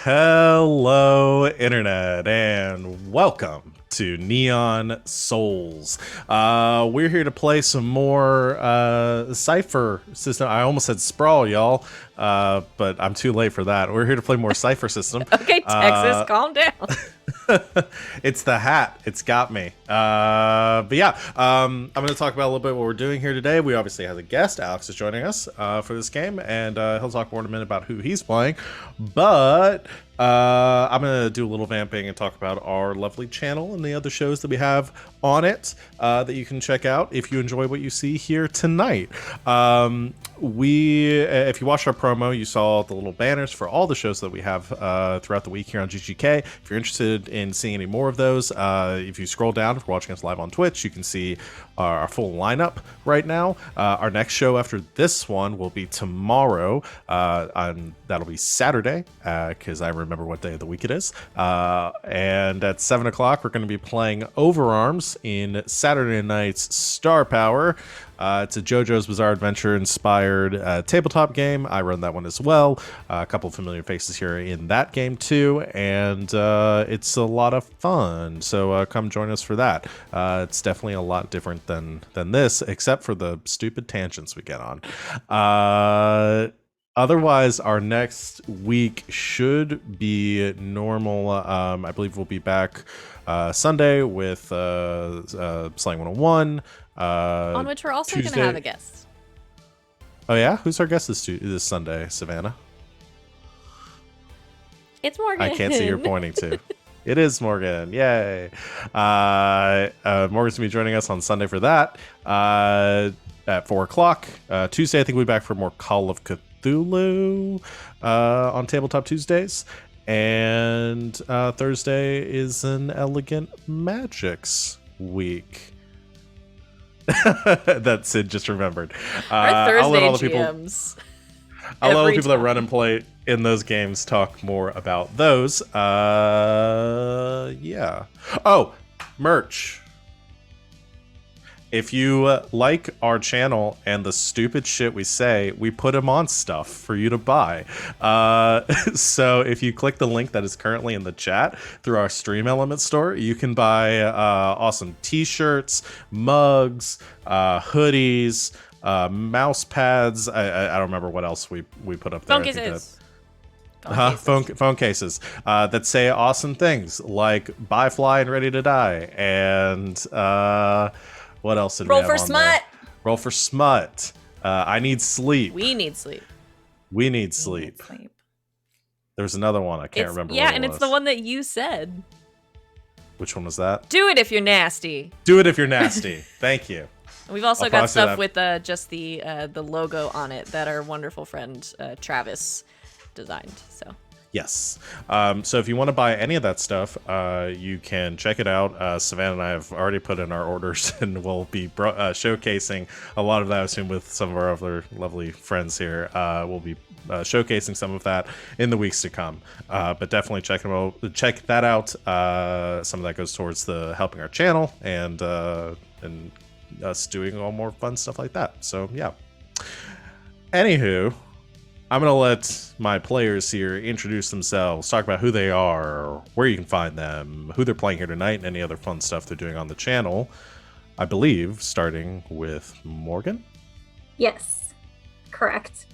Hello, Internet, and welcome to Neon Souls. We're here to play some more Cypher System. I almost said Sprawl, y'all, but I'm too late for that. We're here to play more Cypher System. Okay, Texas, calm down. It's the hat. It's got me. But yeah, I'm going to talk about a little bit what we're doing here today. We obviously have a guest. Alex is joining us for this game, and he'll talk more in a minute about who he's playing. But I'm going to do a little vamping and talk about our lovely channel and the other shows that we have on it that you can check out if you enjoy what you see here tonight. If you watched our promo, you saw the little banners for all the shows that we have throughout the week here on GGK. If you're interested in seeing any more of those, if you scroll down, if you're watching us live on Twitch, you can see our full lineup right now. Our next show after this one will be tomorrow. That'll be Saturday, because I remember what day of the week it is. And at 7 o'clock, we're going to be playing Overarms in Saturday night's Star Power. It's a JoJo's Bizarre Adventure inspired tabletop game. I run that one as well. A couple of familiar faces here in that game too, and it's a lot of fun. So come join us for that. It's definitely a lot different than this, except for the stupid tangents we get on. Otherwise, our next week should be normal. I believe we'll be back Sunday with Slang 101. On which we're also going to have a guest. Oh yeah, who's our guest this Sunday, Savannah? It's Morgan. I can't see you're pointing to. It is Morgan. Yay! Morgan's gonna be joining us on Sunday for that at 4 o'clock. Tuesday, I think we'll be back for more Call of Cthulhu on Tabletop Tuesdays. And Thursday is an Elegant Magics week. That Sid just remembered. Our Thursday I'll let all the people that run and play in those games talk more about those. Yeah. Oh, merch. If you like our channel and the stupid shit we say, we put them on stuff for you to buy. So if you click the link that is currently in the chat through our Stream Element store, you can buy awesome t-shirts, mugs, hoodies, mouse pads. I don't remember what else we put up there. Phone cases that say awesome things like "Bye Fly" and "Ready to Die," and what else did we have on there? Roll for smut. I need sleep. We need sleep. We need sleep. There's another one. I can't remember. Yeah, and it's the one that you said. Which one was that? Do it if you're nasty. Do it if you're nasty. Thank you. We've also got stuff with just the logo on it that our wonderful friend Travis designed. So. Yes. So if you want to buy any of that stuff, you can check it out. Savannah and I have already put in our orders, and we'll be showcasing a lot of that, I assume, with some of our other lovely friends here. We'll be showcasing some of that in the weeks to come. But definitely check that out. Some of that goes towards the helping our channel and us doing all more fun stuff like that. So yeah. Anywho, I'm going to let my players here introduce themselves, talk about who they are, where you can find them, who they're playing here tonight, and any other fun stuff they're doing on the channel. I believe starting with Morgan. Yes, correct.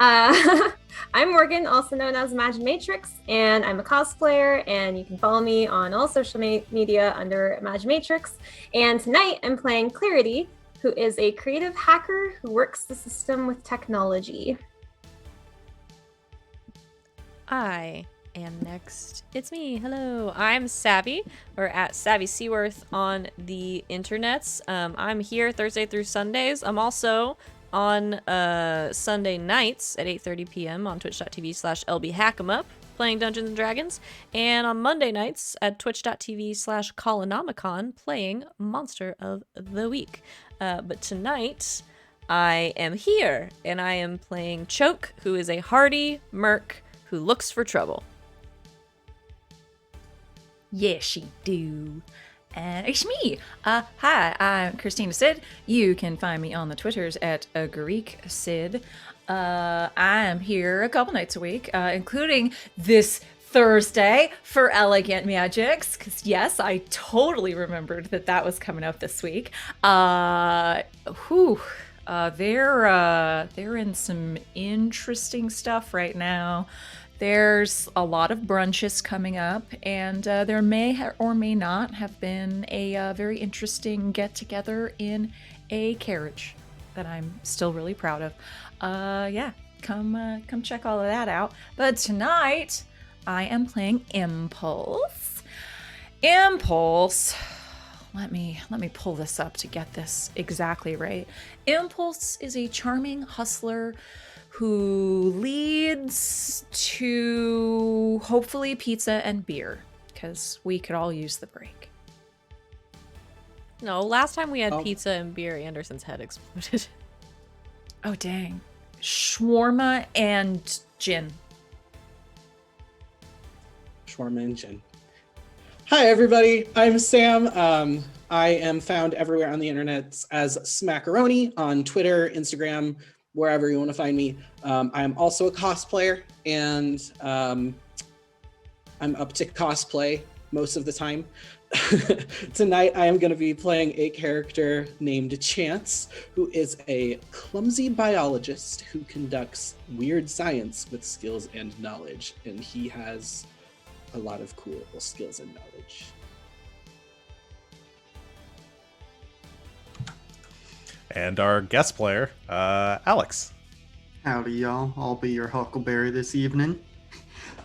I'm Morgan, also known as Imaginatrix, and I'm a cosplayer, and you can follow me on all social media under Imaginatrix. And tonight I'm playing Clarity, who is a creative hacker who works the system with technology. I am next. It's me. Hello. I'm Savvy, or at Savvy Seaworth on the internets. I'm here Thursday through Sundays. I'm also on Sunday nights at 8:30 p.m. on twitch.tv/lbhackemup playing Dungeons & Dragons, and on Monday nights at twitch.tv/Colonomicon playing Monster of the Week. But tonight, I am here, and I am playing Choke, who is a hardy merc who looks for trouble. Yeah, she do. And it's me. Hi, I'm Christina Sid. You can find me on the Twitters at a Greek Sid. I am here a couple nights a week, including this Thursday for Elegant Magics, because yes, I totally remembered that was coming up this week. They're in some interesting stuff right now. There's a lot of brunches coming up, and there may or may not have been a very interesting get-together in a carriage that I'm still really proud of. Yeah, come check all of that out. But tonight, I am playing Impulse. Impulse. Let me pull this up to get this exactly right. Impulse is a charming hustler who leads to hopefully pizza and beer, because we could all use the break. No, last time we had pizza and beer, Anderson's head exploded. Oh, dang. Shawarma and gin. Shawarma and gin. Hi, everybody. I'm Sam. I am found everywhere on the internet as Smackaroni on Twitter, Instagram, wherever you want to find me. I am also a cosplayer, and I'm up to cosplay most of the time. Tonight, I am going to be playing a character named Chance, who is a clumsy biologist who conducts weird science with skills and knowledge, and he has a lot of cool skills and knowledge. And our guest player, Alex. Howdy, y'all. I'll be your Huckleberry this evening.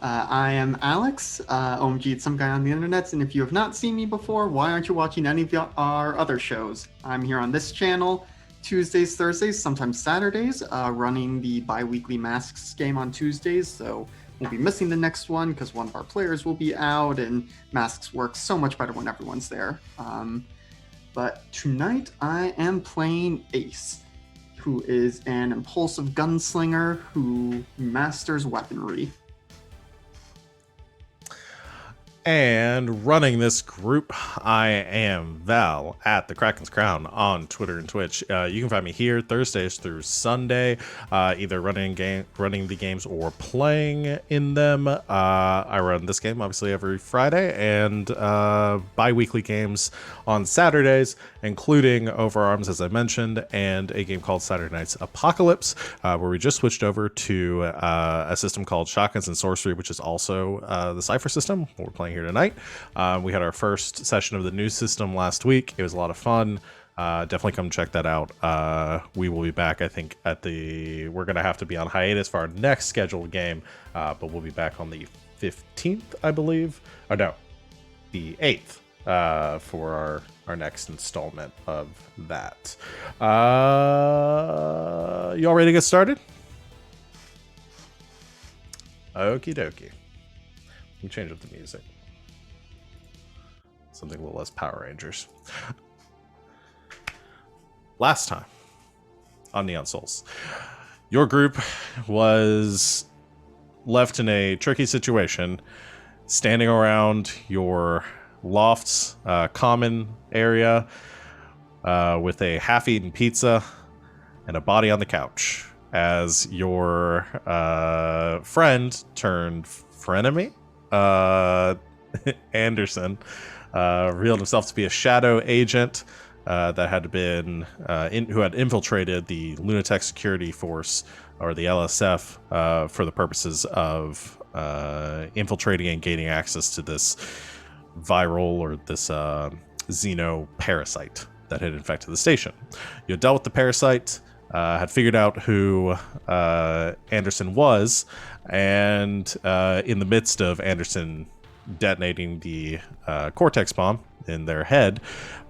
I am Alex, OMG, some guy on the internet, and if you have not seen me before, why aren't you watching any of our other shows? I'm here on this channel Tuesdays, Thursdays, sometimes Saturdays, running the bi-weekly Masks game on Tuesdays, so we'll be missing the next one because one of our players will be out, and Masks works so much better when everyone's there. But tonight I am playing Ace, who is an impulsive gunslinger who masters weaponry. And running this group, I am Val at the Kraken's Crown on Twitter and Twitch. You can find me here Thursdays through Sunday, either running the games or playing in them. I run this game obviously every Friday, and bi-weekly games on Saturdays, including Overarms, as I mentioned, and a game called Saturday Night's Apocalypse, where we just switched over to a system called Shotguns and Sorcery, which is also the Cypher system we're playing here tonight. We had our first session of the new system last week. It was a lot of fun. Definitely come check that out. We will be back, I think, we're going to have to be on hiatus for our next scheduled game, but we'll be back on the 15th, I believe. Oh, no, the 8th for our next installment of that. You all ready to get started? Okie dokie. Let me change up the music. Something a little less Power Rangers. Last time on Neon Souls, your group was left in a tricky situation, standing around your loft's common area with a half-eaten pizza and a body on the couch, as your friend turned frenemy, Anderson, revealed himself to be a shadow agent that had been who had infiltrated the Lunatic Security Force, or the LSF, for the purposes of infiltrating and gaining access to this viral, or this xeno parasite that had infected the station. You had dealt with the parasite, had figured out who Anderson was, and in the midst of Anderson detonating the Cortex bomb in their head,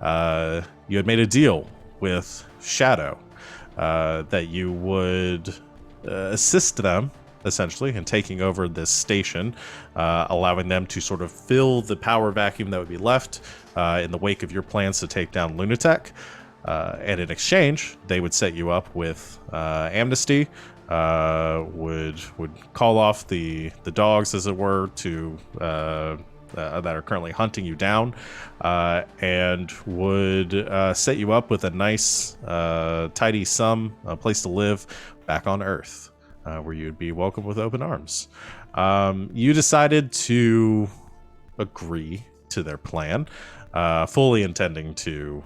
you had made a deal with Shadow that you would assist them, essentially, in taking over this station, allowing them to sort of fill the power vacuum that would be left in the wake of your plans to take down Lunatech. And in exchange, they would set you up with amnesty, would call off the dogs, as it were, to that are currently hunting you down, and would set you up with a nice, tidy sum, a place to live, back on Earth, where you'd be welcomed with open arms. You decided to agree to their plan, fully intending to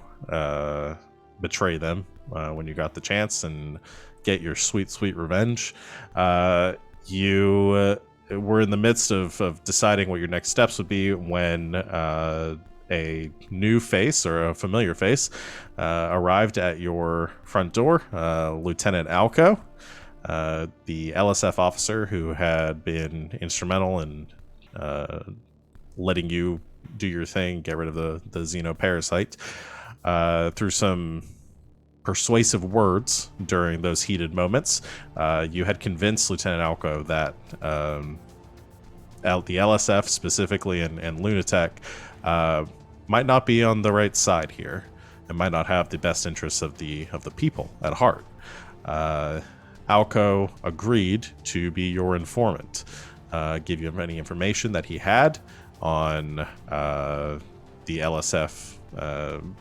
betray them when you got the chance and get your sweet, sweet revenge. You were in the midst of deciding what your next steps would be when a new face, or a familiar face, arrived at your front door. Lieutenant Alco, the LSF officer who had been instrumental in letting you do your thing, get rid of the xenoparasite, through some persuasive words during those heated moments. You had convinced Lieutenant Alco that the LSF specifically and Lunatech might not be on the right side here, and might not have the best interests of the people at heart. Alco agreed to be your informant, give you any information that he had on the LSF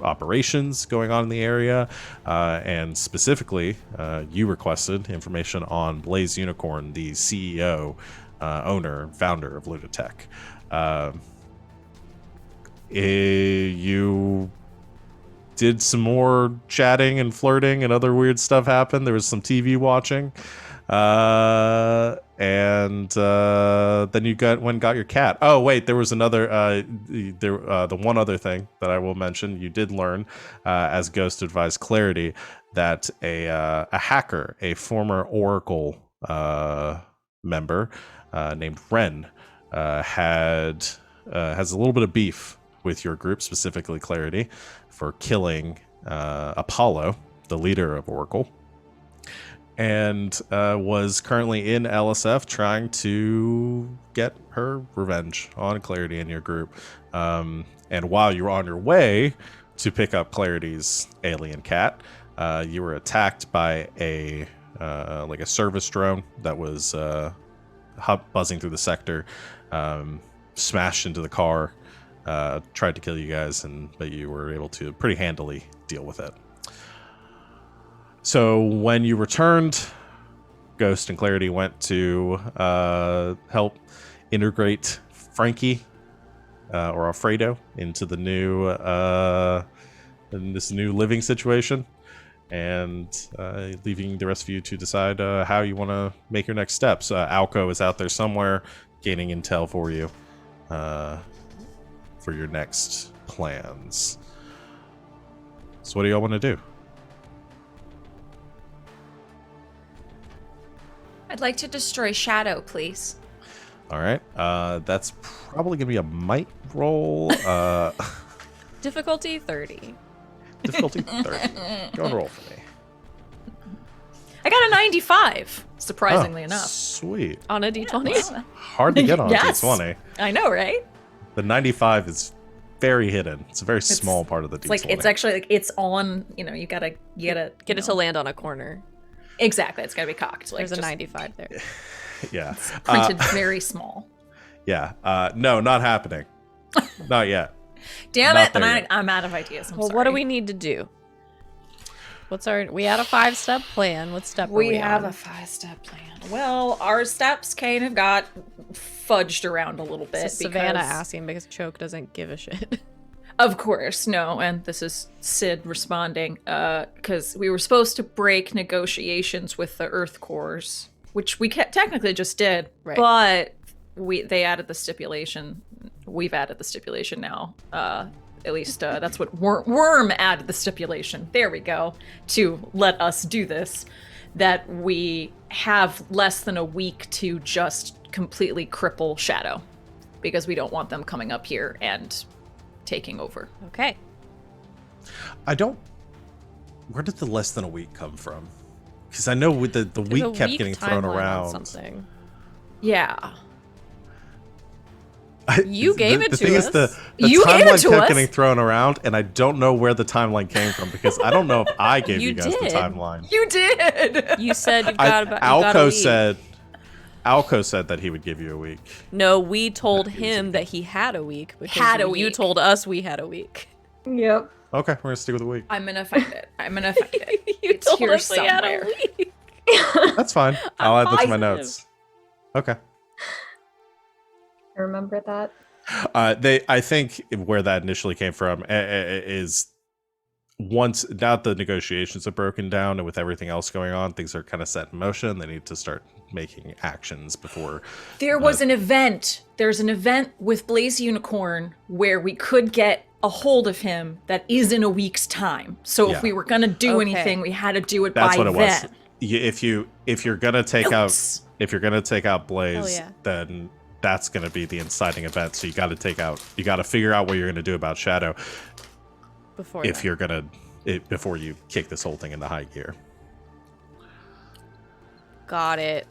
operations going on in the area, and specifically you requested information on Blaze Unicorn, the CEO, owner, founder of Lunatech. You did some more chatting and flirting, and other weird stuff happened. There was some TV watching, and then you went and got your cat. Oh wait, there was another. The one other thing that I will mention, you did learn, as Ghost advised Clarity, that a hacker, a former Oracle member named Ren, has a little bit of beef with your group, specifically Clarity, for killing Apollo, the leader of Oracle, and was currently in LSF trying to get her revenge on Clarity and your group. And while you were on your way to pick up Clarity's alien cat, you were attacked by a service drone that was buzzing through the sector, smashed into the car, tried to kill you guys, but you were able to pretty handily deal with it. So when you returned, Ghost and Clarity went to help integrate Frankie or Alfredo into the new in this new living situation, and leaving the rest of you to decide how you want to make your next steps. Alco is out there somewhere gaining intel for you for your next plans. So what do y'all want to do? I'd like to destroy Shadow, please. All right. That's probably going to be a might roll. Difficulty 30. Difficulty 30. Go and roll for me. I got a 95, surprisingly Oh, enough. Sweet. On a d20? Hard to get on Yes. D20. I know, right? The 95 is very hidden. It's a very small part of the D20. It's like it's actually like it's on. You gotta Get it to land on a corner. Exactly, it's gotta be cocked. Like There's a just 95 there. Yeah. printed very small. Yeah. No, not happening. Not yet. Damn Not it! And there yet. I'm out of ideas. I'm Well, sorry. what do we need to do? We had a 5-step plan. What step are we have on? a 5-step plan. Well, our steps kind of got fudged around a little bit. This is Savannah because- asking because Choke doesn't give a shit. Of course, no, and this is Sid responding, because we were supposed to break negotiations with the Earth cores, which we technically just did, Right. but they added the stipulation. We've added the stipulation now. At least that's what Worm added the stipulation. There we go, to let us do this. That we have less than a week to just completely cripple Shadow, because we don't want them coming up here and taking over. Okay. Where did the less than a week come from? Because I know with the There's week a kept week getting thrown timeline on around. Something. Yeah. You gave it the to thing us. is the You gave it timeline to kept us. getting thrown around, and I don't know where the timeline came from, because I don't know if I gave You you guys the did. timeline. You did. You said you got about you got a week. Alco said that he would give you a week. No, we told He was him a that he had a week because Had a you week. told us we had a week. Yep. Okay, we're gonna stick with a week. I'm gonna find it. I'm gonna find it. You It's told here us we had a somewhere. week. That's fine. I'll add that to my Positive. notes. Okay. I remember that. I think where that initially came from is once now the negotiations have broken down and with everything else going on, things are kind of set in motion. They need to start making actions before. There was an event. There's an event with Blaze Unicorn where we could get a hold of him that is in a week's time. So Yeah. if we were gonna do Okay. anything, we had to do it That's by what it then. was. If you're gonna take Notes. out Blaze, yeah. then that's gonna be the inciting event. So you got to figure out what you're gonna do about Shadow Before if that. you're gonna before you kick this whole thing into high gear. Got it.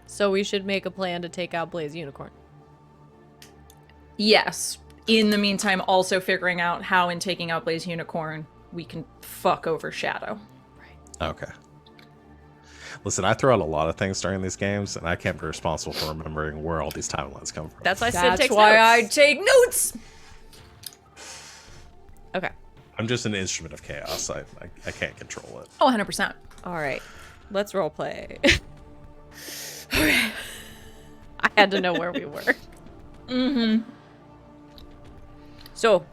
So we should make a plan to take out Blaze Unicorn. Yes. In the meantime, also figuring out how in taking out Blaze Unicorn, we can fuck over Shadow. Okay. Listen, I throw out a lot of things during these games, and I can't be responsible for remembering where all these timelines come from. That's why Sid That's takes why I notes. take notes. Okay. I'm just an instrument of chaos. I can't control it. Oh, 100%. All right. Let's role play. I had to know where we were. Mm-hmm. So,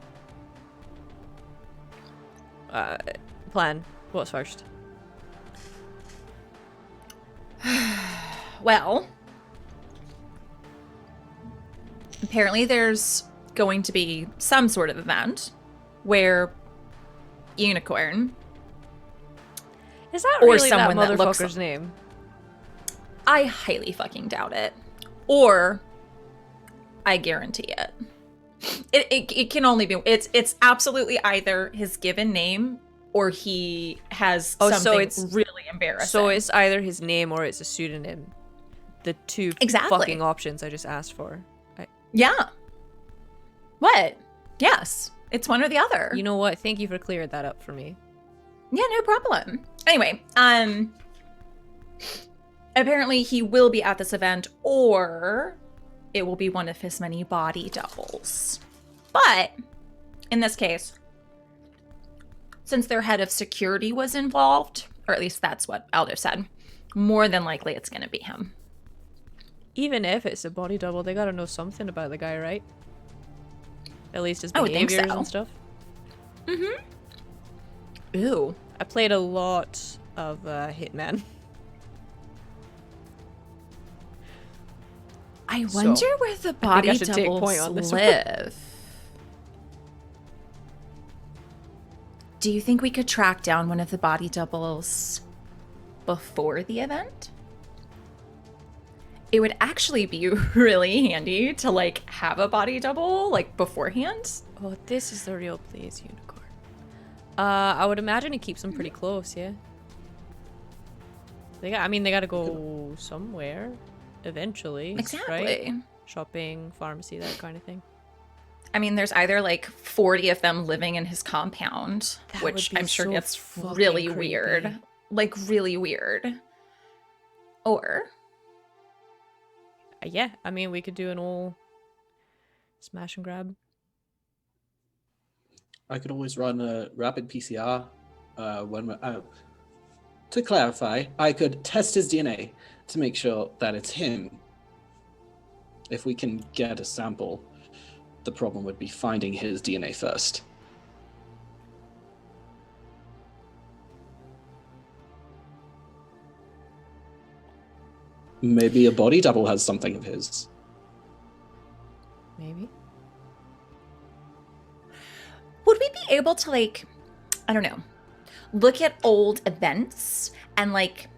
plan. What's first? Well, apparently there's going to be some sort of event where Unicorn, Is that Or really that someone that looks- motherfucker's name? I highly fucking doubt it. Or I guarantee it. It can only be it's absolutely either his given name or he has Oh, so something it's- really embarrassing. So it's either his name or it's a pseudonym. The two Exactly. fucking options I just asked for. Yeah. What? Yes. It's one or the other. You know what? Thank you for clearing that up for me. Yeah, no problem. Anyway, apparently he will be at this event, or it will be one of his many body doubles. But in this case, since their head of security was involved, or at least that's what Aldo said, more than likely it's gonna be him. Even if it's a body double, they gotta know something about the guy, right? At least his I would think behaviors so. and stuff. Ooh. I played a lot of Hitman. I So, wonder where the I body should take doubles point on this one. live. Do you think we could track down one of the body doubles before the event? It would actually be really handy to like have a body double like beforehand. Oh, this is the real Blaze Unicorn. I would imagine he keeps them pretty close, yeah. They gotta go somewhere eventually. Exactly. Right? Shopping, pharmacy, that kind of thing. I mean, there's either like 40 of them living in his compound, That which would be I'm sure so gets fucking really creepy. weird. Like really weird. Or Yeah, I mean, we could do an old smash and grab. I could always run a rapid PCR. To clarify, I could test his DNA to make sure that it's him. If we can get a sample, the problem would be finding his DNA first. Maybe a body double has something of his. Maybe. would we be able to like, I don't know, look at old events and like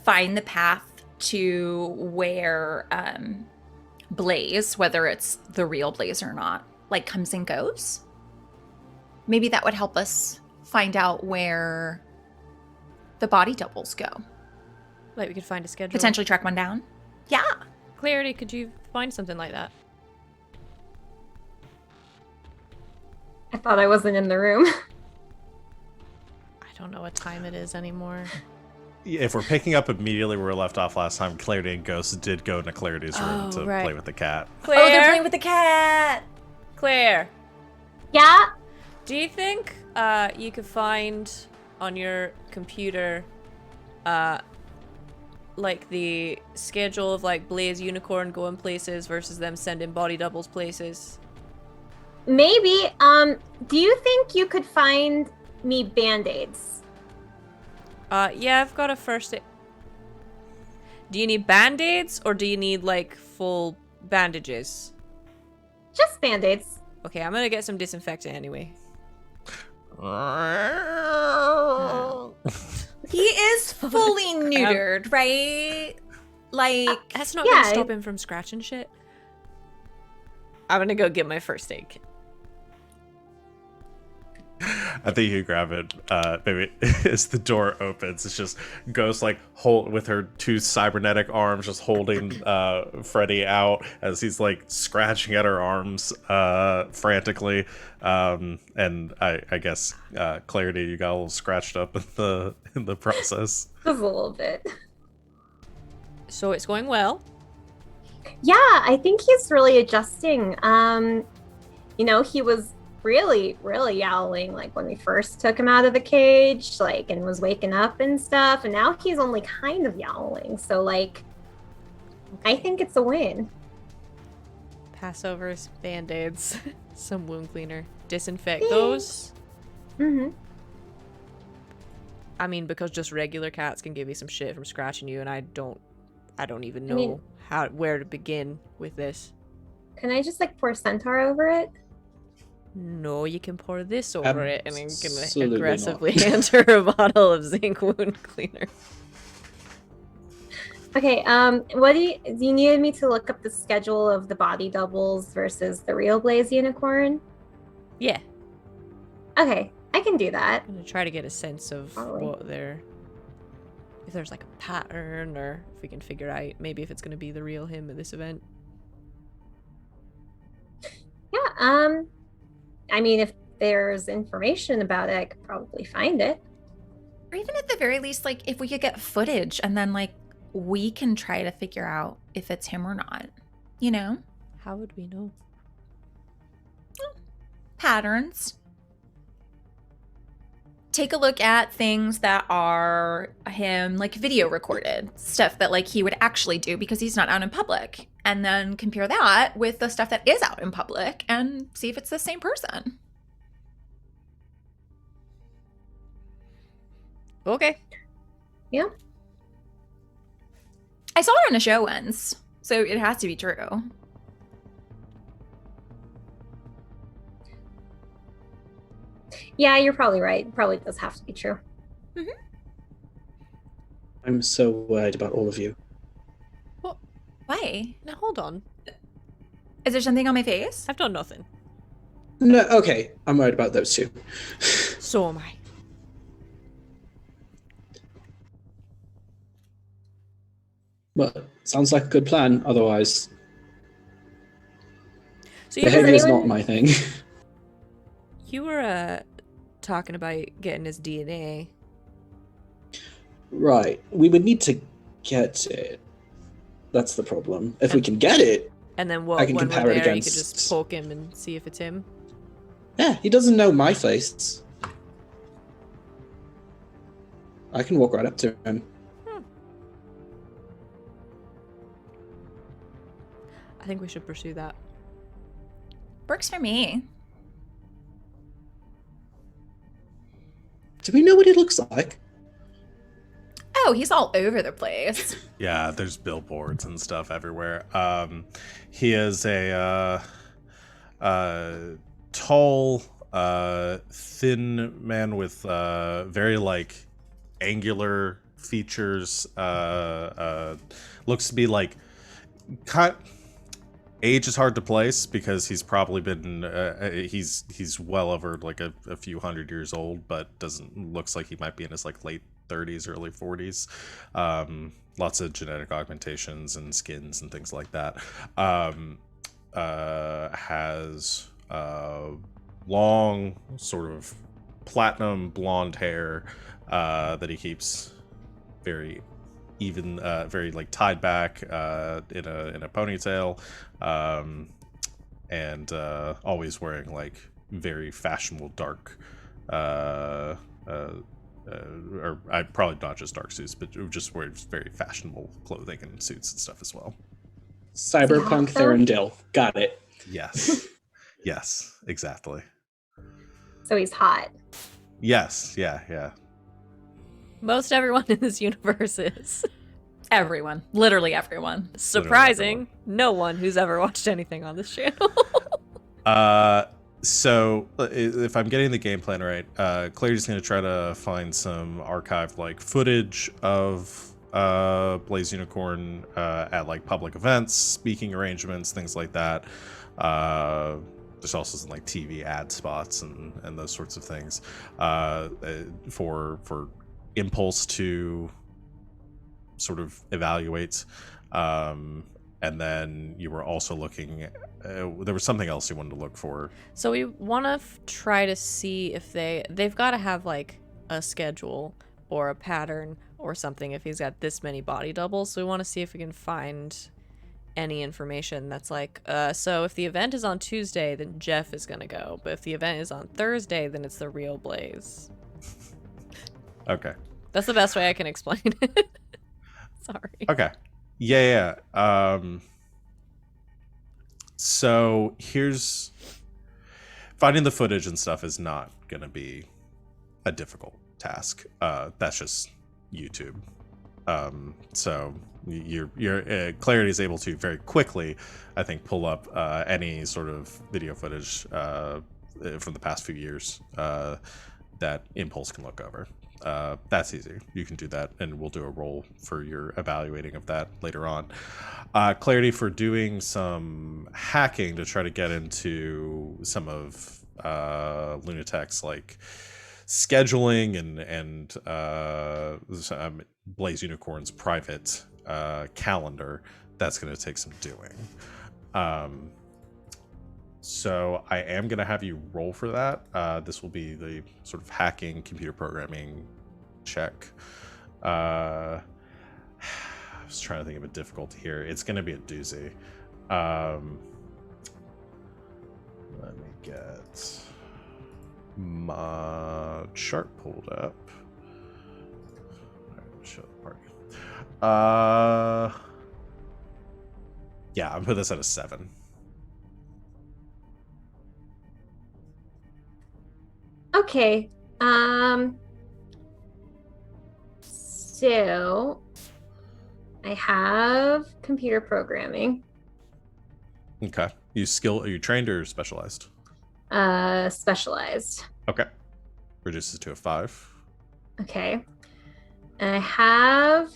find the path to where Blaze, whether it's the real Blaze or not, like comes and goes? Maybe that would help us find out where the body doubles go. Like we could find a schedule. Potentially track one down. Yeah. Clarity, could you find something like that? I thought I wasn't in the room. I don't know what time it is anymore. If we're picking up immediately where we left off last time, Clarity and Ghost did go into Clarity's room Oh, to right. play with the cat. Claire, Oh, they're playing with the cat. Claire, Yeah? do you think you could find on your computer like the schedule of like Blaze Unicorn going places versus them sending body doubles places? Maybe. Do you think you could find me band-aids? Yeah, I've got a first aid. Do you need band-aids or do you need like full bandages? Just band-aids. Okay, I'm gonna get some disinfectant anyway. He is fully neutered, right? Like, That's not Yeah, gonna stop him from scratching shit. I'm gonna go get my first aid kit. I think you grab it. Maybe as the door opens, it's just Ghost like hold with her two cybernetic arms, just holding Freddy out as he's like scratching at her arms frantically. And I guess Clarity, you got a little scratched up in the process. Just a little bit. So it's going well. Yeah, I think he's really adjusting. You know, he was really yowling like when we first took him out of the cage, like, and was waking up and stuff, and now he's only kind of yowling. So like, I think it's a win. Passovers, band-aids, some wound cleaner, disinfect those. Mm-hmm. I mean, because just regular cats can give you some shit from scratching you, and I don't even know where to begin with this. Can I just like pour Centaur over it? No, you can pour this over it, and I'm Absolutely gonna not. aggressively hand her a bottle of zinc wound cleaner. Okay, what do you need me to look up the schedule of the body doubles versus the real Blaze Unicorn? Yeah, Okay, I can do that. I'm gonna try to get a sense of Probably. what they're. If there's like a pattern, or if we can figure out maybe if it's gonna be the real him at this event. Yeah, I mean, if there's information about it, I could probably find it. or even at the very least, like, if we could get footage and then, like, we can try to figure out if it's him or not. You know? How would we know? Patterns. Take a look at things that are him, like, video recorded. Stuff that, like, he would actually do because he's not out in public. And then compare that with the stuff that is out in public and see if it's the same person. Okay. Yeah. I saw it on a show once, so it has to be true. Yeah, you're probably right. It probably does have to be true. I'm so worried about all of you. Why? Now hold on. Is there something on my face? I've done nothing. No, okay, I'm worried about those two. So am I. Well, sounds like a good plan. Otherwise, So behavior is anyone- not my thing. you were talking about getting his DNA. Right. We would need to get it. That's the problem. If we can get it, And then what? I can When we're compare it there, you could against- just poke him and see if it's him. yeah, he doesn't know my face. I can walk right up to him. I think we should pursue that. Works for me. Do we know what he looks like? Oh, he's all over the place. Yeah, there's billboards and stuff everywhere. He is a tall, thin man with very like angular features. Looks to be like age is hard to place because he's probably been he's well over like a few hundred years old, but looks like he might be in his like late 30s, early 40s. Lots of genetic augmentations and skins and things like that. Has long sort of platinum blonde hair that he keeps very even, very like tied back in a ponytail, and always wearing like very fashionable dark or I probably not just dark suits, but just wears very fashionable clothing and suits and stuff as well. Cyberpunk Thorndil. Got it. Yes. Yes, exactly. So he's hot. Yes, yeah. Most everyone in this universe is. Everyone. Literally everyone. Surprising, no one who's ever watched anything on this channel. So if I'm getting the game plan right, Claire's going to try to find some archived like footage of Blaze Unicorn at like public events, speaking arrangements, things like that. There's also some like TV ad spots and those sorts of things for Impulse to sort of evaluate. And then you were also looking there was something else you wanted to look for. So we want to try to see if they've got to have like a schedule or a pattern or something if he's got this many body doubles. So we want to see if we can find any information that's like, so if the event is on Tuesday, then Jeff is going to go. But if the event is on Thursday, then it's the real Blaze. Okay. That's the best way I can explain it. Sorry. Okay. Yeah. So here's finding the footage and stuff is not going to be a difficult task. That's just YouTube. So your Clarity is able to very quickly, I think, pull up any sort of video footage from the past few years that Impulse can look over. That's easy. You can do that, and we'll do a roll for your evaluating of that later on. Clarity for doing some hacking to try to get into some of Lunatech's like scheduling and Blaze Unicorn's private calendar. That's going to take some doing. So I am going to have you roll for that. This will be the sort of hacking computer programming check. I was trying to think of a difficulty here. It's going to be a doozy. Let me get my chart pulled up. All right, show the party. Yeah, I'm putting this at a 7. Okay. So I have computer programming. Okay. Are you trained or specialized? Specialized. Okay. Reduces to a 5. Okay. And I have,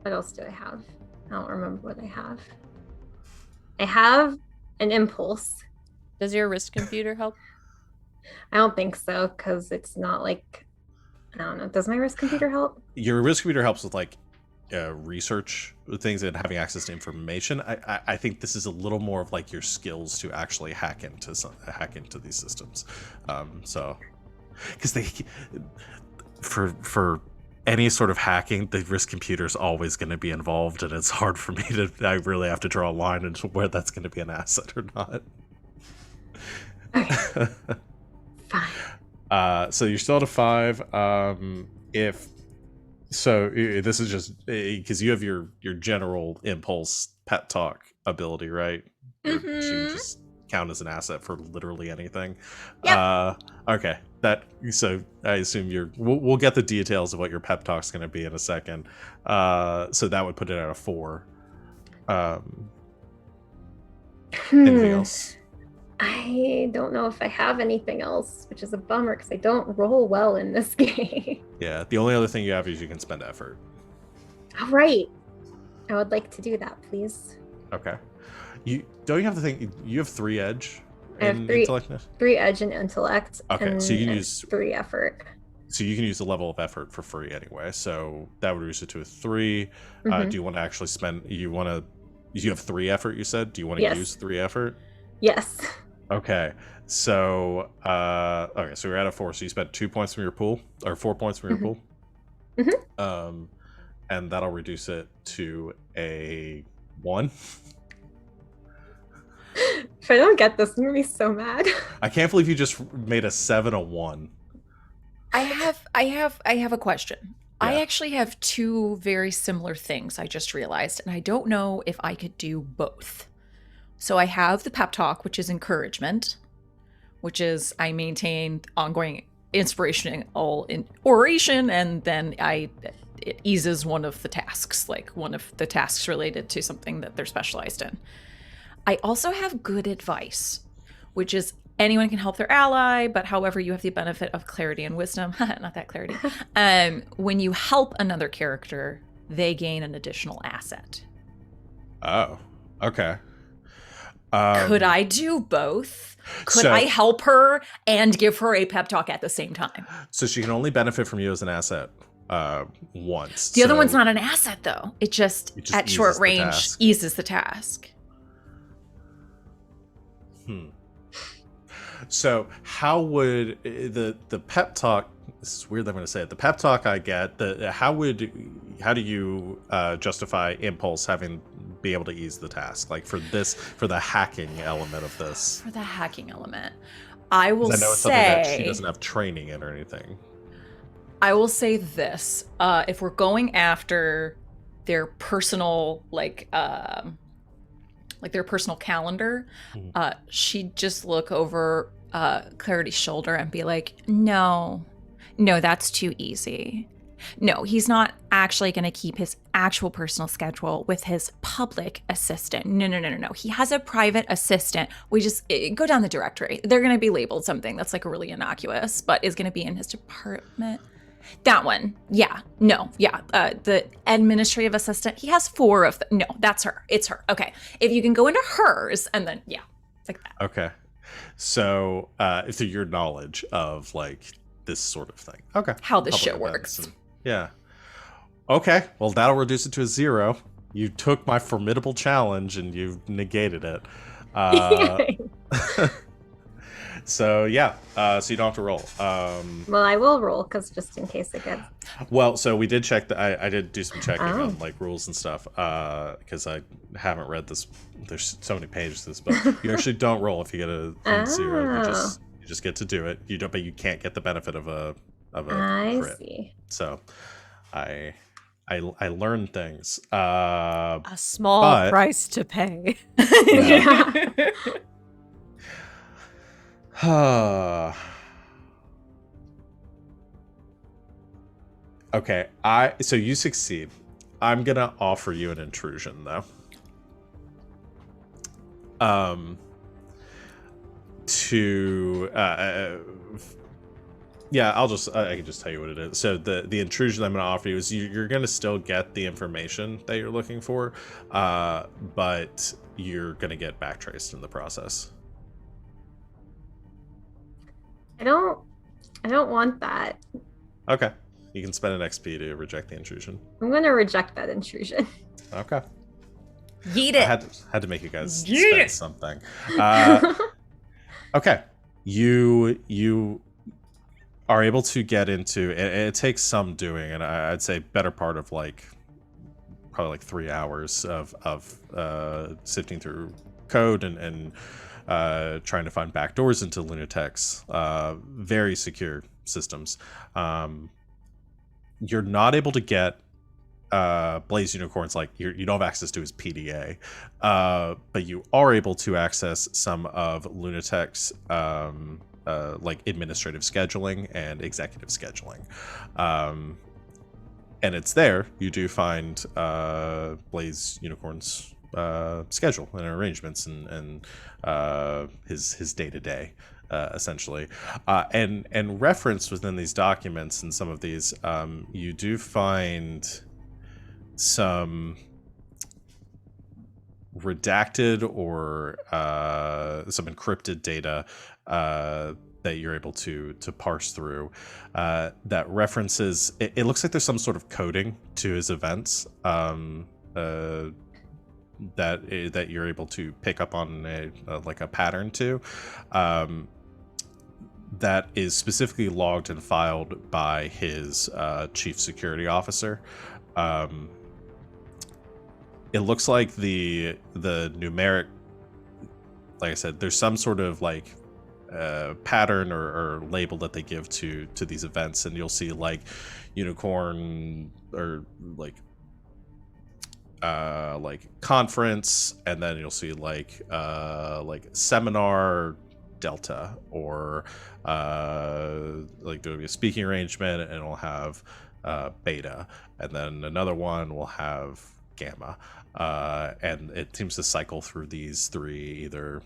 what else do I have? I don't remember what I have. I have an impulse. Does your wrist computer help? I don't think so, because it's not like, I don't know. Does my wrist computer help? Your wrist computer helps with like research things and having access to information. I think this is a little more of like your skills to actually hack into these systems. So because they for any sort of hacking, the wrist computer is always going to be involved, and it's hard for me to. I really have to draw a line into where that's going to be an asset or not. Okay. Fine. So you're still at a 5. If so, this is just because you have your general impulse pet talk ability, right? Mm-hmm. You just count as an asset for literally anything. Yep. Okay. So I assume we'll get the details of what your pep talk's going to be in a second. So that would put it at a 4. Anything else? I don't know if I have anything else, which is a bummer because I don't roll well in this game. Yeah, the only other thing you have is you can spend effort. All right. I would like to do that, please. Okay. You have the thing. You have 3 edge. I have 3 edge and intellect. Okay, and, so you can and use 3 effort. So you can use the level of effort for free anyway. So that would reduce it to a 3. Mm-hmm. Do you want to actually spend? You have 3 effort. You said. Do you want to Yes. use 3 effort? Yes. Okay. So so you're at a 4. So you spent 2 points from your pool, or 4 points from your pool. Mm-hmm. And that'll reduce it to a 1. If I don't get this, I'm gonna be so mad. I can't believe you just made a 7 a 1. I have I have a question. I Yeah. actually have two very similar things I just realized, and I don't know if I could do both. So I have the pep talk, which is encouragement, which is I maintain ongoing inspirational in oration, and then it eases one of the tasks, like one of the tasks related to something that they're specialized in. I also have good advice, which is anyone can help their ally, but however, you have the benefit of clarity and wisdom. Not that clarity. When you help another character, they gain an additional asset. Oh, okay. Could I do both? Could so- I help her and give her a pep talk at the same time? So she can only benefit from you as an asset once. The other So one's not an asset, though. It just just at eases short the range task. eases the task. So how would the pep talk? This is weird. I'm going to say it. The pep talk I get. How do you justify Impulse having be able to ease the task? Like for the hacking element of this. For the hacking element, I will 'Cause I know it's something that she say doesn't have training in or anything. I will say this: if we're going after their personal, like their personal calendar, she'd just look over Clarity's shoulder and be like, "No, that's too easy. No, he's not actually going to keep his actual personal schedule with his public assistant. No. He has a private assistant. We just go down the directory. They're going to be labeled something that's like really innocuous, but is going to be in his department." That one. Yeah. No. Yeah. The administrative assistant. He has 4 of them. No, that's her. It's her. Okay. If you can go into hers and then, yeah, it's like that. Okay. So through your knowledge of like this sort of thing. Okay. How this Public shit events works. and- yeah. Okay. Well, that'll reduce it to a 0. You took my formidable challenge and you negated it. So yeah, so you don't have to roll. Well, I will roll because just in case it gets. Well, so we did check I did do some checking Oh. on like rules and stuff because I haven't read this. There's so many pages to this, but you actually don't roll if you get a 0. You just get to do it. You don't, but you can't get the benefit of a I crit. see. So I learned things. A small But- price to pay. Yeah. Okay, so you succeed. I'm gonna offer you an intrusion though. Yeah, I can just tell you what it is. So the intrusion I'm gonna offer you is you're gonna still get the information that you're looking for, but you're gonna get backtraced in the process. I don't want that. Okay. You can spend an XP to reject the intrusion. I'm gonna reject that intrusion. Okay. Yeet I it. had to make you guys Yeah. spend something. Okay. You are able to get into it takes some doing, and I'd say better part of probably like 3 hours of sifting through code and trying to find backdoors into Lunatech's very secure systems. You're not able to get Blaze Unicorns, like you don't have access to his PDA, but you are able to access some of Lunatech's like administrative scheduling and executive scheduling. And it's there. You do find Blaze Unicorn's schedule and arrangements and his day-to-day. Essentially, and referenced within these documents and some of these, you do find some redacted or some encrypted data that you're able to parse through that references. It looks like there's some sort of coding to his events. That you're able to pick up on like a pattern to, that is specifically logged and filed by his chief security officer. It looks like the numeric, like I said, there's some sort of like pattern or label that they give to these events, and you'll see like unicorn or like conference, and then you'll see like seminar delta, or like there'll be a speaking arrangement and it'll have beta, and then another one will have gamma, and it seems to cycle through these three, either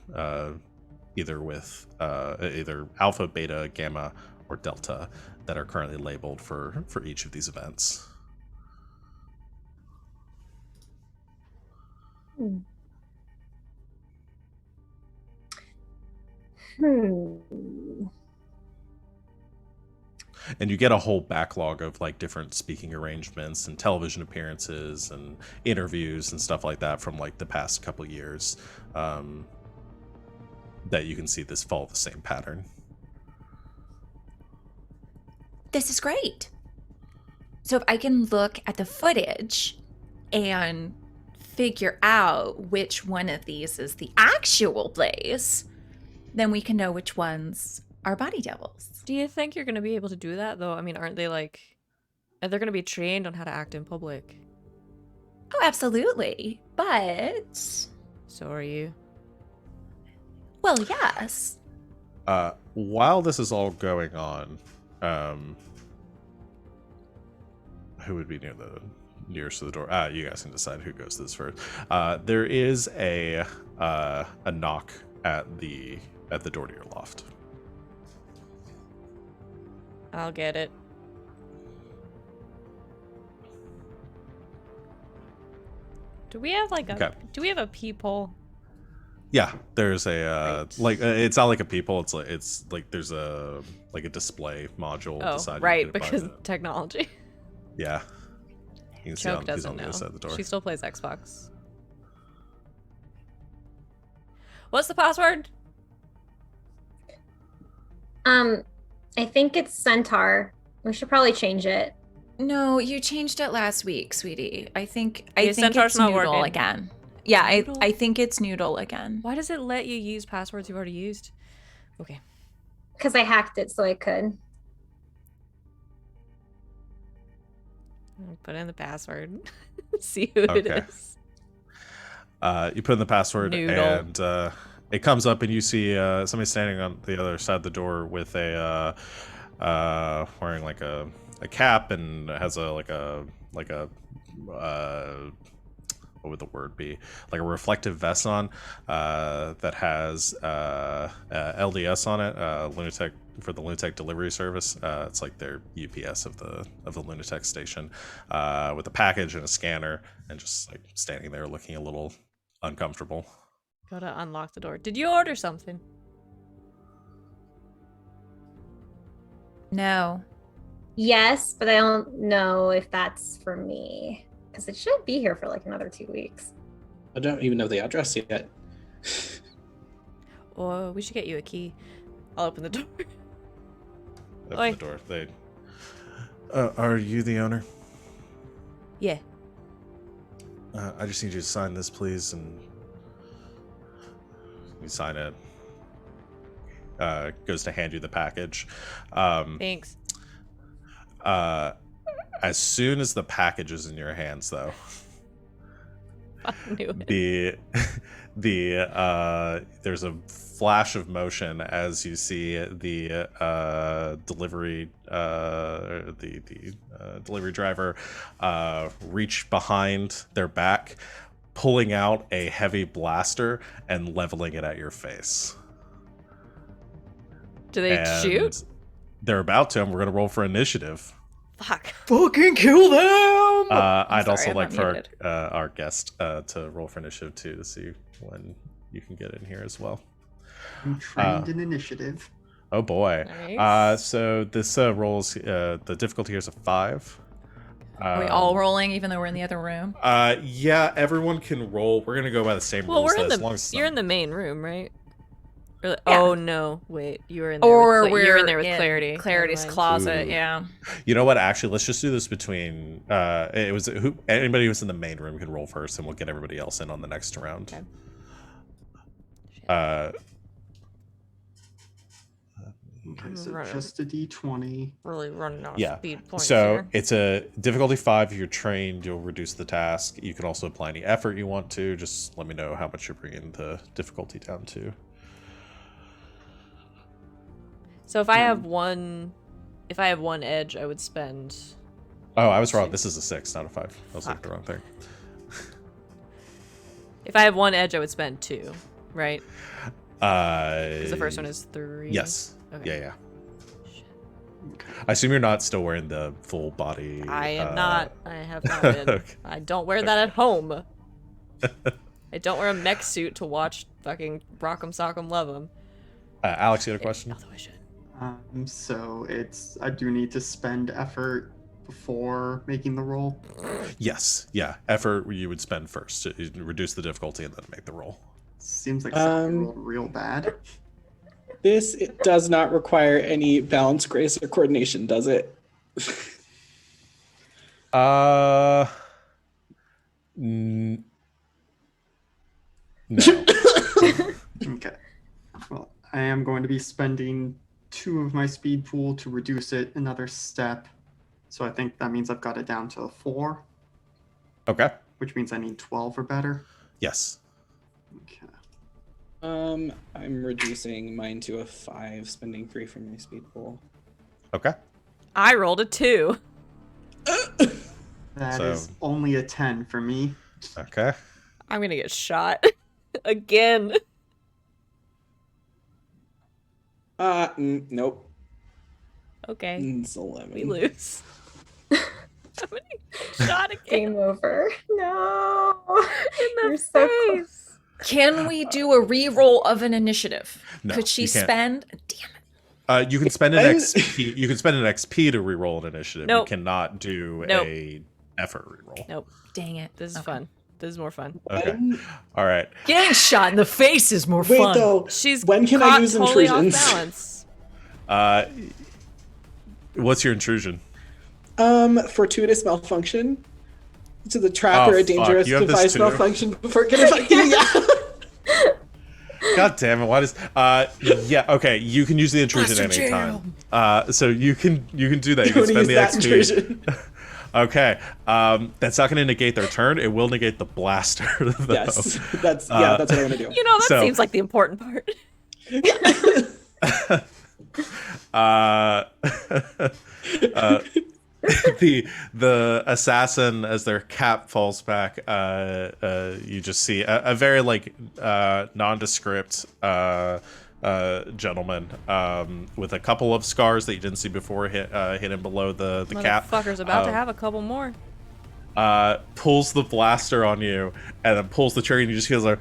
with either alpha, beta, gamma, or delta, that are currently labeled for each of these events. And you get a whole backlog of like different speaking arrangements and television appearances and interviews and stuff like that from like the past couple years, that you can see this follow the same pattern. This is great. So if I can look at the footage and figure out which one of these is the actual Blaze, then we can know which ones are body doubles. Do you think you're going to be able to do that, though? I mean, aren't they like... Are they going to be trained on how to act in public? Oh, absolutely. But... So are you. Well, yes. While this is all going on, who would be nearest to the door? You guys can decide who goes this first. There is a knock at the door to your loft. I'll get it. Do we have like a... Okay. Do we have a peephole? Yeah, there's a Right. like it's not like a peephole. It's like there's a display module. Oh, beside you right, to buy because the- technology. yeah, you can see Choke he's doesn't on the know. other side of the door. She still plays Xbox. What's the password? I think it's Centaur. We should probably change it. No, you changed it last week, sweetie. I think Centaur's it's not Noodle working. again. Yeah, Noodle? I think it's Noodle again. Why does it let you use passwords you've already used? Okay. Because I hacked it so I could. I'll put in the password. See who it Okay. is. You put in the password, Noodle. and it comes up, and you see somebody standing on the other side of the door with a wearing like a cap, and has a what would the word be? Like a reflective vest on, that has LDS on it, Lunatic, for the Lunatic delivery service. It's like their UPS of the Lunatic station, with a package and a scanner, and just like standing there looking a little uncomfortable. Gotta unlock the door. Did you order something? No. Yes, but I don't know if that's for me. Because it should be here for like another 2 weeks. I don't even know the address yet. Oh, we should get you a key. I'll open the door. Open Oi. the door. They. Are you the owner? Yeah. I just need you to sign this, please, and you sign it. Goes to hand you the package. Thanks. As soon as the package is in your hands, though, I knew it. there's a flash of motion as you see the delivery delivery driver reach behind their back, pulling out a heavy blaster and leveling it at your face. Do they And shoot? They're about to, and we're gonna roll for initiative. Fuck. Fucking kill them! I'd sorry, also I'm like not for muted. our guest to roll for initiative too, to see when you can get in here as well. I'm trained in initiative. Oh boy. Nice. So this rolls, the difficulty here is a 5. Are we all rolling even though we're in the other room? Yeah, everyone can roll. We're gonna go by the same Well, rules. we're in as long as the. You're in the main room, right? Or, Yeah. Oh no! Wait, you were in there. Or with, we're you're in there with Clarity. Clarity's Never mind. closet, Ooh. yeah. You know what? Actually, let's just do this between. It was anybody who's in the main room can roll first, and we'll get everybody else in on the next round. Okay. Uh, Okay, so Right. just a d20. Really running out of Yeah. speed points So here. it's a difficulty 5. If you're trained, you'll reduce the task. You can also apply any effort you want to. Just let me know how much you're bringing the difficulty down to. So if I have one edge, I would spend. Oh, I was wrong. This is a 6, not a 5. I was looking at the wrong thing. If I have one edge, I would spend 2, right? Because Because the first one is 3. Yes. Okay. Yeah. I assume you're not still wearing the full body. I am not. I have not been. Okay. I don't wear that at home. I don't wear a mech suit to watch fucking Rock'em Sock'em Love 'em. Alex, you had a question? Although I should. So I do need to spend effort before making the roll. Yes. Yeah. Effort you would spend first to reduce the difficulty and then make the roll. Seems like something rolled real bad. It does not require any balance, grace, or coordination, does it? No. Okay. Well, I am going to be spending 2 of my speed pool to reduce it another step. So I think that means I've got it down to 4, Okay. which means I need 12 or better. Yes. Okay. I'm reducing mine to a 5, spending 3 from my speed pool. Okay. I rolled a 2. That is only a 10 for me. Okay. I'm gonna get shot again. Nope. Okay, It's 11. we lose. I'm gonna get shot again Game over. No. in the You're so close. face. Can we do a re-roll of an initiative? No, Could she you can't. spend? Damn it. You can spend an XP. You can spend an XP to reroll an initiative. Nope. You cannot do Nope. a effort reroll. Nope. Dang it. This is Okay. fun. This is more fun. Okay. When- All right. Getting shot in the face is more Wait, fun. though. She's When can I caught use totally intrusions? off balance. What's your intrusion? Fortuitous malfunction. To the trap Oh, or a fuck. dangerous You have this device too? malfunction before getting fucking yeah. God damn it! Why does? Yeah. Okay. You can use the intrusion Blaster anytime. So you can do that. You can Don't spend use the that XP. intrusion. Okay. That's not going to negate their turn. It will negate the blaster. Though. Yes, that's what I want to do. You know, that So- seems like the important part. The assassin, as their cap falls back, you just see a very nondescript gentleman with a couple of scars that you didn't see before hidden below the cap. Motherfucker's about to have a couple more. Pulls the blaster on you and then pulls the trigger and you just hear like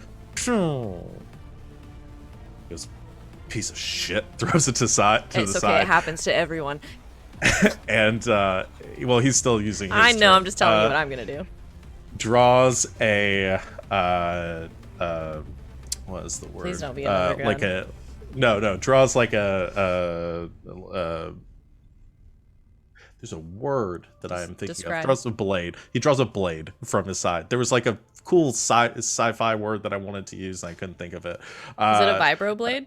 goes, piece of shit, throws it to It's the okay. side. It happens to everyone. And well, he's still using his I know. turn. I'm just telling you what I'm gonna do. Draws a what is the word? Please don't be another like gun. draws like a there's a word that I am thinking Describe. of. Draws a blade. He draws a blade from his side. There was like a cool sci-fi word that I wanted to use and I couldn't think of it. Is it a vibro blade?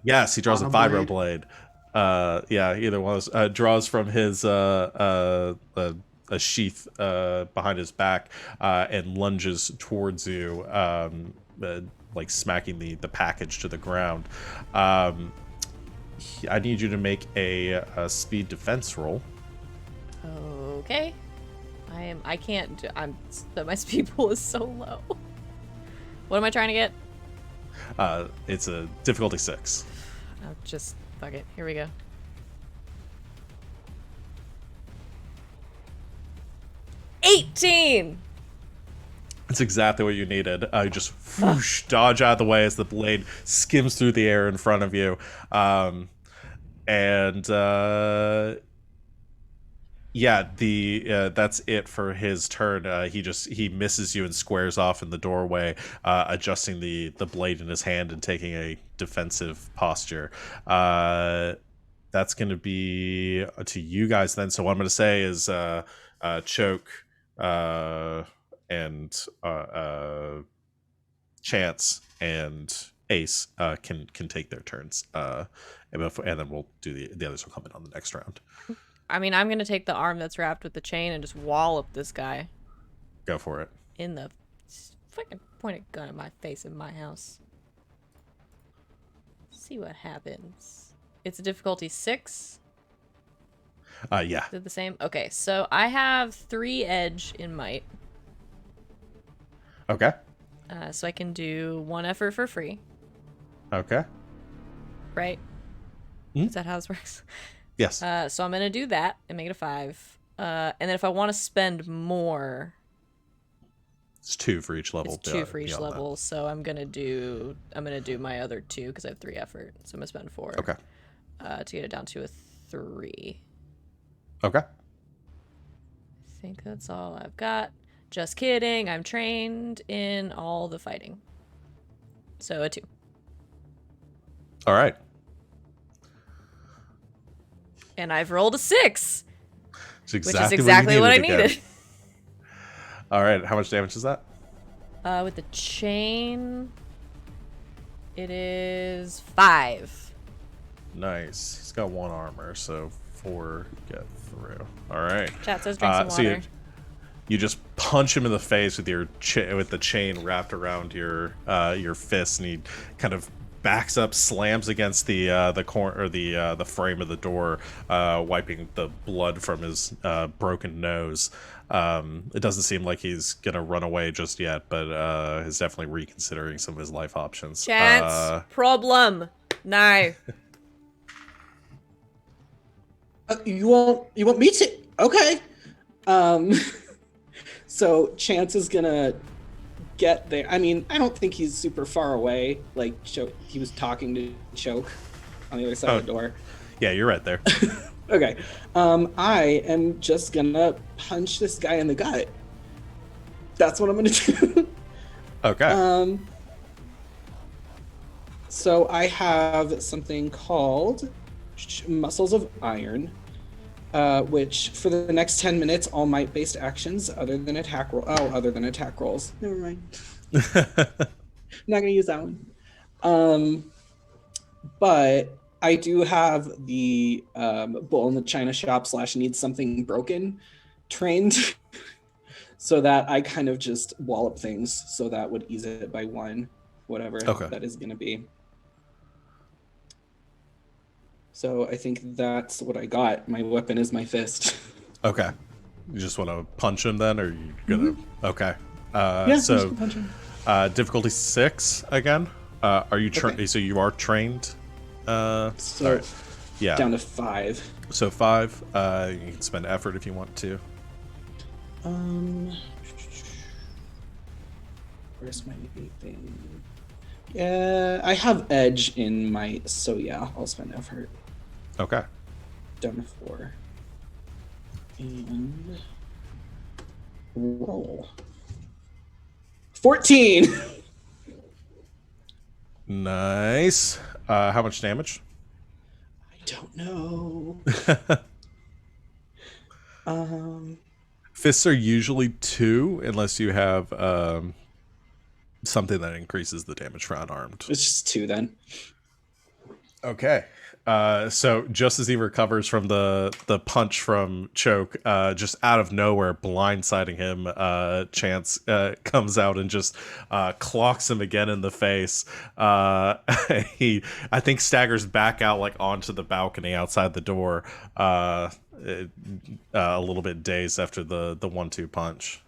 Yes, he draws a On a vibro blade. Yeah, either one of those. Draws from his a sheath behind his back and lunges towards you, like smacking the package to the ground. I need you to make a speed defense roll. Okay. I can't do. My speed pool is so low. What am I trying to get? It's a difficulty 6. Oh, just fuck it. Here we go. 18. That's exactly what you needed. You just whoosh, dodge out of the way as the blade skims through the air in front of you. Yeah, that's it for his turn. He misses you and squares off in the doorway, adjusting the blade in his hand and taking a defensive posture. That's going to be to you guys then. So what I'm going to say is choke and Chance and Ace can take their turns, and then we'll do the others will come in on the next round. I mean, I'm gonna take the arm that's wrapped with the chain and just wallop this guy Go for it. in the fucking point a gun at my face in my house. See what happens. It's a difficulty 6. Yeah. Is it the same? Okay, so I have 3 edge in might. Okay. So I can do 1 effort for free, Okay. right? Mhm. Is that how this works? Yes. So I'm gonna do that and make it a 5. And then if I want to spend more, It's 2 for each level. it's 2 for each beyond that. level. So I'm gonna do my other 2 because I have 3 effort. So I'm gonna spend 4. Okay. To get it down to a 3. Okay. I think that's all I've got. Just kidding. I'm trained in all the fighting. So a 2. All right. And I've rolled a 6, It's which is exactly exactly what I again. needed. All right. How much damage is that? With the chain, it is 5. Nice. He's got 1 armor, so 4 get through. All right. Chat says drink some So water. you just punch him in the face with with the chain wrapped around your fist, and he kind of backs up, slams against the corner or the frame of the door, wiping the blood from his broken nose. It doesn't seem like he's gonna run away just yet, but is definitely reconsidering some of his life options. Chance, problem. No. You want me to? Okay. So Chance is gonna get there. I mean, I don't think he's super far away. Like, he was talking to Choke on the other side of the door. Yeah, you're right there. Okay. I am just gonna punch this guy in the gut. That's what I'm gonna do. Okay. So I have something called Muscles of Iron, which for the next 10 minutes, all might-based actions other than attack rolls. Never mind. Not gonna use that one. But I do have the Bull in the China Shop / Needs Something Broken trained, so that I kind of just wallop things. So that would ease it by 1, whatever that is gonna be. So I think that's what I got. My weapon is my fist. Okay. You just want to punch him then, or you gonna? Okay. Yeah, So just punch him. difficulty 6 again. Are you Okay. So you are trained? So sorry. Yeah. down to 5. So 5. You can spend effort if you want to. Where's my thing? Yeah, I have edge in my, so yeah, I'll spend effort. Okay. Down to 4. And roll. 14. Nice. How much damage? I don't know. Fists are usually 2, unless you have something that increases the damage for unarmed. It's just 2 then. Okay. So just as he recovers from the punch from Choke, just out of nowhere, blindsiding him, Chance comes out and just clocks him again in the face. He, I think, staggers back out like onto the balcony outside the door, a little bit dazed after the 1-2 punch.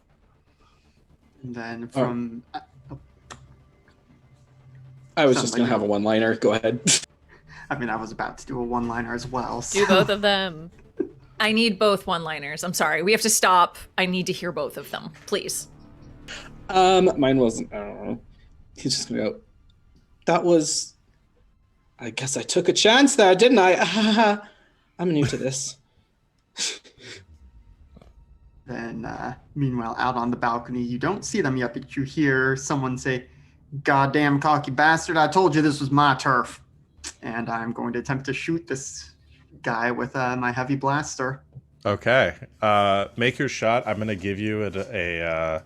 And then from I was Sounds just like gonna have a one-liner. Go ahead. I mean, I was about to do a one-liner as well. Do So. both of them. I need both one-liners. I'm sorry. We have to stop. I need to hear both of them, please. Mine wasn't. I don't know. He's just gonna go. That was. I guess I took a chance there, didn't I? I'm new to this. Then, meanwhile, out on the balcony, you don't see them yet, but you hear someone say, "Goddamn cocky bastard, I told you this was my turf." And I'm going to attempt to shoot this guy with my heavy blaster. Okay. Make your shot. I'm gonna give you a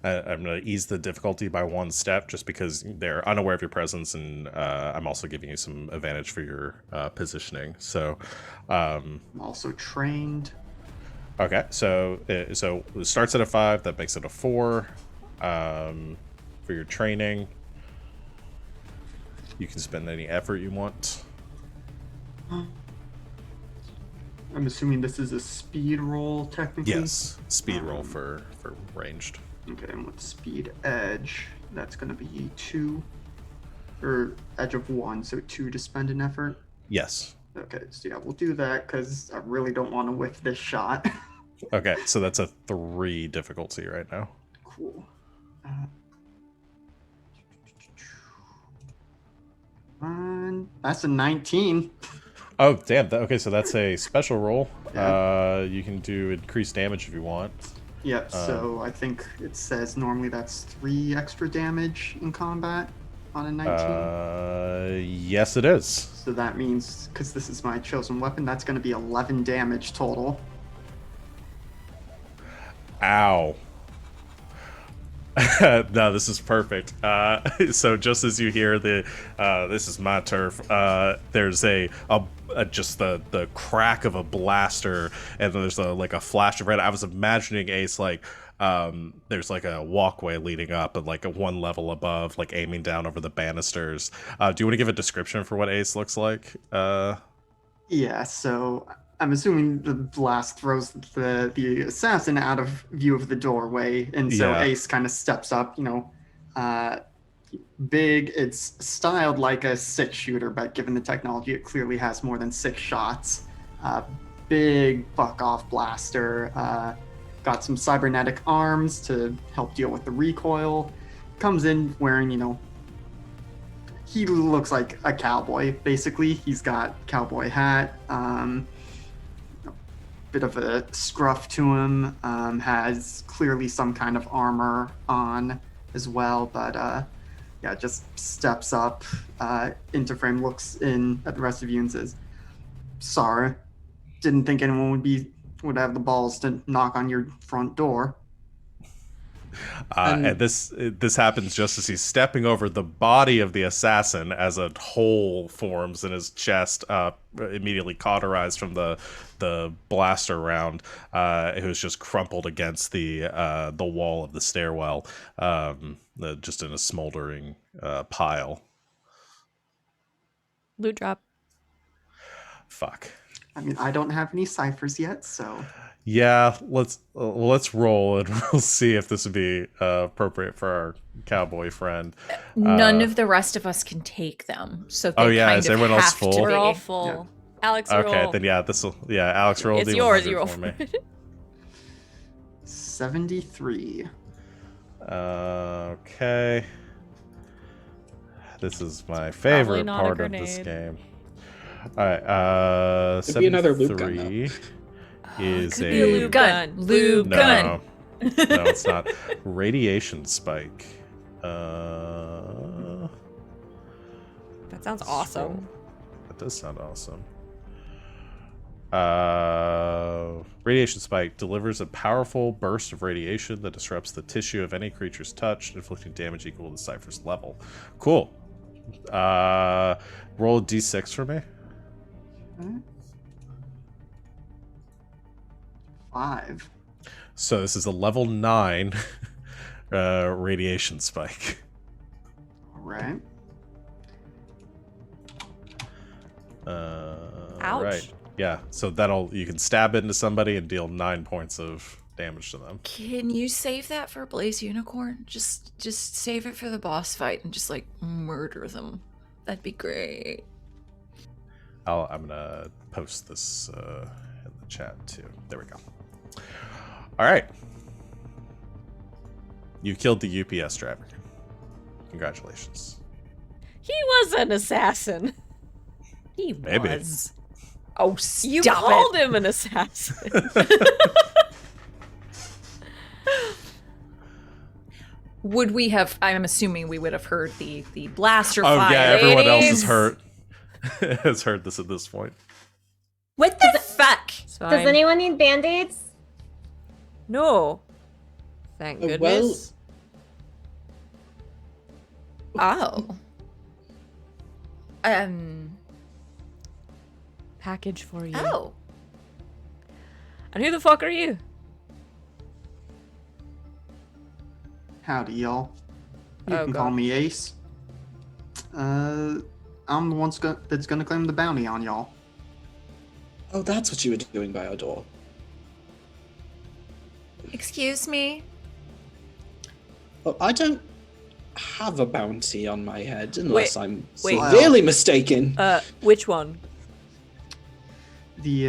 I'm going to ease the difficulty by 1 step just because they're unaware of your presence, and I'm also giving you some advantage for your positioning. So, I'm also trained. okay, so it starts at a 5. That makes it a 4 for your training. You can spend any effort you want. I'm assuming this is a speed roll, technically? Yes, speed roll for ranged. Okay, and with speed edge, that's going to be 2, or edge of 1, so 2 to spend an effort. Yes. Okay, so yeah, we'll do that because I really don't want to whiff this shot. Okay, so that's a 3 difficulty right now. Cool. That's a 19. Oh, damn. Okay, so that's a special roll. Yeah. You can do increased damage if you want. Yep, so I think it says normally that's 3 extra damage in combat on a 19. Yes, it is. So that means, because this is my chosen weapon, that's going to be 11 damage total. Ow. No, this is perfect. So just as you hear the this is my turf, there's just the crack of a blaster, and then there's a flash of red. I was imagining Ace there's like a walkway leading up and like a 1 level above, like aiming down over the banisters. Do you want to give a description for what Ace looks like? Yeah, so I'm assuming the blast throws the assassin out of view of the doorway, and so Yeah. Ace kind of steps up, big. It's styled like a 6-shooter, but given the technology, it clearly has more than 6 shots. Big buck-off blaster, got some cybernetic arms to help deal with the recoil. Comes in wearing, he looks like a cowboy, basically. He's got cowboy hat, bit of a scruff to him, has clearly some kind of armor on as well, but just steps up into frame, looks in at the rest of you and says, "Sorry, didn't think anyone would have the balls to knock on your front door." And this happens just as he's stepping over the body of the assassin as a hole forms in his chest, immediately cauterized from the blaster round. It was just crumpled against the wall of the stairwell, just in a smoldering pile. Loot drop. Fuck. I mean, I don't have any ciphers yet, so Yeah, let's roll and we'll see if this would be appropriate for our cowboy friend. None of the rest of us can take them, so they Oh, yeah, kind is of everyone else have full? to We're be. all full. Yeah. Alex, Okay, roll. then Alex roll. It's D100 yours. You roll for me. 73. Okay. This is my Probably favorite not a part of this grenade. game. All right, Could be another loop gun, 73 is Could be a lube gun. Lube no, gun. no, it's not. Radiation spike. That sounds awesome. That does sound awesome. Radiation spike delivers a powerful burst of radiation that disrupts the tissue of any creature's touched, inflicting damage equal to the cipher's level. Cool. Roll a d6 for me. Okay. 5. So this is a level 9 radiation spike. All right. Ouch. Right. Yeah. So you can stab into somebody and deal 9 points of damage to them. Can you save that for Blaze Unicorn? Just save it for the boss fight and just like murder them. That'd be great. I'm gonna post this in the chat too. There we go. All right. You killed the UPS driver. Congratulations. He was an assassin. He Maybe. was. Oh, stop You it. called him an assassin. Would we have? I'm assuming we would have heard the blaster Oh fire. yeah, everyone else ladies. has heard this at this point. What the fuck? It's Does fine. anyone need band-aids? No. Thank Well, goodness. Oh. Package for you. Oh. And who the fuck are you? Howdy, y'all. You Oh, can God. call me Ace. I'm the one that's gonna claim the bounty on y'all. Oh, that's what you were doing by our door. Excuse me? Well, I don't have a bounty on my head unless I'm wait. severely mistaken. Which one? The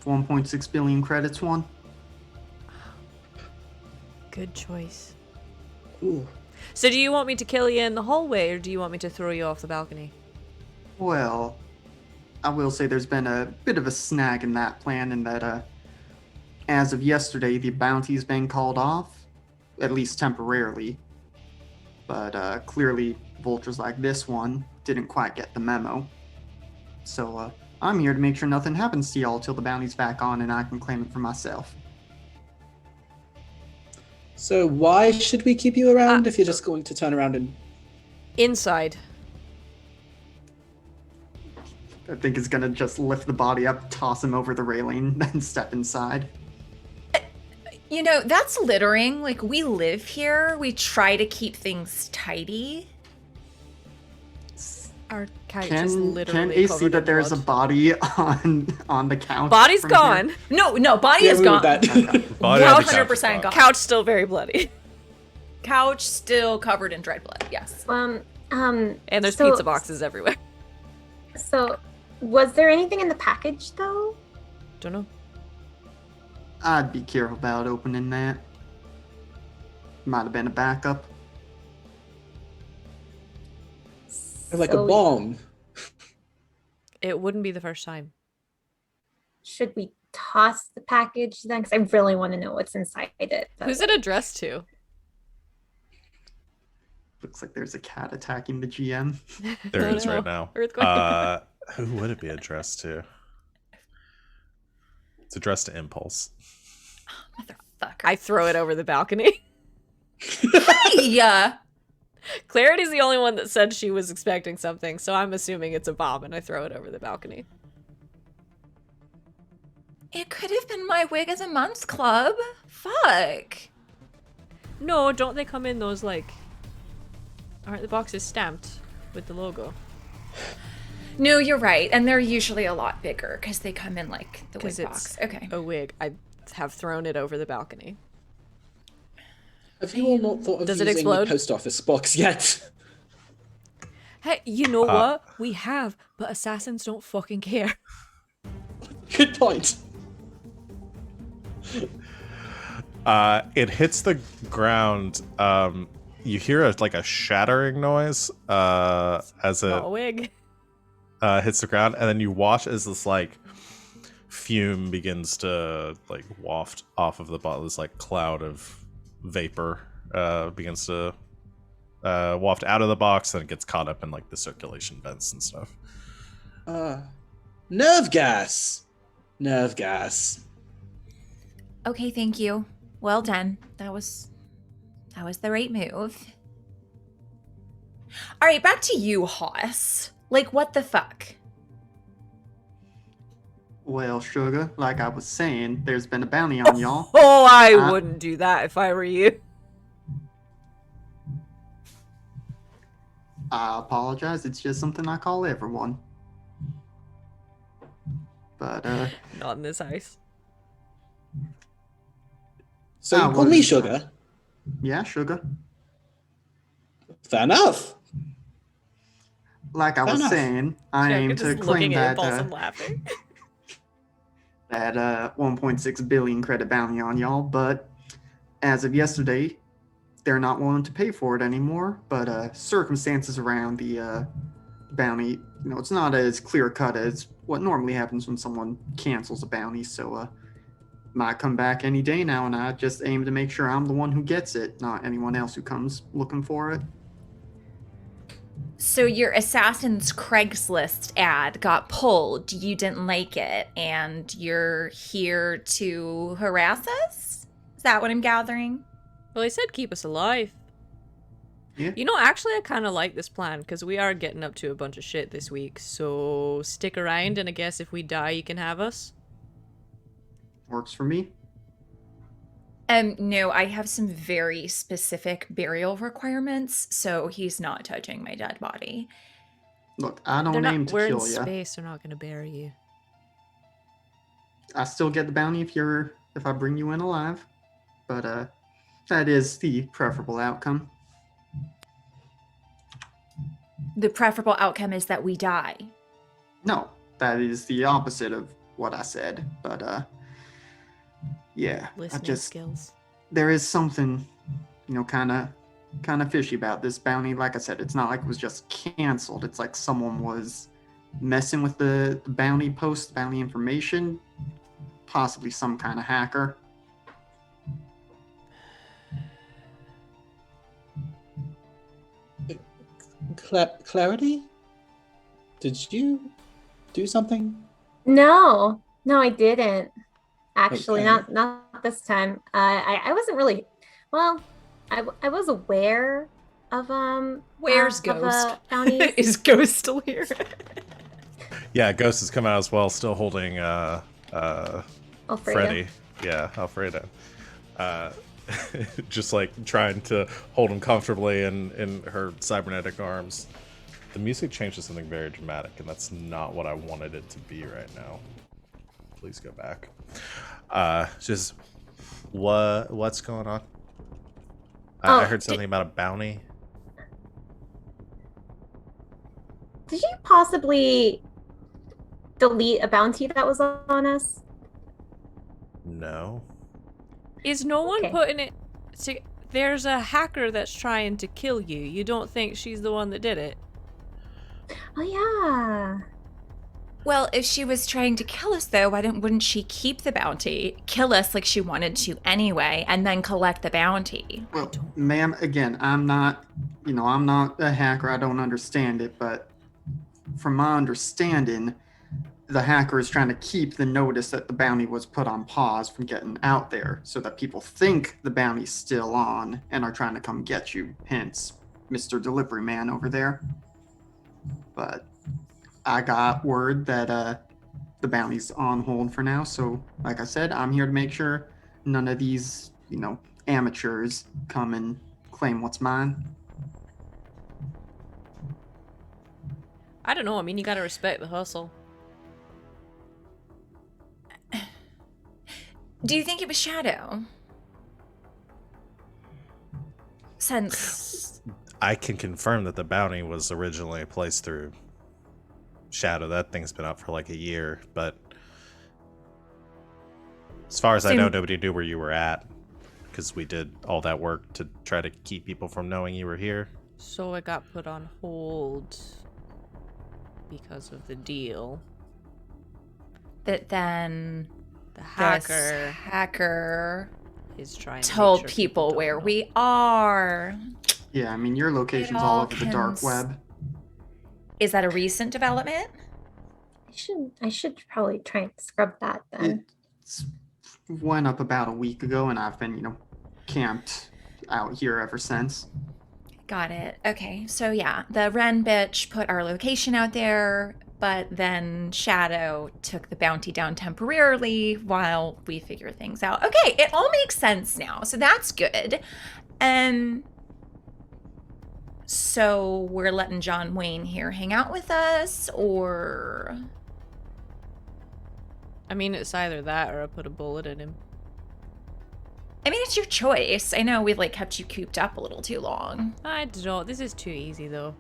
1.6 billion credits one. Good choice. Ooh. So do you want me to kill you in the hallway, or do you want me to throw you off the balcony? Well, I will say there's been a bit of a snag in that plan, in that as of yesterday, the bounty's been called off, at least temporarily. But clearly, vultures like this one didn't quite get the memo. So I'm here to make sure nothing happens to y'all till the bounty's back on and I can claim it for myself. So why should we keep you around if you're just going to turn around and... Inside. I think it's gonna just lift the body up, toss him over the railing, then step inside. You know, that's littering. Like, we live here. We try to keep things tidy. Our couch is Can literally Ace covered see in that there's a blood. body on the couch? Body's from here? gone. No, body Yeah, is we gone. that. Body on the couch is 100% gone. gone. Couch still very bloody. Couch still covered in dried blood, yes. And there's so- pizza boxes everywhere. So, was there anything in the package though? Don't know. I'd be careful about opening that. Might have been a backup. Like So a bomb. It wouldn't be the first time. Should we toss the package then? Because I really want to know what's inside it. but- Who's it addressed to? Looks like there's a cat attacking the GM. There Oh, is no. right now. Earthquake. Who would it be addressed to? It's addressed to Impulse. Motherfucker. I throw it over the balcony. Yeah. Clarity's the only one that said she was expecting something, so I'm assuming it's a bomb, and I throw it over the balcony. It could have been my Wig of the Month club. Fuck. No, don't they come in those, like... Aren't the boxes stamped with the logo? No, you're right. And they're usually a lot bigger because they come in like the wig 'Cause box. it's Okay. a wig. I have thrown it over the balcony. Have you all not thought of Does it using the explode? post office box yet? Hey, you know what? We have, but assassins don't fucking care. Good point. It hits the ground. You hear a shattering noise as it Not a wig. hits the ground, and then you watch as this fume begins to waft off of the bottle. This cloud of vapor begins to waft out of the box, and it gets caught up in the circulation vents and stuff. Nerve gas. Nerve gas. Okay, thank you. Well done. That was the right move. All right, back to you, Hoss. What the fuck? Well, Sugar, like I was saying, there's been a bounty on y'all. Oh, I Uh, wouldn't do that if I were you. I apologize, it's just something I call everyone. But, Not in this house. So you Ah, call well, me Sugar? yeah, Sugar. Fair enough. Like I Fair was enough. saying, I Jack aim is to just claim looking at that, Impulse and laughing. that 1.6 billion credit bounty on y'all, but as of yesterday, they're not willing to pay for it anymore. But circumstances around the bounty, it's not as clear cut as what normally happens when someone cancels a bounty. So might come back any day now, and I just aim to make sure I'm the one who gets it, not anyone else who comes looking for it. So your Assassin's Craigslist ad got pulled. You didn't like it, and you're here to harass us? Is that what I'm gathering? Well, he said keep us alive. Yeah. You know, actually, I kind of like this plan because we are getting up to a bunch of shit this week. So stick around, and I guess if we die, you can have us. Works for me. No, I have some very specific burial requirements, so he's not touching my dead body. Look, I don't They're aim not. to We're in kill you. space. They're not gonna bury you. I still get the bounty if I bring you in alive, but that is the preferable outcome. The preferable outcome is that we die. No, that is the opposite of what I said. But yeah, Listening skills. there is something, kind of fishy about this bounty. Like I said, it's not like it was just canceled. It's like someone was messing with the bounty post, bounty information, possibly some kind of hacker. Clarity? Did you do something? No, I didn't. Actually, Okay. not this time. I wasn't really. Well, I was aware of Where's of Ghost? bounties. Is Ghost still here? Yeah, Ghost has come out as well, still holding Alfredo. Freddy. Yeah, Alfredo. Just like trying to hold him comfortably in her cybernetic arms. The music changed to something very dramatic, and that's not what I wanted it to be right now. Please go back. Just what's going on? I heard something about a bounty. Did you possibly delete a bounty that was on us? No. Is no one Okay. putting it? There's a hacker that's trying to kill you. You don't think she's the one that did it? Oh yeah. Well, if she was trying to kill us, though, wouldn't she keep the bounty, kill us like she wanted to anyway, and then collect the bounty? Well, ma'am, again, I'm not a hacker. I don't understand it, but from my understanding, the hacker is trying to keep the notice that the bounty was put on pause from getting out there so that people think the bounty's still on and are trying to come get you. Hence, Mr. Delivery Man over there. But I got word that the bounty's on hold for now. So, like I said, I'm here to make sure none of these, amateurs come and claim what's mine. I don't know. I mean, you gotta respect the hustle. Do you think it was Shadow? Since I can confirm that the bounty was originally placed through Shadow. That thing's been up for like a year, but as far as I know, nobody knew where you were at because we did all that work to try to keep people from knowing you were here. So it got put on hold because of the deal. that then The this hacker hacker is trying to told make sure people don't where know. we are. Yeah, I mean, your location's It all all over the dark cons- web. Is that a recent development? I should probably try and scrub that then. It went up about a week ago, and I've been, camped out here ever since. Got it. Okay, so yeah, the Ren bitch put our location out there, but then Shadow took the bounty down temporarily while we figure things out. Okay, it all makes sense now, so that's good. So we're letting John Wayne here hang out with us, or I mean, it's either that or I put a bullet in him. I mean, it's your choice. I know we kept you cooped up a little too long. I don't know. This is too easy, though.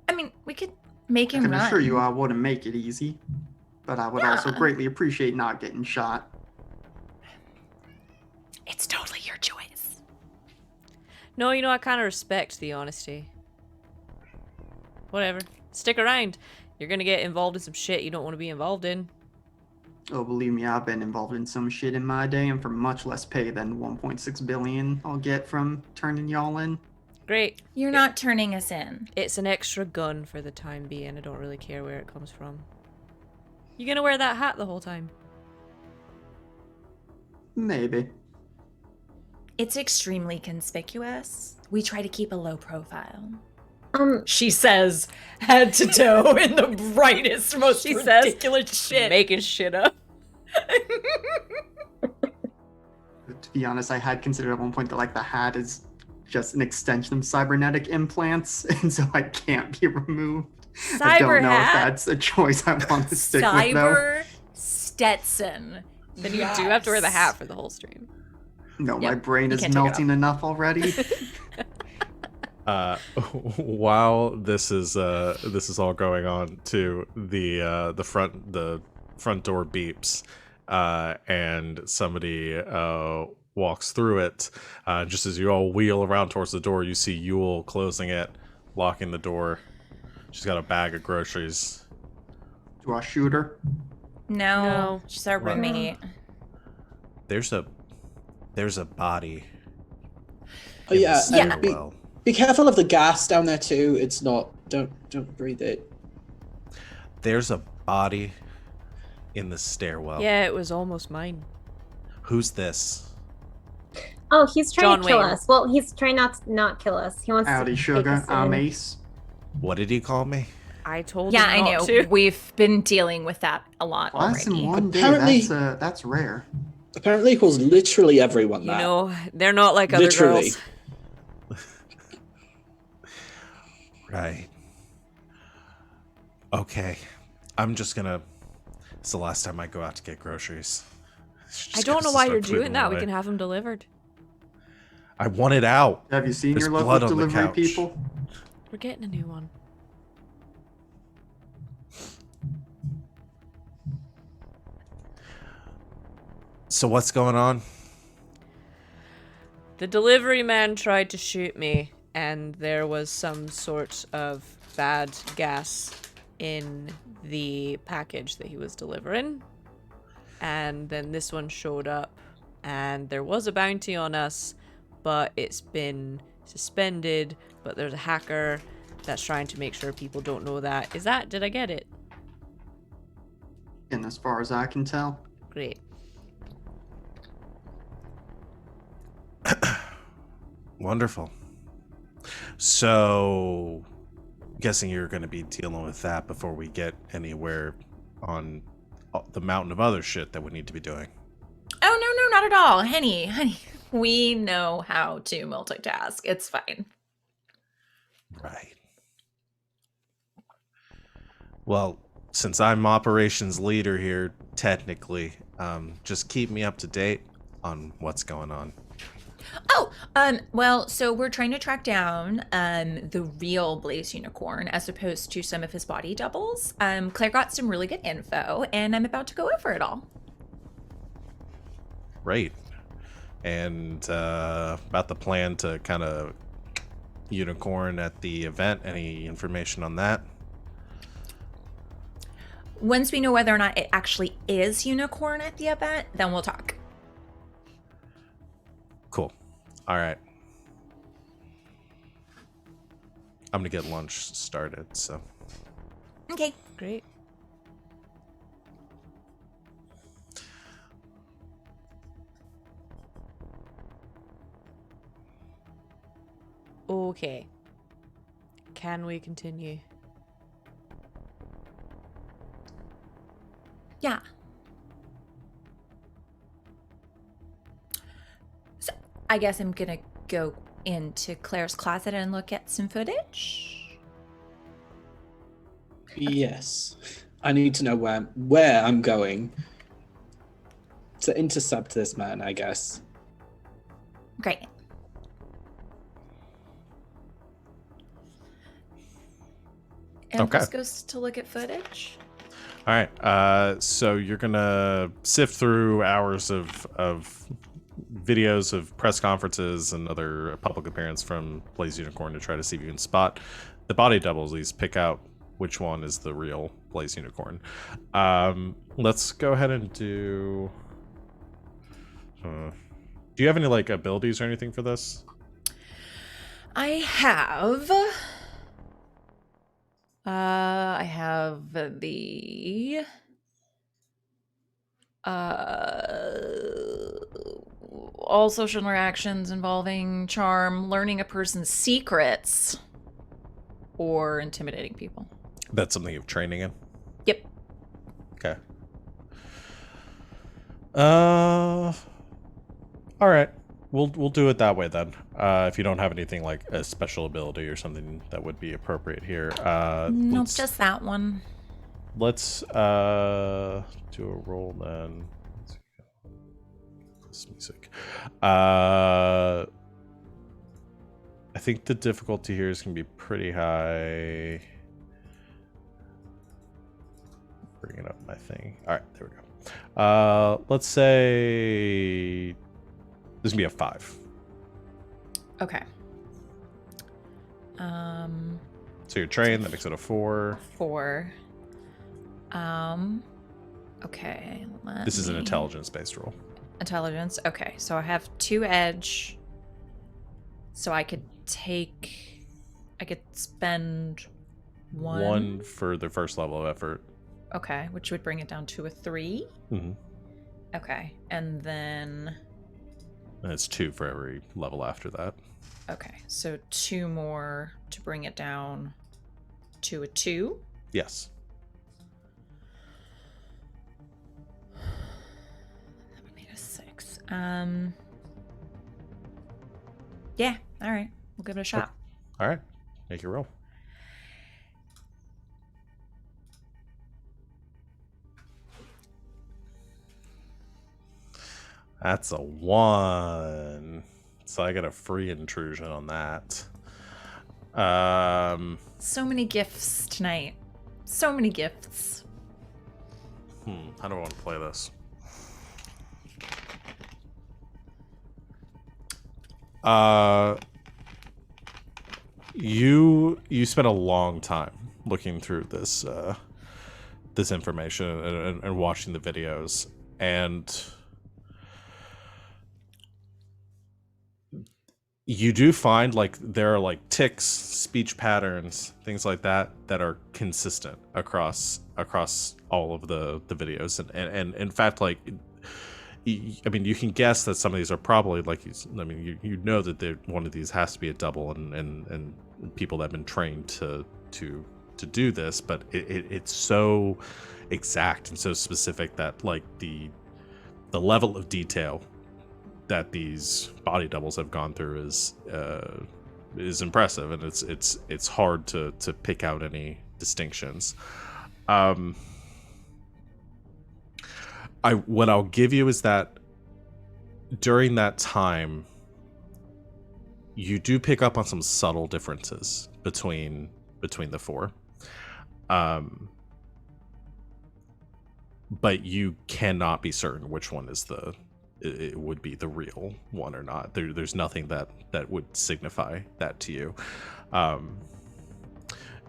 I mean, we could make I him can run. assure you I wouldn't make it easy, but I would also Yeah. greatly appreciate not getting shot. It's totally your choice. No, I kind of respect the honesty. Whatever. Stick around. You're gonna get involved in some shit you don't want to be involved in. Oh, believe me, I've been involved in some shit in my day, and for much less pay than 1.6 billion I'll get from turning y'all in. Great. You're not turning us in. It's an extra gun for the time being. I don't really care where it comes from. You gonna wear that hat the whole time? Maybe. It's extremely conspicuous. We try to keep a low profile. She says, head to toe in the brightest, most ridiculous shit. Making shit up. To be honest, I had considered at one point that like the hat is just an extension of cybernetic implants, and so I can't be removed. I don't know if that's a choice I want to stick with, though. Cyber Stetson. Then you do have to wear the hat for the whole stream. No, Yep, my brain you is can't take it melting enough already. While this is all going on, too, the front door beeps, and somebody walks through it. Just as you all wheel around towards the door, you see Yule closing it, locking the door. She's got a bag of groceries. Do I shoot her? No, she's our Right. roommate. There's a body. Oh yeah, in the and stairwell. be careful of the gas down there too. It's not. Don't breathe it. There's a body in the stairwell. Yeah, it was almost mine. Who's this? Oh, he's trying John to kill Wayne. us. Well, he's trying not kill us. He wants Howdy, to take sugar. us I'm in. Ace. What did he call me? I told Yeah, him I not know. to. We've been dealing with that a lot Well, that's in already. one day. Apparently- That's rare. Apparently, he calls literally everyone You that. know, they're not like other Literally. girls. Right. Okay. I'm just gonna. It's the last time I go out to get groceries. I don't know why you're doing that. We can have them delivered. I want it out. Have you seen There's your blood local on the delivery couch. people? We're getting a new one. So what's going on? The delivery man tried to shoot me, and there was some sort of bad gas in the package that he was delivering. And then this one showed up, and there was a bounty on us, but it's been suspended. But there's a hacker that's trying to make sure people don't know that. Did I get it? And as far as I can tell, Great. Wonderful. So, guessing you're going to be dealing with that before we get anywhere on the mountain of other shit that we need to be doing. Oh, no, not at all. Honey, we know how to multitask. It's fine. Right. Well, since I'm operations leader here, technically, just keep me up to date on what's going on. Oh, well, so we're trying to track down the real Blaze Unicorn as opposed to some of his body doubles. Claire got some really good info, and I'm about to go over it all. Great. And about the plan to kind of unicorn at the event, any information on that? Once we know whether or not it actually is Unicorn at the event, then we'll talk. Cool. All right. I'm gonna get lunch started, so. Okay. Great. Okay. Can we continue? Yeah. So I guess I'm gonna go into Claire's closet and look at some footage. Yes, I need to know where I'm going to intercept this man. I guess. Great. And Okay. this goes to look at footage. All right. So you're gonna sift through hours of videos of press conferences and other public appearance from Blaze Unicorn to try to see if you can spot the body doubles. At least pick out which one is the real Blaze Unicorn. Let's go ahead and do. Do you have any like abilities or anything for this? I have the all social interactions involving charm, learning a person's secrets, or intimidating people. That's something you're training in? Yep. Okay. All right. We'll do it that way then. If you don't have anything like a special ability or something that would be appropriate here. Nope, just that one. Let's do a roll then. This music. I think the difficulty here is gonna be pretty high. Bringing up my thing. All right, there we go. Let's say this is gonna be a 5. Okay. So you're trained. That makes it a 4. 4. Okay. This is an intelligence-based roll. Intelligence. Okay, so I have 2 edge. So I could spend 1. 1 for the first level of effort. Okay, which would bring it down to a 3. Mm-hmm. Okay, and then... And it's 2 for every level after that. Okay, so 2 more to bring it down to a 2. Yes. That would make a 6. Yeah, all right. We'll give it a shot. All right. Make your roll. That's a 1. So I got a free intrusion on that. So many gifts tonight. So many gifts. How do I want to play this? You spent a long time looking through this this information and watching the videos, and you do find like there are like tics, speech patterns, things like that that are consistent across all of the videos, and in fact, like, I mean, you can guess that some of these are probably like, I mean, you know that one of these has to be a double, and people that have been trained to do this, but it's so exact and so specific that like the level of detail that these body doubles have gone through is impressive, and it's hard to pick out any distinctions. What I'll give you is that during that time, you do pick up on some subtle differences between the 4. But you cannot be certain which one is it would be the real one or not. There's nothing that would signify that to you. And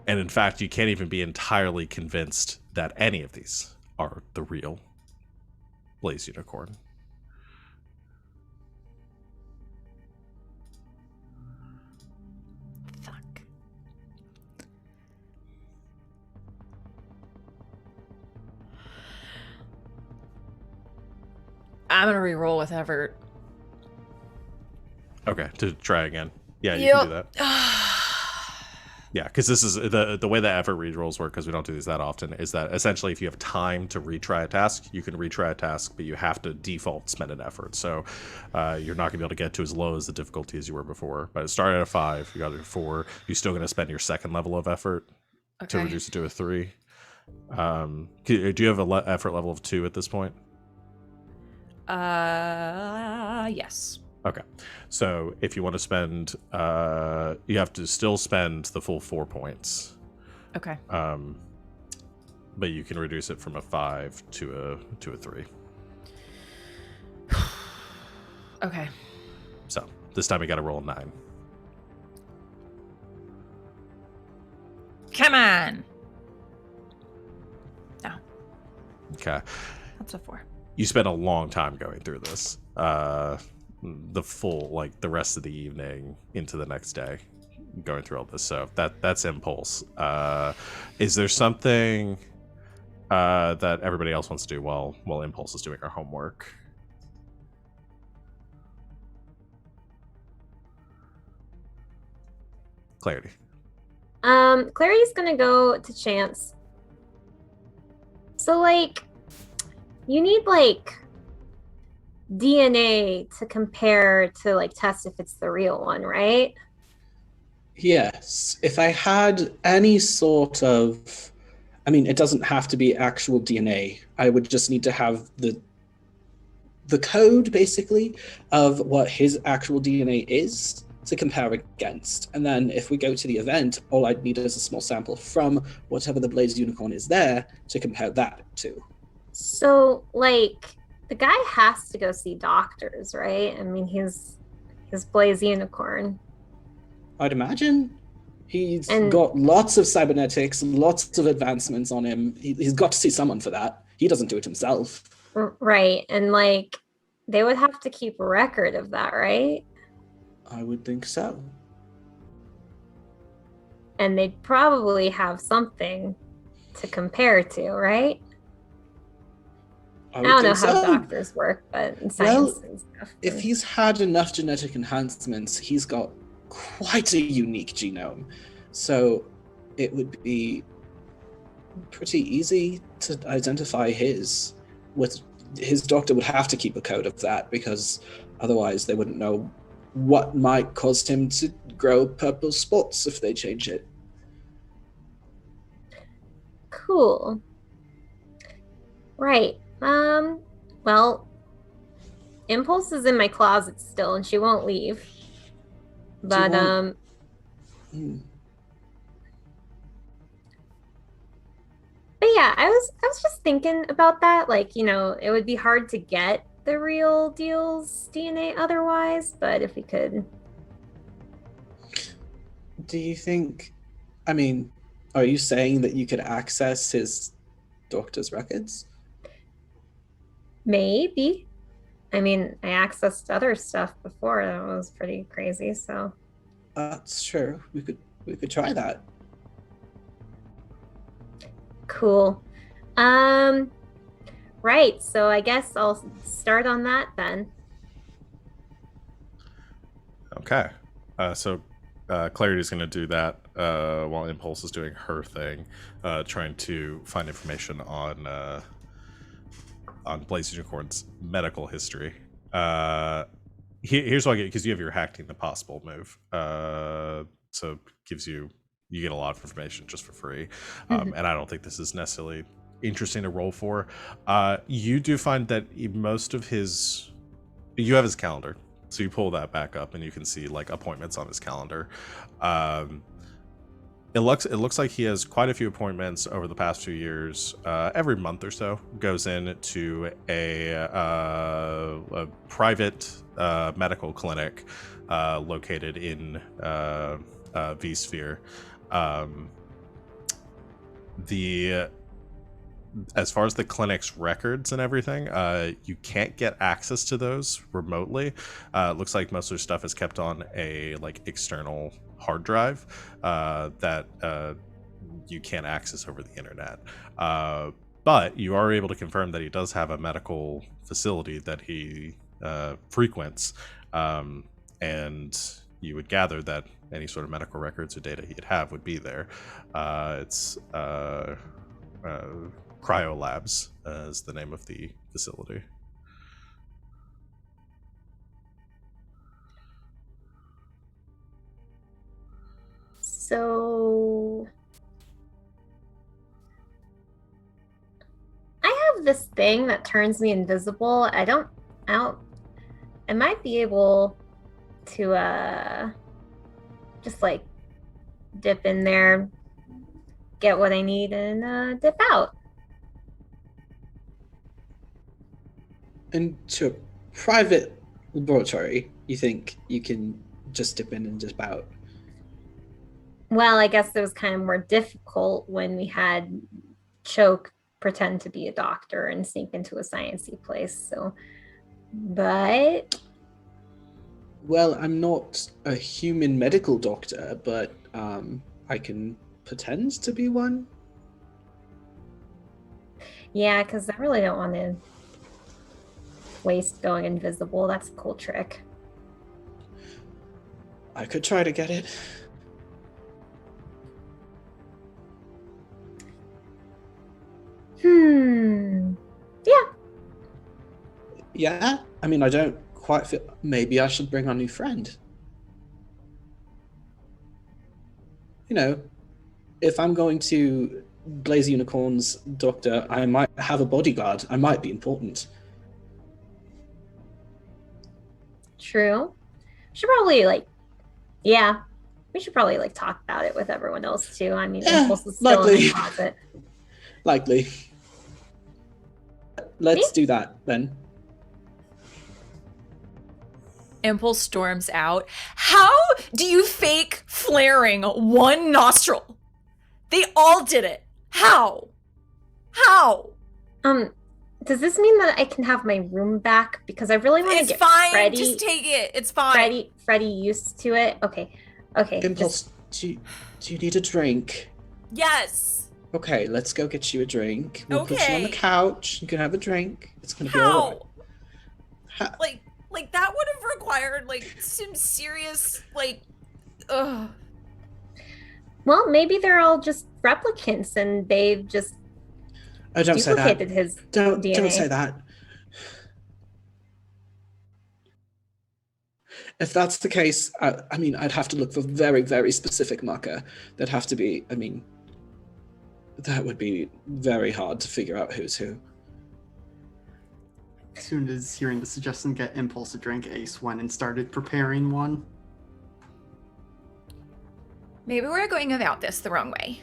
in fact, you can't even be entirely convinced that any of these are the real Blaze Unicorn. Fuck. I'm gonna re-roll with Everett. Okay, to try again. Yeah, you can do that. Yeah, because this is the way that effort re-rolls work, because we don't do these that often, is that essentially if you have time to retry a task, you can retry a task, but you have to default spend an effort. So you're not going to be able to get to as low as the difficulty as you were before. But it started at a 5, you got it at 4. You're still going to spend your second level of effort to reduce it to a 3. Do you have an effort level of 2 at this point? Yes. Okay, so if you want to spend, you have to still spend the full 4 points. Okay. But you can reduce it from a 5 to a 3. Okay. So this time you got to roll a 9. Come on. No. Okay. That's a 4. You spent a long time going through this. The full, like, the rest of the evening into the next day going through all this, so that's Impulse. Is there something that everybody else wants to do while Impulse is doing her homework? Clarity. Clary's gonna go to Chance. So, like, you need, like, DNA to compare to, like, test if it's the real one, right? Yes. If I had any sort of, I mean, it doesn't have to be actual DNA. I would just need to have the code, basically, of what his actual DNA is to compare against. And then if we go to the event, all I'd need is a small sample from whatever the Blaze Unicorn is there to compare that to. So, like, the guy has to go see doctors, right? I mean, he's Blaze Unicorn. I'd imagine. He's And- got lots of cybernetics, lots of advancements on him. He's got to see someone for that. He doesn't do it himself. Right. And, like, they would have to keep a record of that, right? I would think so. And they'd probably have something to compare to, right? I don't know how doctors work, but in science and stuff. If he's had enough genetic enhancements, he's got quite a unique genome. So it would be pretty easy to identify his. His doctor would have to keep a code of that, because otherwise they wouldn't know what might cause him to grow purple spots if they change it. Cool. Right. Well, Impulse is in my closet still, and she won't leave. But But yeah, I was just thinking about that. Like, you know, it would be hard to get the real deal's DNA otherwise, but if we could. Do you think, I mean, are you saying that you could access his doctor's records? Maybe. I mean, I accessed other stuff before. That was pretty crazy, so. That's true. We could try that. Cool. Right, so I guess I'll start on that then. Okay. So Clarity's going to do that while Impulse is doing her thing, trying to find information on Blaze Unicorn's medical history. Here's what I get, because you have your Hacked the Possible move. So gives you get a lot of information just for free. And I don't think this is necessarily interesting to roll for. You do find that most of you have his calendar. So you pull that back up and you can see like appointments on his calendar. It looks like he has quite a few appointments over the past few years. Every month or so goes in to a private medical clinic located in V-Sphere. As far as the clinic's records and everything, you can't get access to those remotely. It looks like most of their stuff is kept on a like external hard drive that you can't access over the internet. But you are able to confirm that he does have a medical facility that he frequents, and you would gather that any sort of medical records or data he'd have would be there. It's Cryolabs is the name of the facility. So I have this thing that turns me invisible. I might be able to just like dip in there, get what I need, and dip out. Into a private laboratory, you think you can just dip in and dip out? Well, I guess it was kind of more difficult when we had Choke pretend to be a doctor and sneak into a sciencey place. So, but well, I'm not a human medical doctor, but I can pretend to be one. Yeah, because I really don't want to waste going invisible. That's a cool trick. I could try to get it. Yeah. Yeah? I mean, I don't quite feel... Maybe I should bring our new friend. You know, if I'm going to Blaze Unicorn's doctor, I might have a bodyguard. I might be important. True. Should probably yeah. We should probably talk about it with everyone else too. I mean, Yeah, Impulse is still in likely. the closet. Likely. Let's do that then. Impulse storms out. How do you fake flaring one nostril? They all did it. How? How? Does this mean that I can have my room back? Because I really want to It's get fine. Freddy. Just take it. It's fine. Freddy used to it. Okay. Impulse, do you need a drink? Yes. Okay, let's go get you a drink. We'll put you on the Okay. couch. You can have a drink. It's gonna be alright. How? Like that would have required some serious ugh. Well, maybe they're all just replicants and they've just Oh, don't say that. duplicated his Don't DNA. say that. If that's the case, I mean, I'd have to look for very, very specific marker. That'd have to be, I mean, that would be very hard to figure out who's who. As soon as hearing the suggestion get Impulse a drink, Ace went and started preparing one. Maybe we're going about this the wrong way.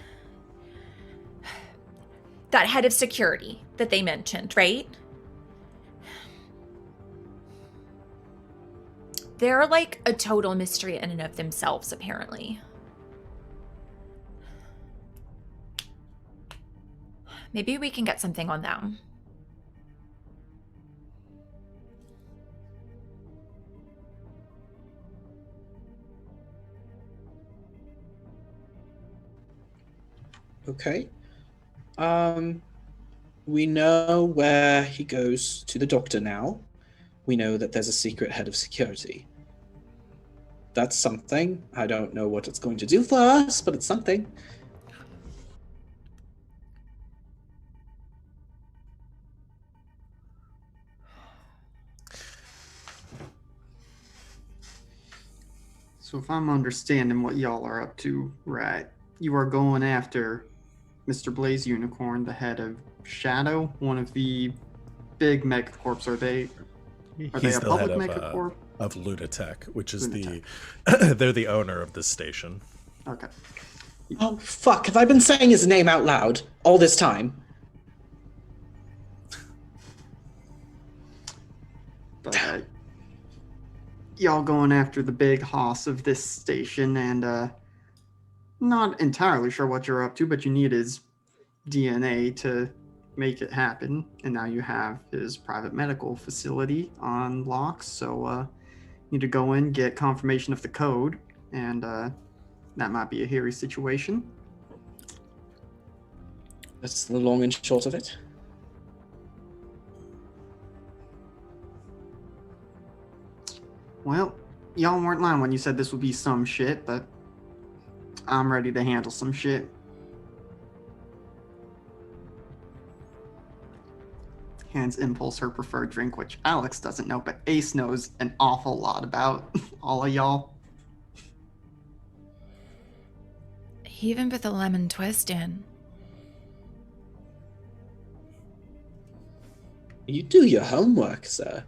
That head of security that they mentioned, right? They're a total mystery in and of themselves, apparently. Maybe we can get something on them. Okay. We know where he goes to the doctor now. We know that there's a secret head of security. That's something. I don't know what it's going to do for us, but it's something. So if I'm understanding what y'all are up to, right, you are going after Mr. Blaze Unicorn, the head of Shadow, one of the big megacorps. Are they a He's the public head megacorp? of Ludatech, which is Ludatech. they're the owner of this station. Okay. Oh, fuck. Have I been saying his name out loud all this time? But y'all going after the big hoss of this station, and not entirely sure what you're up to, but you need his DNA to make it happen. And now you have his private medical facility on lock, so need to go in, get confirmation of the code, and that might be a hairy situation. That's the long and short of it. Well, y'all weren't lying when you said this would be some shit, but I'm ready to handle some shit. Hands Impulse her preferred drink, which Alex doesn't know, but Ace knows an awful lot about all of y'all. He even put the lemon twist in. You do your homework, sir.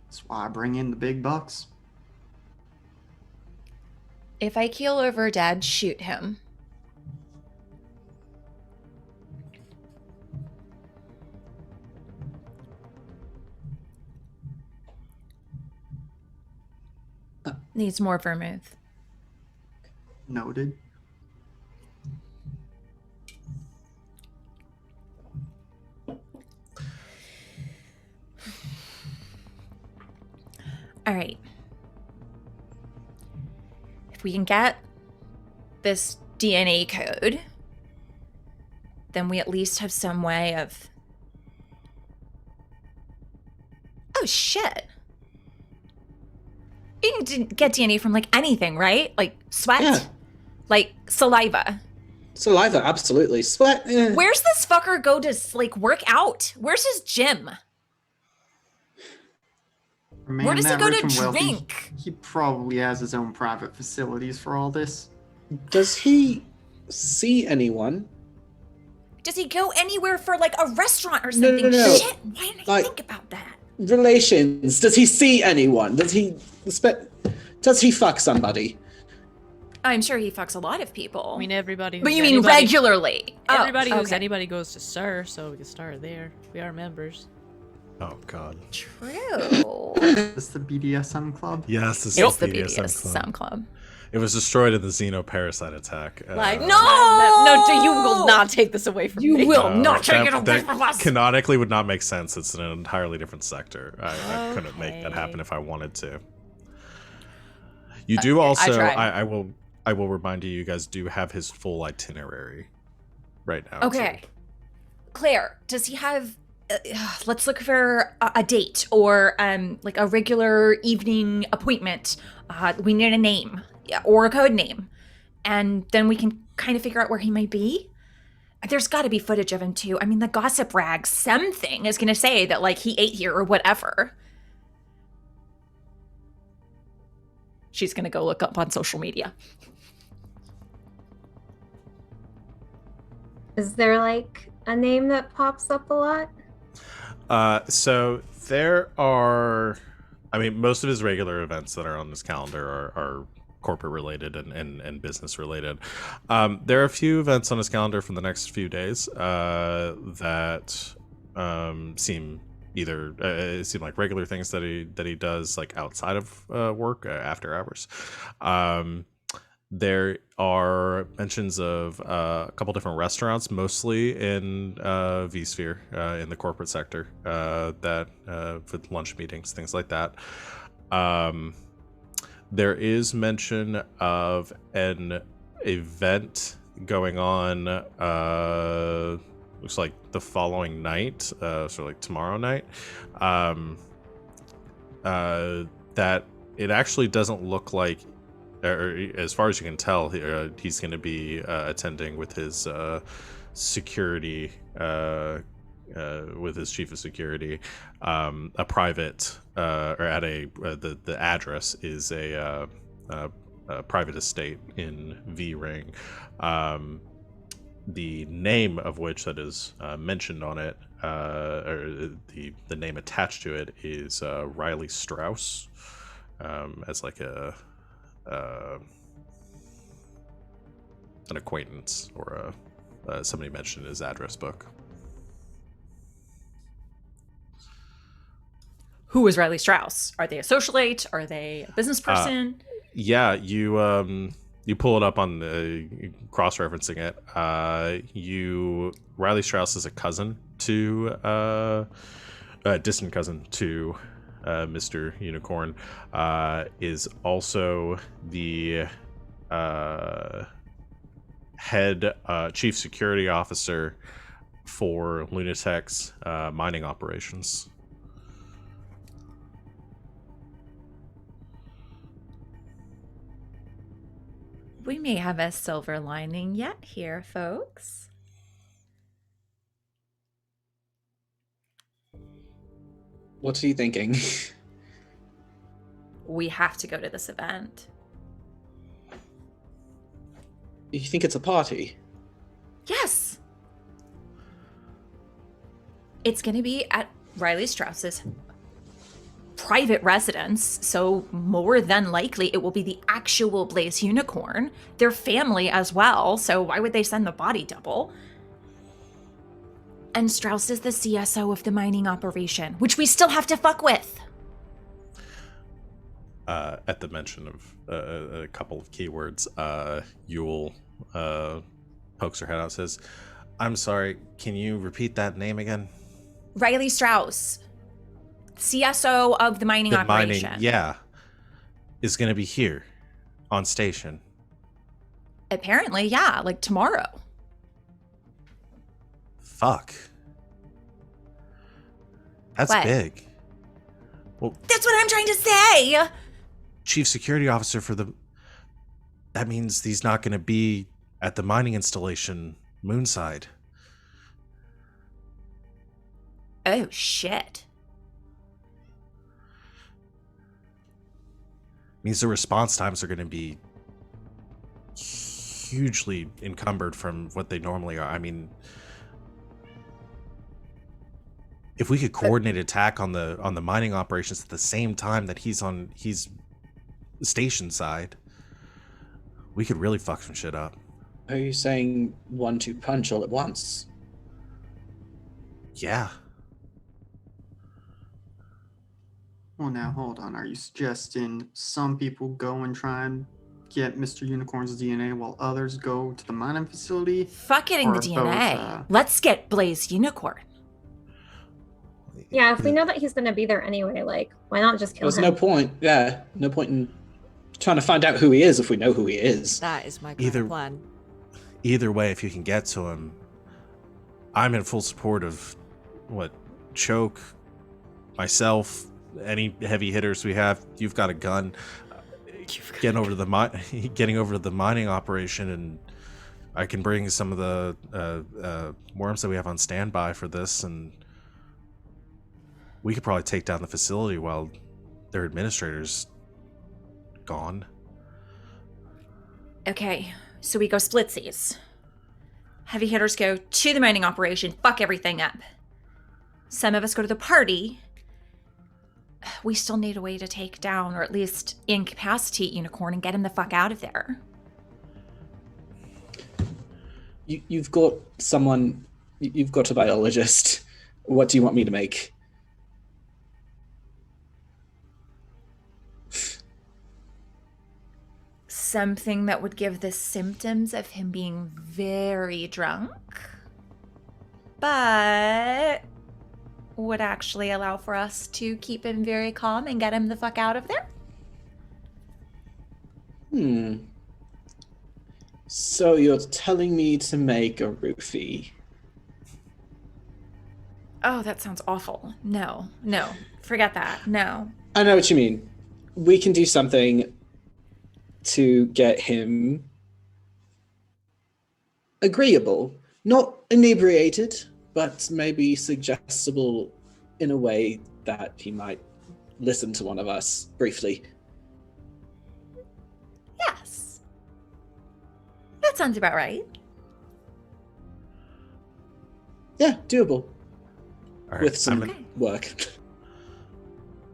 That's why I bring in the big bucks. If I keel over Dad, shoot him. Needs more vermouth. Noted. All right. If we can get this DNA code, then we at least have some way of... Oh, shit. You can get DNA from, anything, right? Like sweat? Yeah. Like saliva? Saliva, absolutely. Sweat. Where's this fucker go to like work out? Where's his gym? A man Where does he that go rich to and wealthy, drink? He probably has his own private facilities for all this. Does he see anyone? Does he go anywhere for like a restaurant or No, something? no. Shit, why didn't I Like- think about that? Relations. Does he see anyone? Does he fuck somebody? I'm sure he fucks a lot of people. I mean, everybody. but who's you mean anybody- regularly? Oh, Everybody who's okay. anybody goes to Sir, so we can start there. We are members. Oh God. True. Is this the BDSM club? Yes, this It's is the BDSM BDSM club. club. It was destroyed in the Xenoparasite attack. Like, No! no, you will not take this away from You me. will not take it away that from us. canonically would not make sense. It's in an entirely different sector. I couldn't make that happen Okay. if I wanted to. You do also. tried. I will remind you. You guys do have his full itinerary right now. Okay. too. Claire, does he have let's look for a date or like a regular evening appointment. We need a name or a code name. And then we can kind of figure out where he might be. There's got to be footage of him too. I mean, the gossip rag, something is going to say that like he ate here or whatever. She's going to go look up on social media. Is there like a name that pops up a lot? So there are, I mean, most of his regular events that are on this calendar are corporate related and business related. There are a few events on his calendar for the next few days that seem either seem like regular things that he does like outside of work after hours. There are mentions of a couple different restaurants, mostly in vSphere, in the corporate sector, that for lunch meetings, things like that. There is mention of an event going on, looks like the following night, so like tomorrow night, that it actually doesn't look like, or as far as you can tell, he's going to be attending with his security, with his chief of security, a private, or at the address is a private estate in V Ring. The name of which that is mentioned on it, or the name attached to it is Riley Strauss, as like an acquaintance or somebody mentioned in his address book. Who is Riley Strauss? Are they a socialite? Are they a business person? Yeah, you pull it up on the cross-referencing it. Riley Strauss is a cousin to a distant cousin to Mr. Unicorn, is also the head chief security officer for Lunatech's mining operations. We may have a silver lining yet here, folks. What are you thinking? We have to go to this event. You think it's a party? Yes. It's going to be at Riley Strauss's private residence, so more than likely it will be the actual Blaze Unicorn, their family as well, so why would they send the body double? And Strauss is the CSO of the mining operation, which we still have to fuck with. At the mention of a couple of keywords, Yule pokes her head out and says, "I'm sorry, can you repeat that name again?" Riley Strauss, CSO of the mining operation. Yeah, is going to be here on station. Apparently, yeah, like tomorrow. Fuck. That's What? big. Well, That's what I'm trying to say. chief security officer for the... That means he's not going to be at the mining installation Moonside. Oh, shit. Means the response times are going to be hugely encumbered from what they normally are. I mean, if we could coordinate attack on the mining operations at the same time that he's station side, we could really fuck some shit up. Are you saying 1-2 punch all at once? Yeah. Well, now hold on. Are you suggesting some people go and try and get Mr. Unicorn's DNA while others go to the mining facility? Fuck getting the Or DNA. both, Let's get Blaze Unicorn. Yeah, if we know that he's going to be there anyway, like, why not just kill There's him? no point. Yeah, no point in trying to find out who he is if we know who he is. That is my Either- plan. Either way, if you can get to him, I'm in full support of Choke, myself, any heavy hitters we have. You've got a gun. Getting over to the mining operation, and I can bring some of the worms that we have on standby for this, and we could probably take down the facility while their administrator's gone. Okay, so we go splitsies. Heavy hitters go to the mining operation, fuck everything up. Some of us go to the party. We still need a way to take down, or at least incapacitate Unicorn and get him the fuck out of there. You've got someone. You've got a biologist. What do you want me to make? Something that would give the symptoms of him being very drunk, but would actually allow for us to keep him very calm and get him the fuck out of there. So you're telling me to make a roofie? Oh, that sounds awful. No, forget that. No. I know what you mean. We can do something to get him agreeable, not inebriated, but maybe suggestible in a way that he might listen to one of us briefly. Yes. That sounds about right. Yeah, doable. All right, With some Okay. work.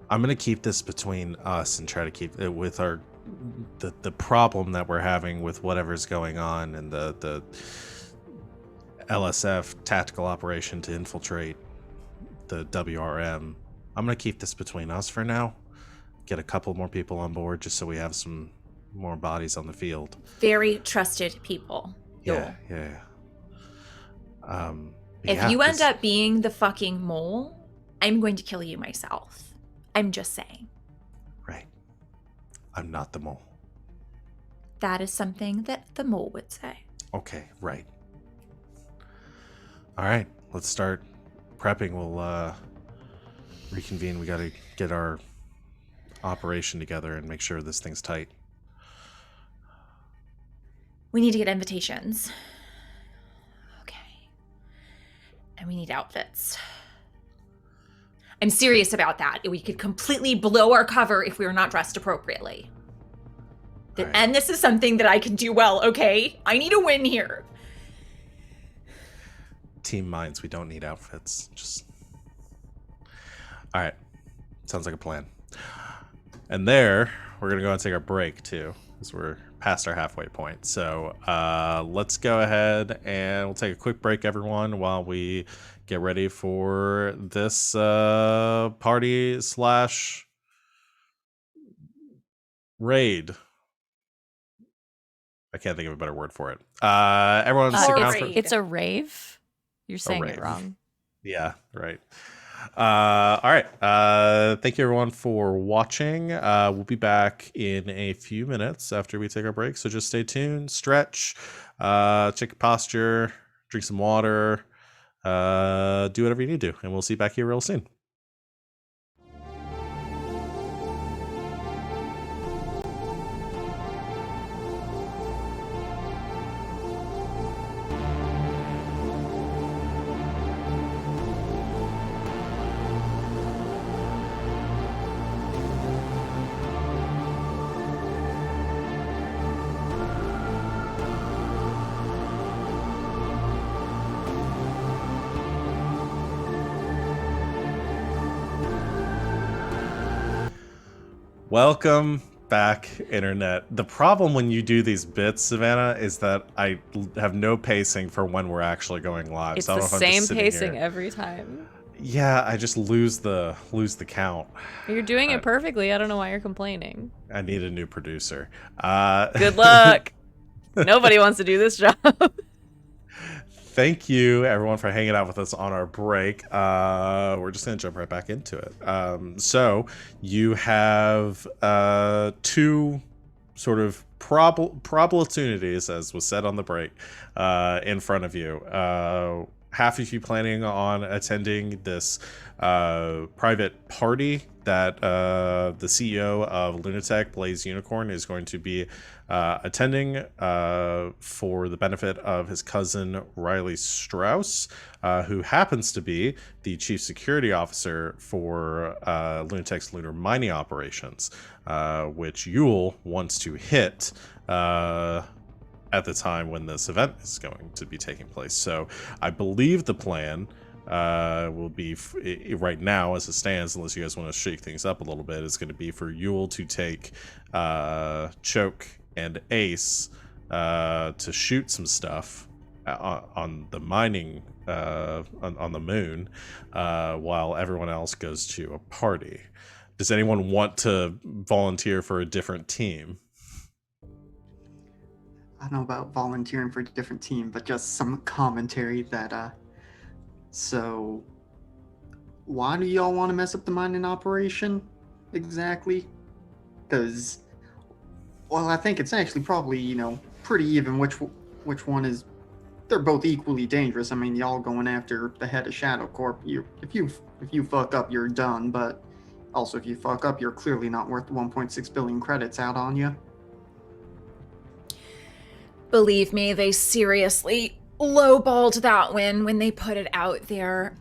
I'm gonna keep this between us and try to keep it with the problem that we're having with whatever's going on and the LSF tactical operation to infiltrate the WRM. I'm gonna keep this between us for now. Get a couple more people on board just so we have some more bodies on the field. Very trusted people. Yeah. If you end up being the fucking mole, I'm going to kill you myself. I'm just saying. right, I'm not the mole. That is something that the mole would say. Okay, right. All right, let's start prepping. We'll reconvene. We got to get our operation together and make sure this thing's tight. We need to get invitations. Okay. And we need outfits. I'm serious about that. We could completely blow our cover if we were not dressed appropriately. Right. And this is something that I can do well, okay? I need a win here. Team minds, we don't need outfits. Just all right. Sounds like a plan. And there, we're gonna go and take our break too, because we're past our halfway point. So let's go ahead and we'll take a quick break, everyone, while we get ready for this party / raid. I can't think of a better word for it. Everyone, stick around for It's a rave. You're saying rave. it wrong. Yeah, right. All right. Thank you everyone for watching. We'll be back in a few minutes after we take our break. So just stay tuned, stretch, check your posture, drink some water, do whatever you need to, and we'll see you back here real soon. Welcome back, internet. The problem when you do these bits, Savannah, is that I have no pacing for when we're actually going live. It's so I the don't know if I'm just same sitting pacing here. every time. Yeah, I just lose the count. You're doing it perfectly. I don't know why you're complaining. I need a new producer. Good luck. Nobody wants to do this job. Thank you, everyone, for hanging out with us on our break. We're just going to jump right back into it. So you have two sort of opportunities, as was said on the break, in front of you. Half of you planning on attending this private party that the CEO of Lunatech, Blaze Unicorn, is going to be attending for the benefit of his cousin Riley Strauss, who happens to be the chief security officer for Lunatech's lunar mining operations, which Yule wants to hit at the time when this event is going to be taking place. So I believe the plan will be right now, as it stands, unless you guys want to shake things up a little bit, is going to be for Yule to take Choke and Ace to shoot some stuff on the mining on the moon, while everyone else goes to a party. Does anyone want to volunteer for a different team? I don't know about volunteering for a different team, but just some commentary that, so why do y'all want to mess up the mining operation exactly? Because, well, I think it's actually probably, pretty even which one is, they're both equally dangerous. I mean, y'all going after the head of Shadow Corp, if you fuck up, you're done, but also if you fuck up, you're clearly not worth 1.6 billion credits out on you. Believe me, they seriously lowballed that win when they put it out there.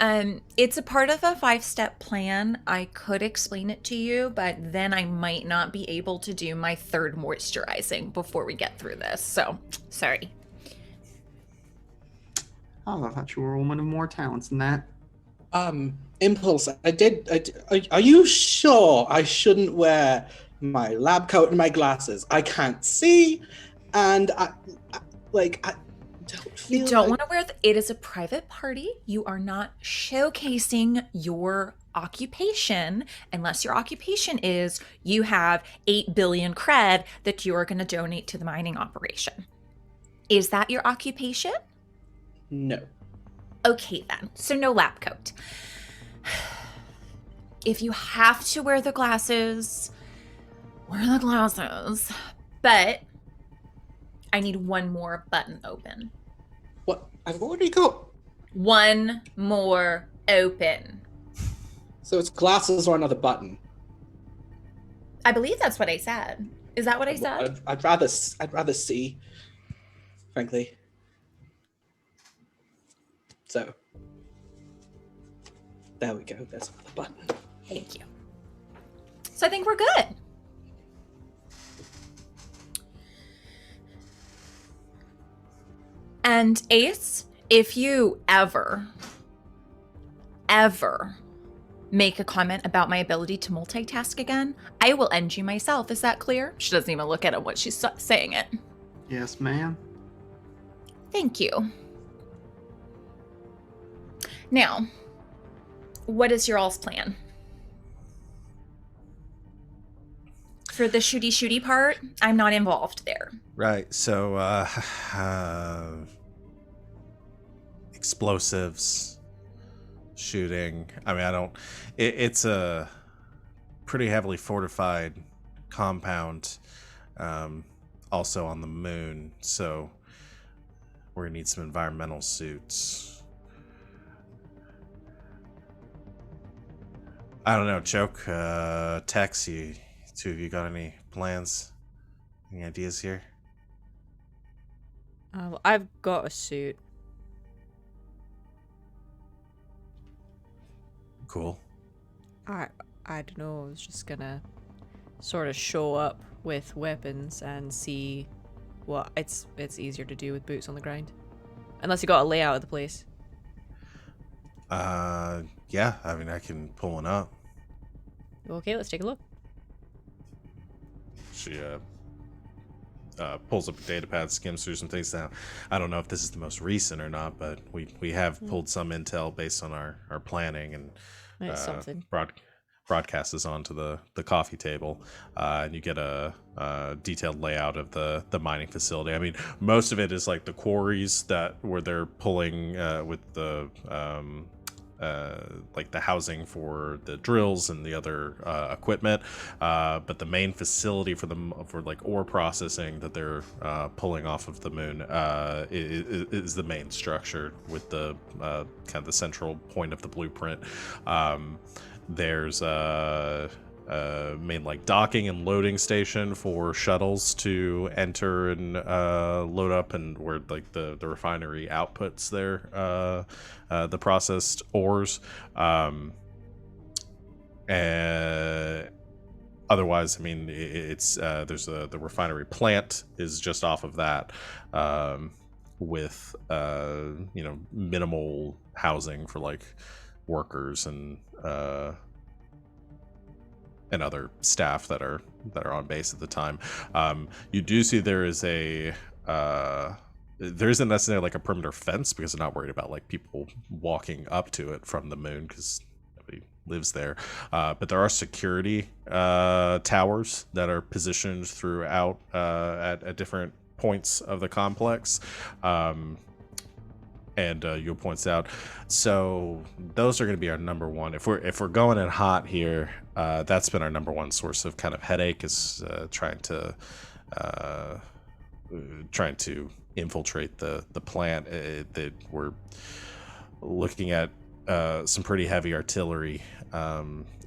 It's a part of a 5-step plan. I could explain it to you, but then I might not be able to do my third moisturizing before we get through this. So, sorry. Oh, I thought you were a woman of more talents than that. Impulse, are you sure I shouldn't wear my lab coat and my glasses? I can't see, and I don't feel You don't like... want to wear it is a private party. You are not showcasing your occupation unless your occupation is you have 8 billion cred that you are going to donate to the mining operation. Is that your occupation? No. Okay then. So no lab coat. If you have to wear the glasses, wear the glasses. But I need one more button open. What? I've already got... One more open. So it's glasses or another button. I believe that's what I said. Is that what I said? I'd rather see, frankly. So there we go. There's another button. Thank you. So I think we're good. And Ace, if you ever make a comment about my ability to multitask again, I will end you myself. Is that clear? She doesn't even look at it when she's saying it. Yes, ma'am. Thank you. Now, what is your all's plan? For the shooty part, I'm not involved there. Right. So, explosives, shooting. I mean, it's a pretty heavily fortified compound, also on the moon. So we're gonna need some environmental suits. I don't know, Choke, Tex, you two of you got any plans? Any ideas here? I've got a suit. Cool. I don't know. I was just gonna sort of show up with weapons and see what it's easier to do with boots on the ground, unless you got a layout of the place. Yeah. I mean, I can pull one up. Okay, let's take a look. She pulls up a data pad, skims through some things. Now, I don't know if this is the most recent or not, but we have pulled some intel based on our planning, and That's something. broadcast is onto the coffee table, and you get a detailed layout of the mining facility. I mean, most of it is like the quarries where they're pulling with the like the housing for the drills and the other equipment, but the main facility for like ore processing that they're pulling off of the moon is the main structure with the kind of the central point of the blueprint. There's a main like docking and loading station for shuttles to enter and load up, and where like the refinery outputs the processed ores. Otherwise, I mean, it's there's the refinery plant is just off of that, with minimal housing for like workers and other staff that are on base at the time. You do see there isn't necessarily like a perimeter fence, because they're not worried about like people walking up to it from the moon, because nobody lives there. But there are security towers that are positioned throughout at different points of the complex. And Yule points out, so those are going to be our number one. If we're going in hot here, that's been our number one source of kind of headache, is trying to infiltrate the plant. That we're looking at some pretty heavy artillery,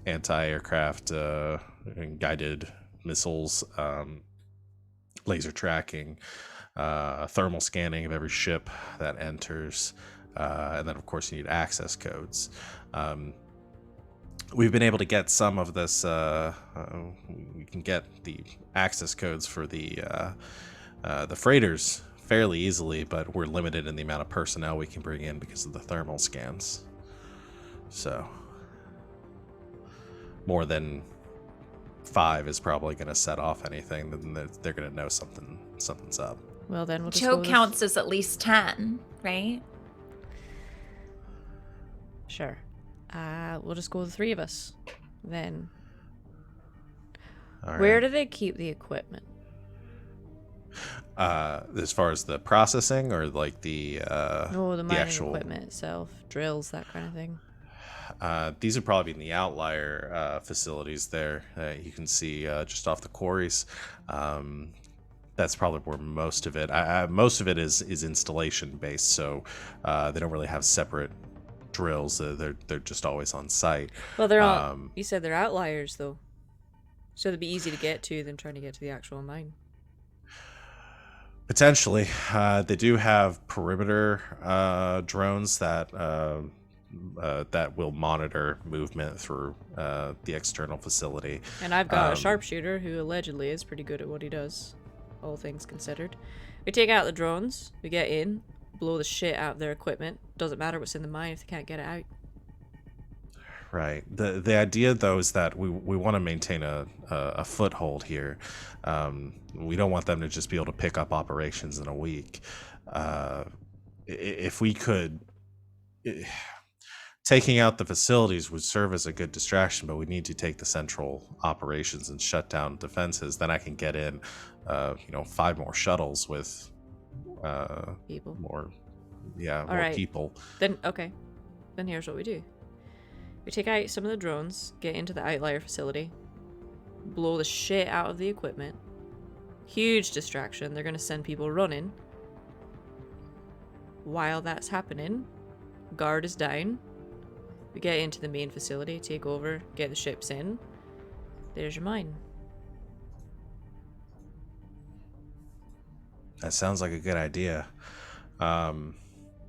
anti-aircraft, and guided missiles, laser tracking, thermal scanning of every ship that enters, and then of course you need access codes. We've been able to get some of this. We can get the access codes for the freighters fairly easily, but we're limited in the amount of personnel we can bring in because of the thermal scans. So more than 5 is probably going to set off anything. Then they're going to know something's up. Well, then we'll just Choke counts as at least 10, right? Sure. We'll just go with the 3 of us. Then. All Where right. do they keep the equipment? As far as the processing, or like the The mining actual equipment itself, drills, that kind of thing. These would probably be in the outlier facilities there. You can see just off the quarries. That's probably where most of it. Most of it is installation based, so they don't really have separate drills. They're just always on site. Well, they're all. You said they're outliers, though, so it'd be easy to get to than trying to get to the actual mine. Potentially, they do have perimeter drones that will monitor movement through the external facility. And I've got a sharpshooter who allegedly is pretty good at what he does, all things considered. We take out the drones, we get in, blow the shit out of their equipment. Doesn't matter what's in the mine if they can't get it out. Right. The idea, though, is that we want to maintain a foothold here. We don't want them to just be able to pick up operations in a week. If we could... Taking out the facilities would serve as a good distraction, but we need to take the central operations and shut down defenses. Then I can get in, 5 more shuttles with People. more right. people. Then here's what we do. We take out some of the drones, get into the outlier facility, blow the shit out of the equipment. Huge distraction. They're gonna send people running. While that's happening, guard is down. We get into the main facility, take over, get the ships in. There's your mine. That sounds like a good idea. Yeah,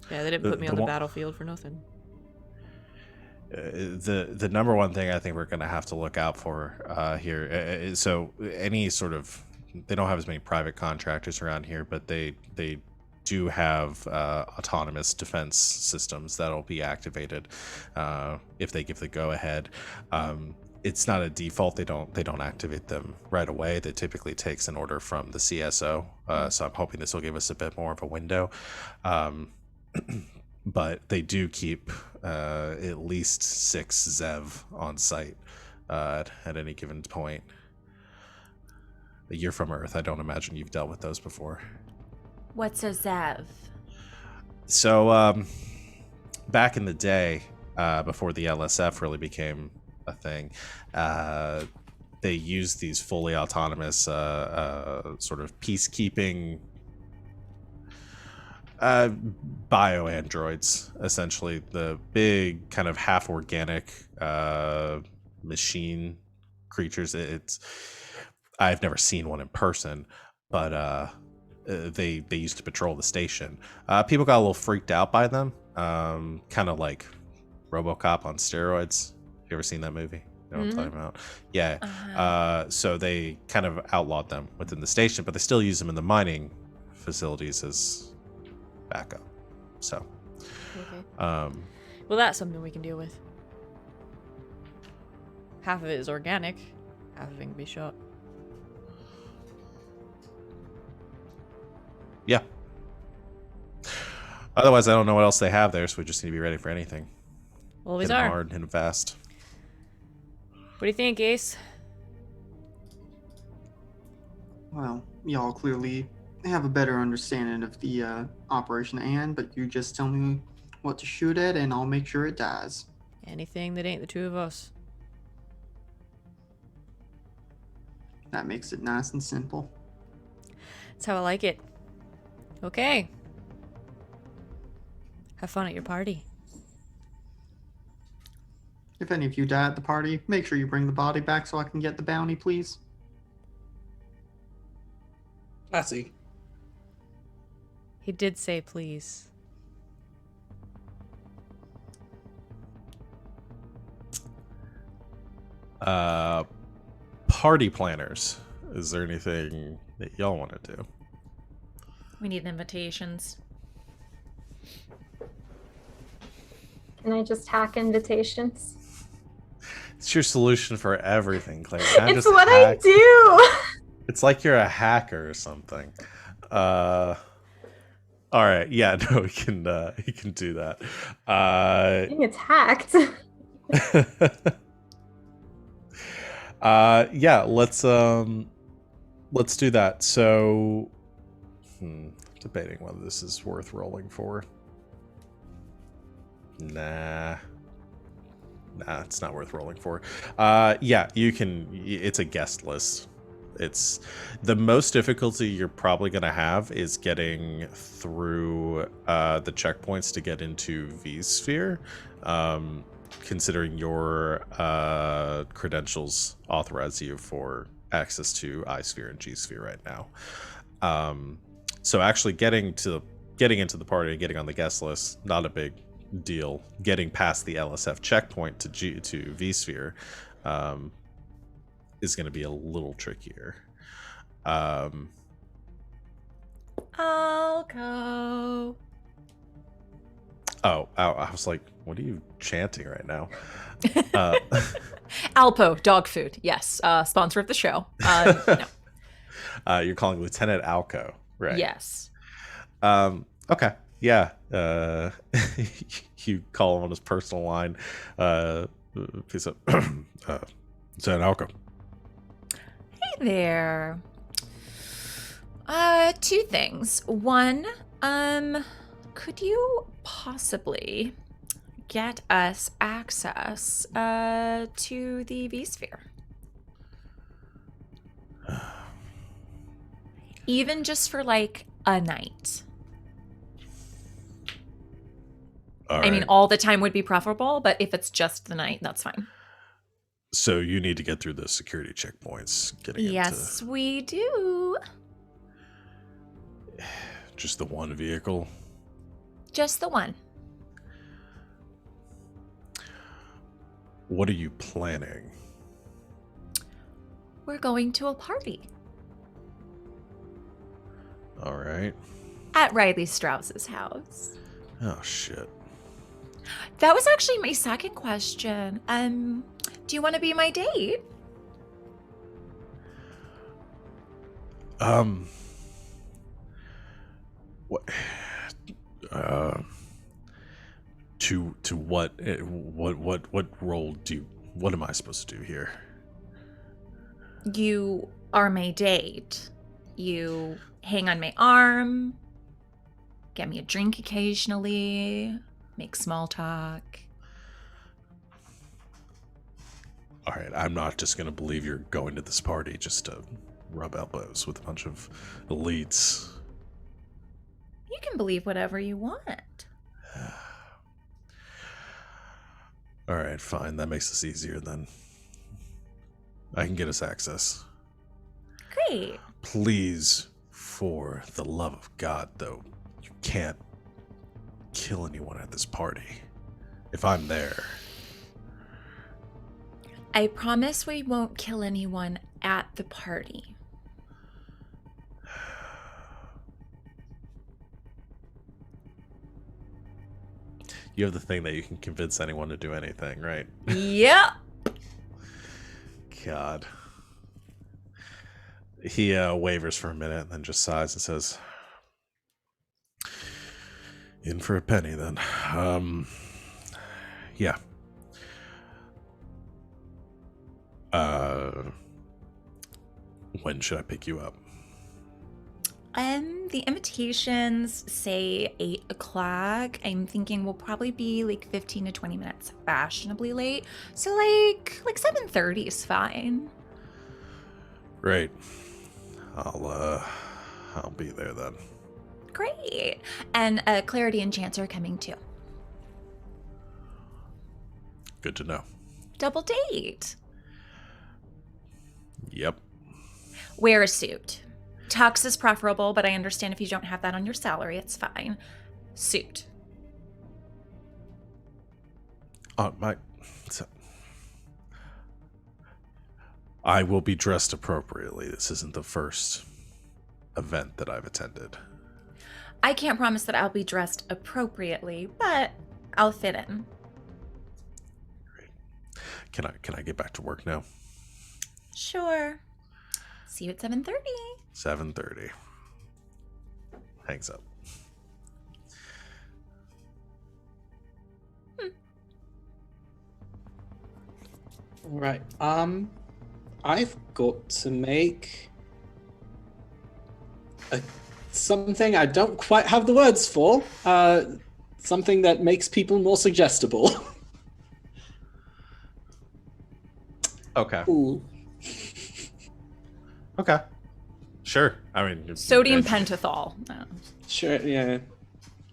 they didn't put me on the one- battlefield for nothing. The number one thing I think we're going to have to look out for here. So any sort of, they don't have as many private contractors around here, but they do have autonomous defense systems that'll be activated if they give the go ahead. it's not a default. They don't activate them right away. That typically takes an order from the CSO. So I'm hoping this will give us a bit more of a window. But they do keep at least 6 Zev on site at any given point. You're from Earth. I don't imagine you've dealt with those before. What's a Zev? So back in the day, before the LSF really became a thing, they used these fully autonomous sort of peacekeeping bio androids, essentially the big kind of half organic machine creatures. I've never seen one in person, but they used to patrol the station. People got a little freaked out by them, kind of like RoboCop on steroids. You ever seen that movie? You know what I'm talking about? Yeah. So they kind of outlawed them within the station, but they still use them in the mining facilities as backup. So Okay. well, that's something we can deal with. Half of it is organic, half of it can be shot. yeah. Otherwise, I don't know what else they have there, so we just need to be ready for anything. Always Hit 'em are. hard, hit 'em fast. What do you think, Ace? Well, y'all clearly have a better understanding of the operation at hand, but you just tell me what to shoot at and I'll make sure it dies. Anything that ain't the two of us. That makes it nice and simple. That's how I like it. Okay. Have fun at your party. If any of you die at the party, make sure you bring the body back so I can get the bounty, please. Classy. He did say please. Party planners. Is there anything that y'all want to do? We need invitations. Can I just hack invitations? It's your solution for everything, Claire. Can't It's just what hack. I do. It's like you're a hacker or something. All right, yeah, no, you can do that. I think it's hacked. Yeah, let's do that. So, debating whether this is worth rolling for. Nah, it's not worth rolling for. Yeah, you can. It's a guest list. It's the most difficulty you're probably going to have is getting through the checkpoints to get into vSphere, considering your credentials authorize you for access to iSphere and Gsphere right now. So actually getting into the party and getting on the guest list, not a big deal. Getting past the LSF checkpoint to vSphere is going to be a little trickier. I'll go. Oh, I was like, what are you chanting right now? Alpo, dog food. Yes. Sponsor of the show. No. You're calling Lieutenant Alco, right? Yes. Okay. Yeah. You call him on his personal line. Piece of Lieutenant Alco. Hey there. Two things. One, could you possibly get us access to the vSphere? Even just for like a night. I mean, all the time would be preferable, but if it's just the night, that's fine. So you need to get through the security checkpoints. Yes, we do. Just the one vehicle. Just the one. What are you planning? We're going to a party. All right. At Riley Strauss's house. Oh shit. That was actually my second question. Do you want to be my date? What? To what role what am I supposed to do here? You are my date. You hang on my arm, get me a drink occasionally, make small talk. All right, I'm not just gonna believe you're going to this party just to rub elbows with a bunch of elites. You can believe whatever you want. All right, fine. That makes this easier then. I can get us access. Great. Please, for the love of God, though, you can't kill anyone at this party. If I'm there. I promise we won't kill anyone at the party. You have the thing that you can convince anyone to do anything, right? Yep. God. He wavers for a minute and then just sighs and says, in for a penny then. Yeah. When should I pick you up? The invitations say 8 o'clock. I'm thinking we'll probably be like 15 to 20 minutes fashionably late. So like 7:30 is fine. Great. I'll be there then. Great. And Clarity and Chance are coming too. Good to know. Double date. Yep. Wear a suit. Tux is preferable, but I understand if you don't have that on your salary, it's fine. Suit. I will be dressed appropriately. This isn't the first event that I've attended. I can't promise that I'll be dressed appropriately, but I'll fit in. Can I get back to work now? Sure. See you at 7:30. 7:30. Hangs up. All right. I've got to make something I don't quite have the words for. Something that makes people more suggestible. Okay. Ooh. Okay. Sure. I mean, Sodium pentothal. No. Sure. Yeah.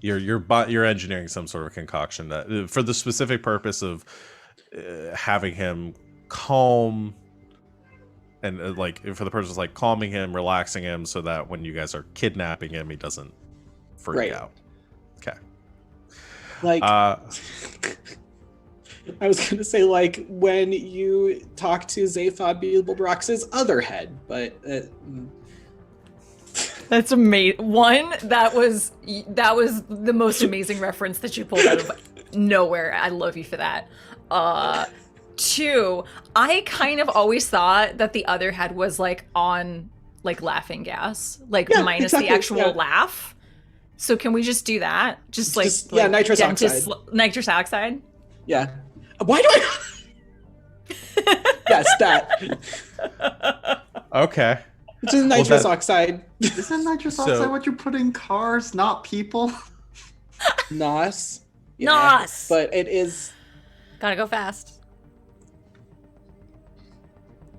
You're engineering some sort of concoction that for the specific purpose of having him calm and like for the purpose of like calming him, relaxing him, so that when you guys are kidnapping him, he doesn't freak out. Okay. Like, I was gonna say like when you talk to Zaphod Beeblebrox's other head, but. That's amazing. One, that was the most amazing reference that you pulled out of nowhere. I love you for that. 2, I kind of always thought that the other head was like on like laughing gas, like minus the actual laugh. So can we just do that? Just nitrous dentist, oxide. Nitrous oxide. Yeah. Why do I? Yes, that. Okay. It's just nitrous oxide. Isn't nitrous oxide what you put in cars, not people? NOS. NOS. But it is. Gotta go fast.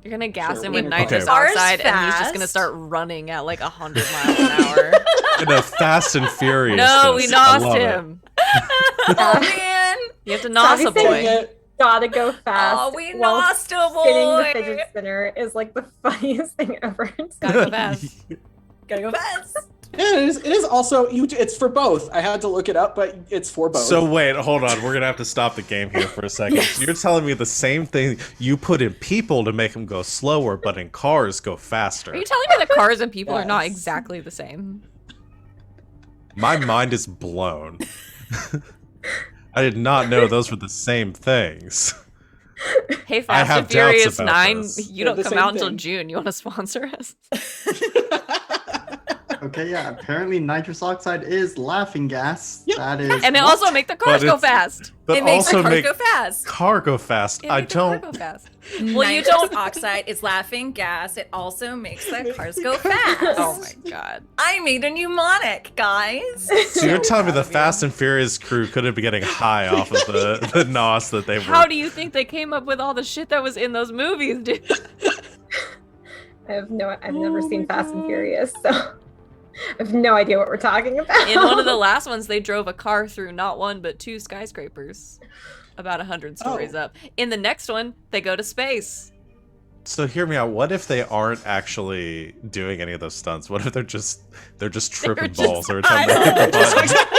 You're gonna gas Sure, him we're with gonna- nitrous Okay. oxide, and he's just gonna Fast. start running at like 100 miles an hour. In a Fast and Furious. No, we I nosed love it. him. Oh man. You have to nos a Savi boy. saying Gotta go fast. Oh, we while lost a spinning the boy. fidget spinner is like the funniest thing ever. Gotta go fast. Gotta go fast. Yeah, it is also it's for both. I had to look it up, but it's for both. So wait, hold on. We're gonna have to stop the game here for a second. Yes. So you're telling me the same thing you put in people to make them go slower, but in cars go faster. Are you telling me that cars and people are not Yes. exactly the same? My mind is blown. I did not know those were the same things. Hey, I Fast have and Furious doubts about 9, this. you They're don't the come same out until thing. June. You want to sponsor us? Okay, yeah. Apparently, nitrous oxide is laughing gas. Yep. That is. And it what? also make the cars But go it's- fast. But it makes also the cars make go fast. cargo fast. It I make the car don't. go fast. Well, you you don't- oxide is laughing gas. It also makes the cars go fast. Oh my god. I made a mnemonic, guys. So you're telling me proud the of you. Fast and Furious crew could have been getting high off of the NOS that they were. How do you think they came up with all the shit that was in those movies, dude? I've never seen Fast and Furious, so I have no idea what we're talking about. In one of the last ones, they drove a car through not one but 2 skyscrapers, about 100 stories up. In the next one, they go to space. So hear me out. What if they aren't actually doing any of those stunts? What if they're just tripping just- balls every time they hit the button?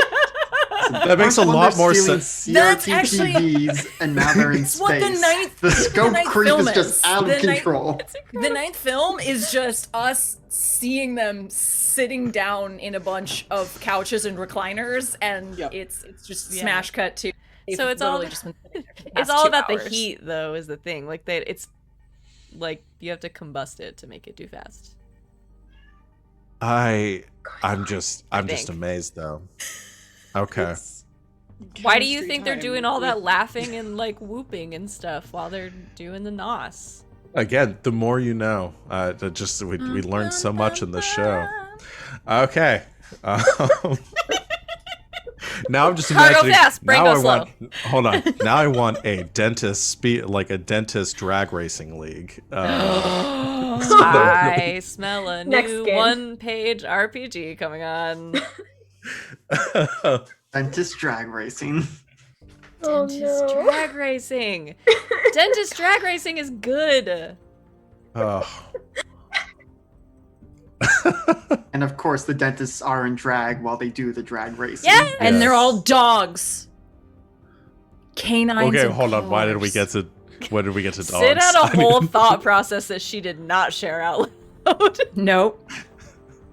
That makes a First one, lot they're more stealing sense. That's actually- CRTTVs, and now they're in It's space. what the ninth- the the scope ninth creep film is is. just out The of ninth- control. The 9th film is just us seeing them sitting down in a bunch of couches and recliners, and Yep. it's just Yeah. smash cut to. So it's all- literally just been sitting there for the It's past all 2 about the hours. heat, though, is the thing. Like, it's like you have to combust it to make it do fast. I'm just think. amazed though. Okay. It's Why do you chemistry think they're time doing all with- that laughing and like whooping and stuff while they're doing the NOS? Again, the more you know. We learned so much in this show. Okay. Now I'm just Cargo imagining. fast, brain now go I want. Hold on. Now I want a dentist a dentist drag racing league. I smell a Next new game. 1-page RPG coming on. Dentist drag racing. Oh, Dentist no. drag racing. Dentist drag racing is good. Oh. And of course, the dentists are in drag while they do the drag racing. Yeah. And they're Yes. all dogs. Canines. Okay, and hold on. Why did we cars. get to? When did we get to dogs? Sid had a I mean- whole thought process that she did not share out loud. Nope.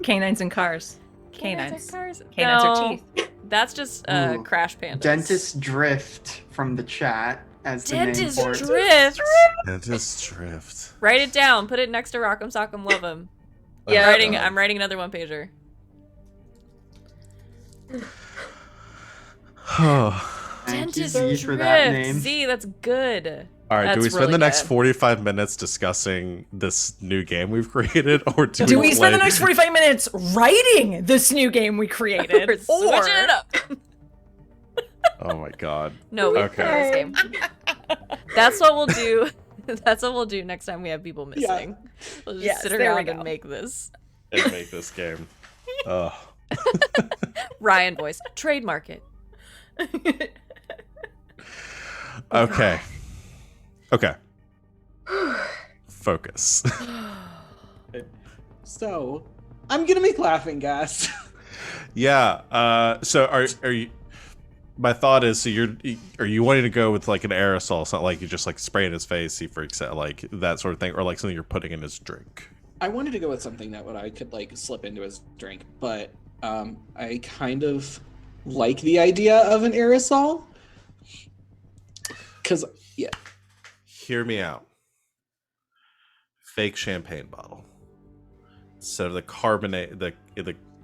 Canines and cars. Canines. Cars? Canines No, are teeth. That's just Ooh. Crash Pandas. Dentist drift from the chat as the Dentist name for it. drift. Dentist drift. Write it down. Put it next to Rock'em Sock'em Love 'em. Yeah. I'm writing another 1-pager. Thank you, Dentist Z, drift. for that name. Z, that's good. All right, do we That's spend really the next good. 45 minutes discussing this new game we've created, or Do we spend the play- next 45 minutes writing this new game we created? We're switching it up. Oh my god. No, we Okay. play this game. That's what we'll do. That's what we'll do next time we have people missing. We'll just Yes, sit there we around go. and make this. And make this game. Ugh. Ryan voice. Trademark it. Okay. Okay. Focus. So, I'm gonna make laughing gas. Yeah. So are you? My thought is, so are you wanting to go with like an aerosol? It's not like you just like spray in his face, he freaks out, like that sort of thing, or like something you're putting in his drink. I wanted to go with something that I could like slip into his drink, but I kind of like the idea of an aerosol. Cause yeah, Hear me out. Fake champagne bottle. So the carbonate, the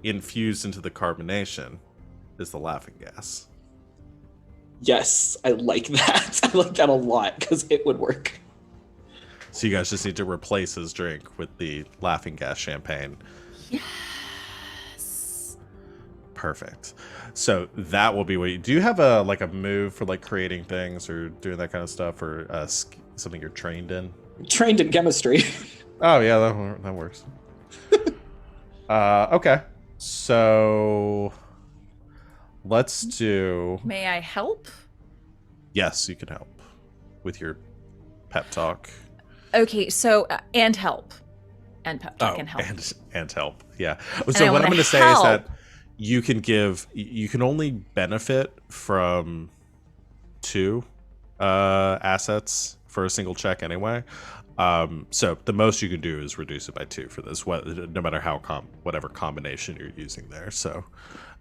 infused into the carbonation is the laughing gas. yes, I like that. I like that a lot because it would work. So you guys just need to replace his drink with the laughing gas champagne. Yes. Perfect. So that will be what you do. You have a move for like creating things or doing that kind of stuff, or something you're trained in? Trained in chemistry. Oh yeah, that works. Okay. So let's do. May I help? Yes, you can help with your pep talk. Okay, so and help. And pep talk and help. and help. Yeah. I So what I'm wanna going to say is that help. you can only benefit from 2 assets for a single check anyway. So the most you can do is reduce it by 2 for this, no matter how whatever combination you're using there. So,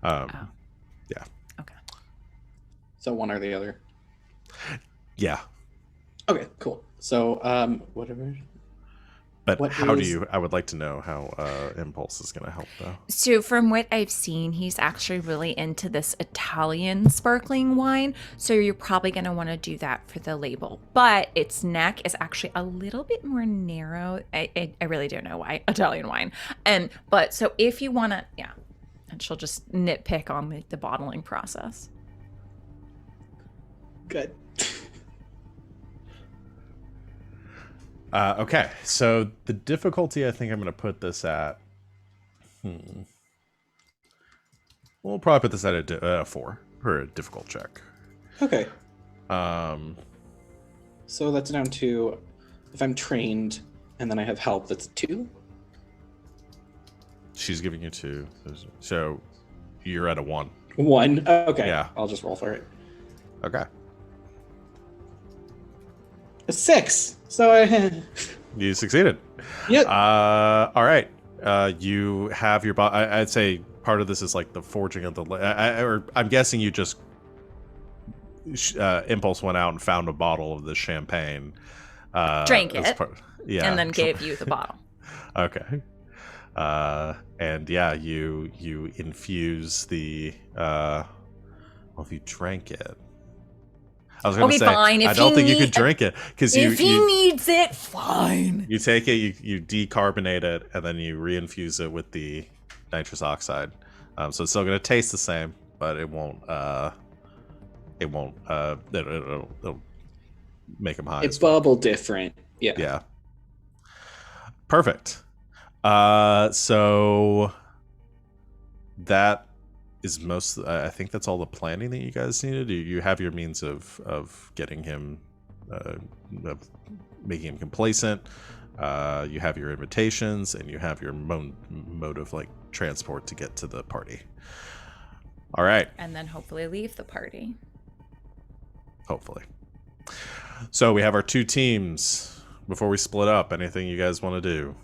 yeah, Okay. So one or the other. yeah. Okay, cool. So, whatever. But What how do is- you? I would like to know how Impulse is going to help, though. So, from what I've seen, he's actually really into this Italian sparkling wine. So, you're probably going to want to do that for the label. But its neck is actually a little bit more narrow. I really don't know why. Italian wine. But so, if you want to, yeah. And she'll just nitpick on the bottling process. Good. Okay, so the difficulty I think I'm going to put this at. We'll probably put this at a 4 for a difficult check. Okay. Um, So that's down to, if I'm trained and then I have help, that's 2. she's giving you 2, so you're at a 1. 1. Okay. Yeah. I'll just roll for it. Okay, A 6. So I. you succeeded. Yep. All right. You have your. I'd say part of this is like the forging of the. Or I'm guessing you just. Impulse went out and found a bottle of the champagne. Drank as it, yeah. and then gave you the bottle. Okay. And yeah, you infuse the. Well, if you drank it. I was going to Okay, say, fine, if I don't he think you could need- drink it because If he you needs it, fine. you take it, you decarbonate it, and then you reinfuse it with the nitrous oxide. So it's still going to taste the same, but it won't. It'll make them high. It's as well. bubble different. Yeah. Yeah. Perfect. So that is most. I think that's all the planning that you guys needed. You have your means of getting him, of making him complacent. You have your invitations, and you have your mode of like transport to get to the party. All right. And then hopefully leave the party. Hopefully. So we have our 2 teams. Before we split up, anything you guys want to do?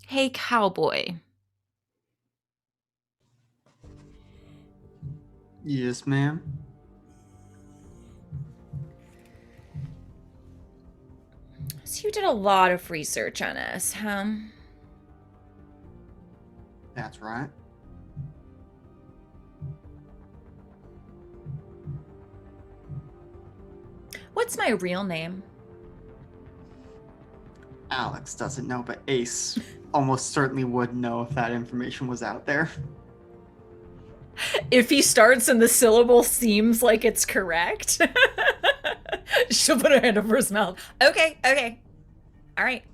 Hey, cowboy. Yes, ma'am. So you did a lot of research on us, huh? That's right. What's my real name? Alex doesn't know, but Ace almost certainly would know if that information was out there. If he starts and the syllable seems like it's correct, she'll put her hand over his mouth. Okay. All right.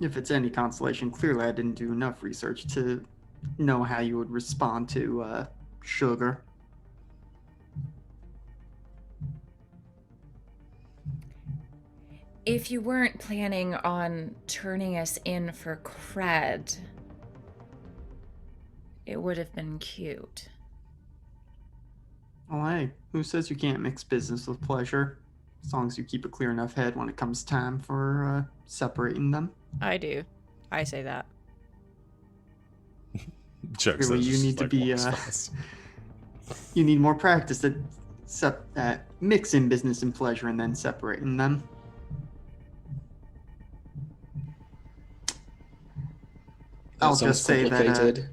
If it's any consolation, clearly I didn't do enough research to know how you would respond to sugar. If you weren't planning on turning us in for cred, it would have been cute. Oh, hey, who says you can't mix business with pleasure? As long as you keep a clear enough head when it comes time for separating them. I do. I say that. Chuck Really, says you just, need to like, be, walks past. You need more practice at mixing business and pleasure and then separating them. I'll sounds just say that. complicated.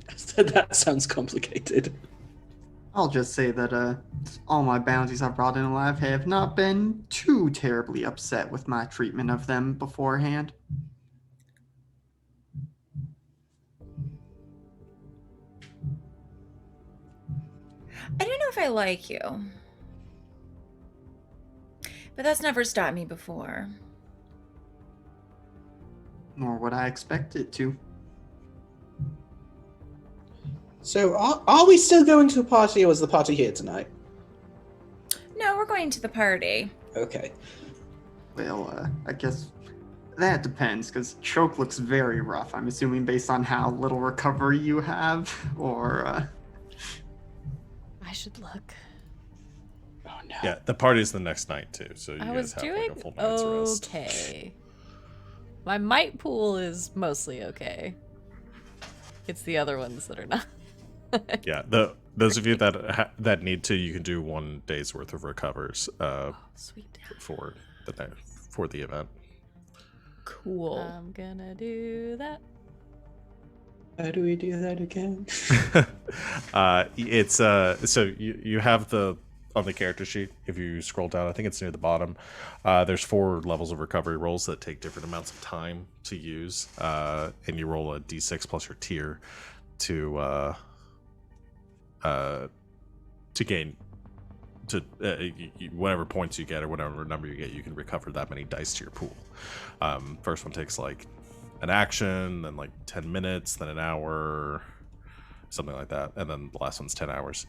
I said that sounds complicated. I'll just say that all my bounties I've brought in alive have not been too terribly upset with my treatment of them beforehand. I don't know if I like you, but that's never stopped me before. Nor would I expect it to. So, are we still going to a party, or is the party here tonight? No, we're going to the party. Okay. Well, I guess that depends, because Choke looks very rough. I'm assuming based on how little recovery you have, or... I should look. Oh no. Yeah, the party's the next night too, so you I guys was have doing like a full night's rest. okay. My might pool is mostly okay. It's the other ones that are not. Yeah, those of you that need to, you can do 1 day's worth of recovers Sweet. for the event. Cool. I'm gonna do that. How do we do that again? It's so you have on the character sheet, if you scroll down, I think it's near the bottom, there's 4 levels of recovery rolls that take different amounts of time to use, and you roll a d6 plus your tier to gain whatever points you get or whatever number you get, you can recover that many dice to your pool. First one takes like an action, then like 10 minutes, then an hour, something like that, and then the last one's 10 hours.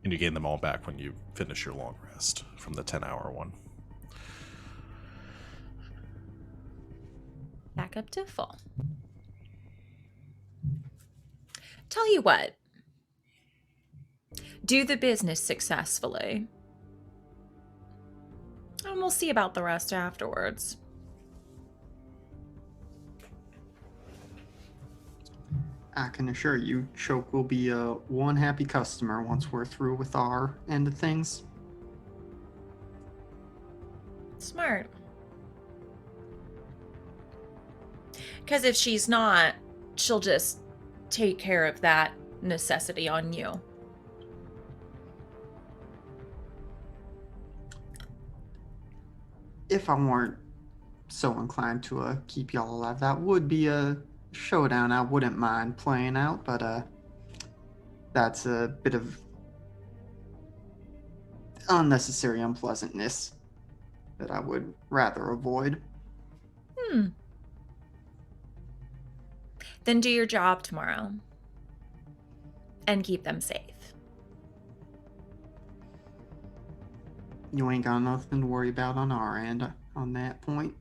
And you gain them all back when you finish your long rest from the 10-hour one. Back up to full. Tell you what. Do the business successfully. And we'll see about the rest afterwards. I can assure you, Choke will be one happy customer once we're through with our end of things. Smart. Because if she's not, she'll just take care of that necessity on you. If I weren't so inclined to keep y'all alive, that would be a showdown I wouldn't mind playing out, but that's a bit of unnecessary unpleasantness that I would rather avoid. Then do your job tomorrow. And keep them safe. You ain't got nothing to worry about on our end on that point.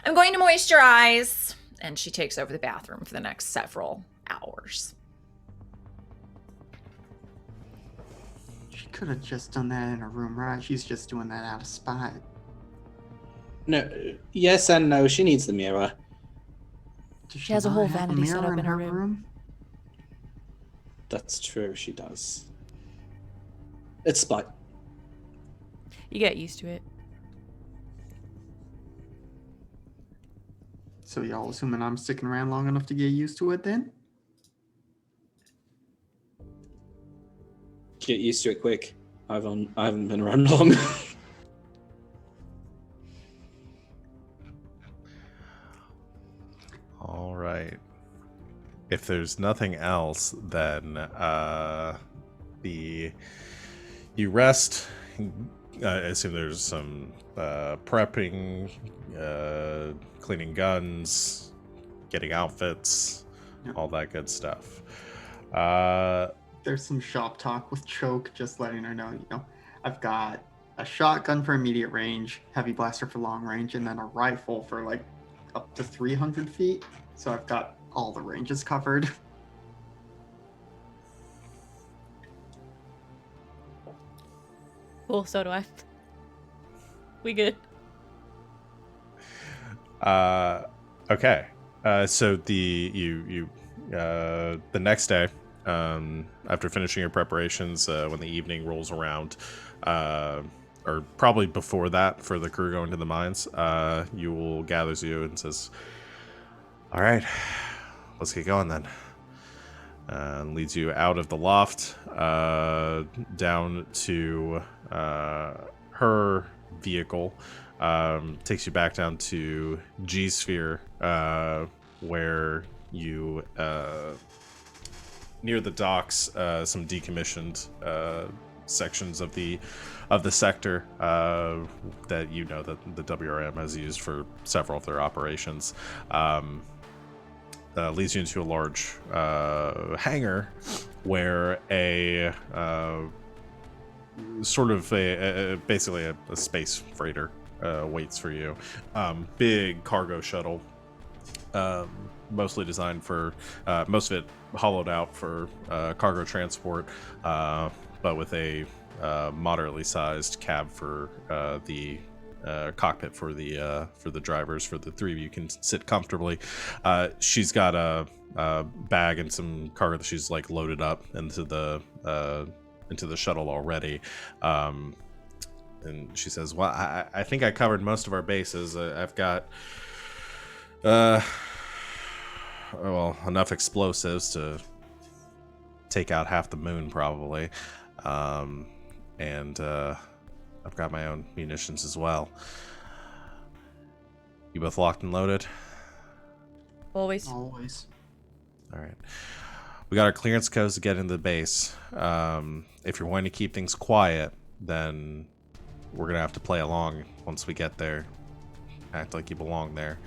I'm going to moisturize. And she takes over the bathroom for the next several hours. She could have just done that in her room, right? She's just doing that out of spite. No, yes and no. She needs the mirror. Does She has a not whole have vanity set mirror up in her room. That's true. She does. It's spite. You get used to it. So y'all assuming I'm sticking around long enough to get used to it then? Get used to it quick. I haven't been around long. All right. If there's nothing else, then you rest. I assume there's some prepping, cleaning guns, getting outfits, Yeah. all that good stuff. There's some shop talk with Choke, just letting her know, I've got a shotgun for immediate range, heavy blaster for long range, and then a rifle for like up to 300 feet. So I've got all the ranges covered. Cool, so do I. We good. Okay. So the next day, after finishing your preparations, when the evening rolls around, or probably before that for the crew going to the mines, Yule gathers you and says, "All right, let's get going then." And leads you out of the loft, down to her vehicle. Takes you back down to G Sphere, where you near the docks, some decommissioned sections of the sector that that the WRM has used for several of their operations. Leads you into a large hangar where a sort of basically a space freighter waits for you. Big cargo shuttle mostly designed for most of it hollowed out for cargo transport, but with a moderately sized cab for the cockpit for the drivers. For the three of you can sit comfortably. She's got a bag and some cargo that she's like loaded up into the shuttle already. And she says, well, I think I covered most of our bases. I've got enough explosives to take out half the moon probably. And I've got my own munitions as well. You both locked and loaded? Always. Always. All right. We got our clearance codes to get into the base. If you're wanting to keep things quiet, then we're going to have to play along once we get there. Act like you belong there.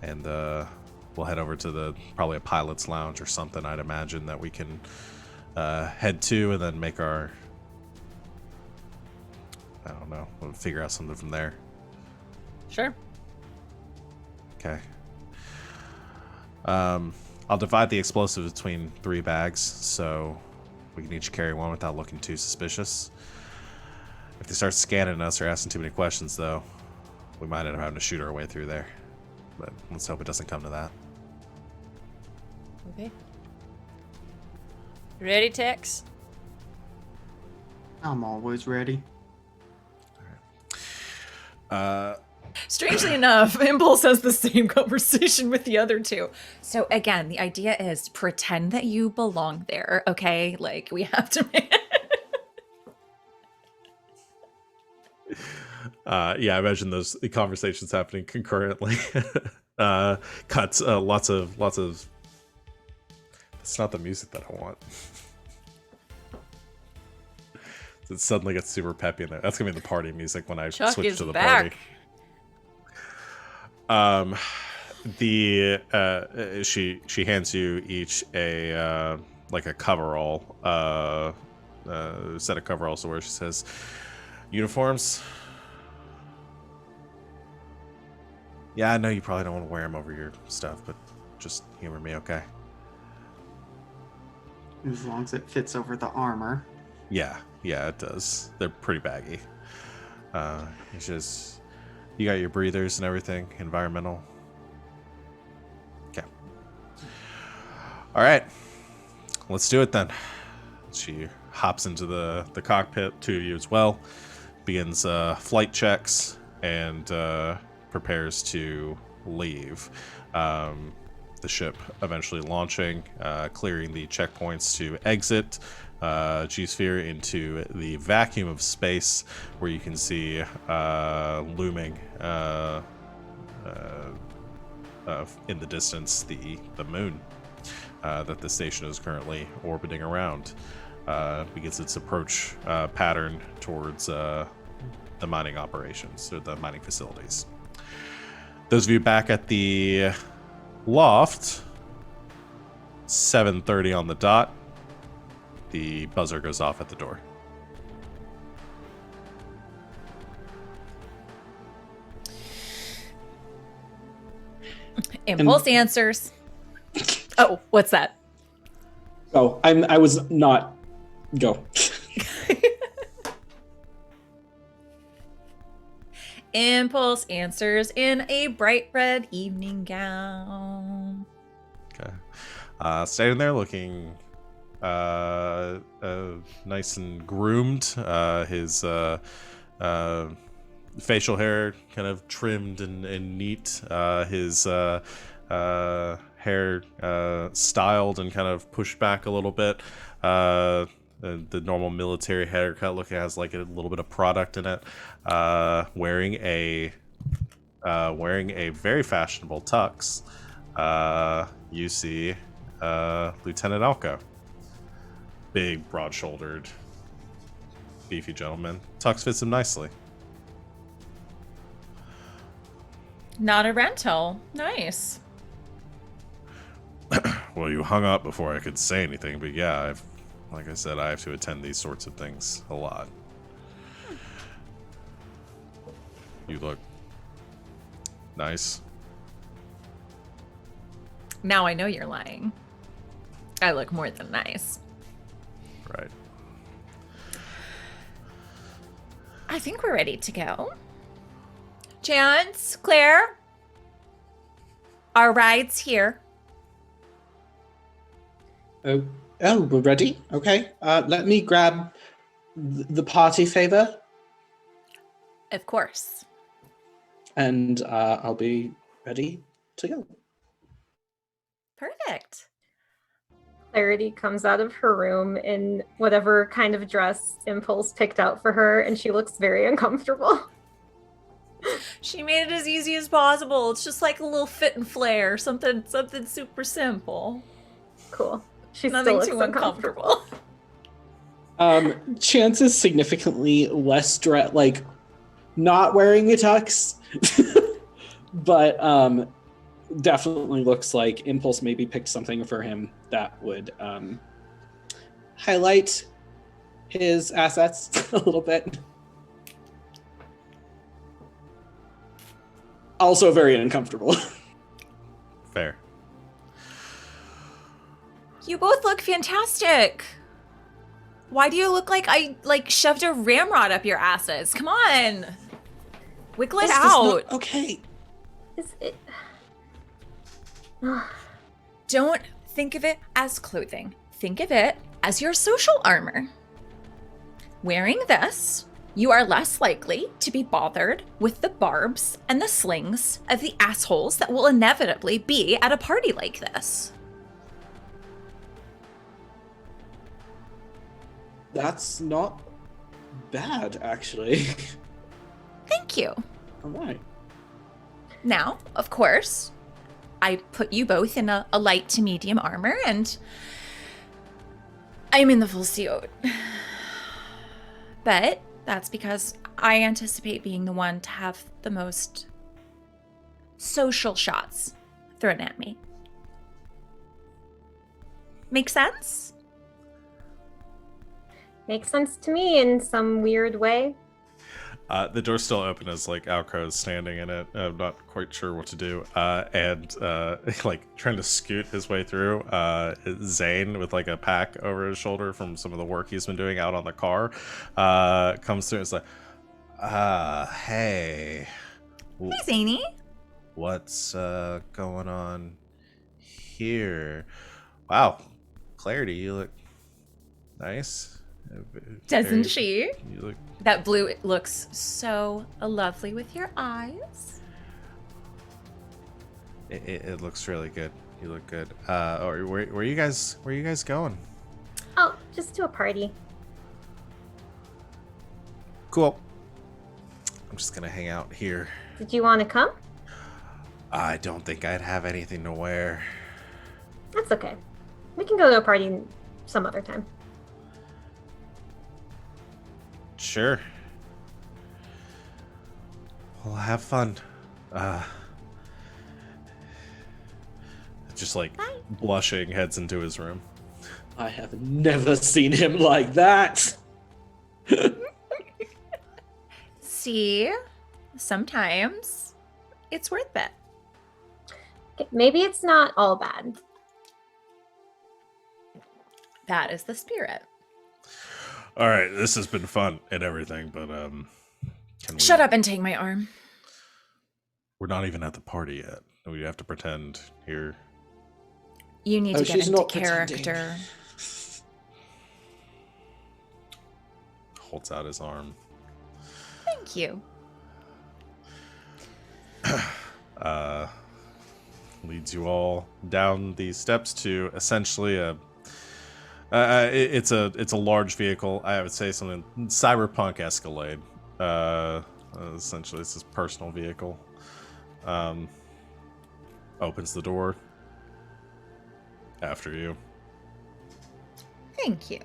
And we'll head over to probably a pilot's lounge or something, I'd imagine, that we can head to and then make our... I don't know. We'll figure out something from there. Sure. Okay. I'll divide the explosives between 3 bags, so we can each carry one without looking too suspicious. If they start scanning us or asking too many questions, though, we might end up having to shoot our way through there. But let's hope it doesn't come to that. Okay. Ready, Tex? I'm always ready. Strangely enough, Impulse has the same conversation with the other two. So again, the idea is pretend that you belong there, okay? Like, we have to... Yeah, I imagine those conversations happening concurrently. Cuts, lots of. That's not the music that I want. It suddenly gets super peppy in there. That's gonna be the party music when I Chuck switch is to the back. party. She hands you each a like a coverall, set of coveralls where she says, uniforms. Yeah, I know you probably don't want to wear them over your stuff, but just humor me, okay? As long as it fits over the armor. Yeah, it does. They're pretty baggy. It's just, you got your breathers and everything, environmental. Okay. All right, let's do it then. She hops into the cockpit, 2 of you as well, begins flight checks, and prepares to leave. The ship eventually launching, clearing the checkpoints to exit G-Sphere into the vacuum of space, where you can see looming in the distance the moon that the station is currently orbiting around. Begins its approach pattern towards the mining operations, or the mining facilities. Those of you back at the loft, 7:30 on the dot, the buzzer goes off at the door. Impulse answers. Oh, what's that? Oh, I was not. Go. Impulse answers in a bright red evening gown. Okay. Standing there looking nice and groomed. His facial hair kind of trimmed and neat. His hair styled and kind of pushed back a little bit. The normal military haircut looking has like a little bit of product in it. Wearing a very fashionable tux. You see Lieutenant Alco. Big, broad-shouldered, beefy gentleman. Tux fits him nicely. Not a rental. Nice. Well, you hung up before I could say anything, but yeah, like I said, I have to attend these sorts of things a lot. You look nice. Now I know you're lying. I look more than nice. Right. I think we're ready to go. Chance, Claire, our ride's here. Oh, we're ready? Okay. Let me grab the party favor, Of course. and I'll be ready to go. Perfect. Clarity comes out of her room in whatever kind of dress Impulse picked out for her, and she looks very uncomfortable. She made it as easy as possible. It's just like a little fit and flare, something super simple. Cool. She Nothing still too looks uncomfortable. uncomfortable. Chance is significantly less like not wearing a tux, but definitely looks like Impulse maybe picked something for him that would highlight his assets a little bit. Also very uncomfortable. Fair. You both look fantastic. Why do you look like I shoved a ramrod up your asses? Come on. Wiggle it This does out. not- okay. Is it... Don't think of it as clothing. Think of it as your social armor. Wearing this, you are less likely to be bothered with the barbs and the slings of the assholes that will inevitably be at a party like this. That's not bad, actually. Thank you. All right. Now, of course, I put you both in a light to medium armor, and I'm in the full suit. But that's because I anticipate being the one to have the most social shots thrown at me. Make sense? Makes sense to me in some weird way. The door's still open as like Alcro is standing in it. I'm not quite sure what to do. And like trying to scoot his way through. Zane with like a pack over his shoulder from some of the work he's been doing out on the car comes through and is like, hey. Hey, Zany. What's going on here? Wow. Clarity, you look nice. Doesn't she? You look That blue looks so lovely with your eyes. It looks really good. You look good. Where you guys going? Oh, just to a party. Cool. I'm just gonna hang out here. Did you want to come? I don't think I'd have anything to wear. That's okay. We can go to a party some other time. Sure. Well, have fun. Just like blushing, heads into his room. I have never seen him like that. See, sometimes it's worth it. Okay, maybe it's not all bad. That is the spirit. All right, this has been fun and everything, but can we... Shut up and take my arm. We're not even at the party yet. We have to pretend here. You need Oh, to get she's into not pretending. character. Holds out his arm. Thank you. Leads you all down these steps to essentially it's a large vehicle. I would say something cyberpunk Escalade. Essentially, it's his personal vehicle. Opens the door after you. Thank you.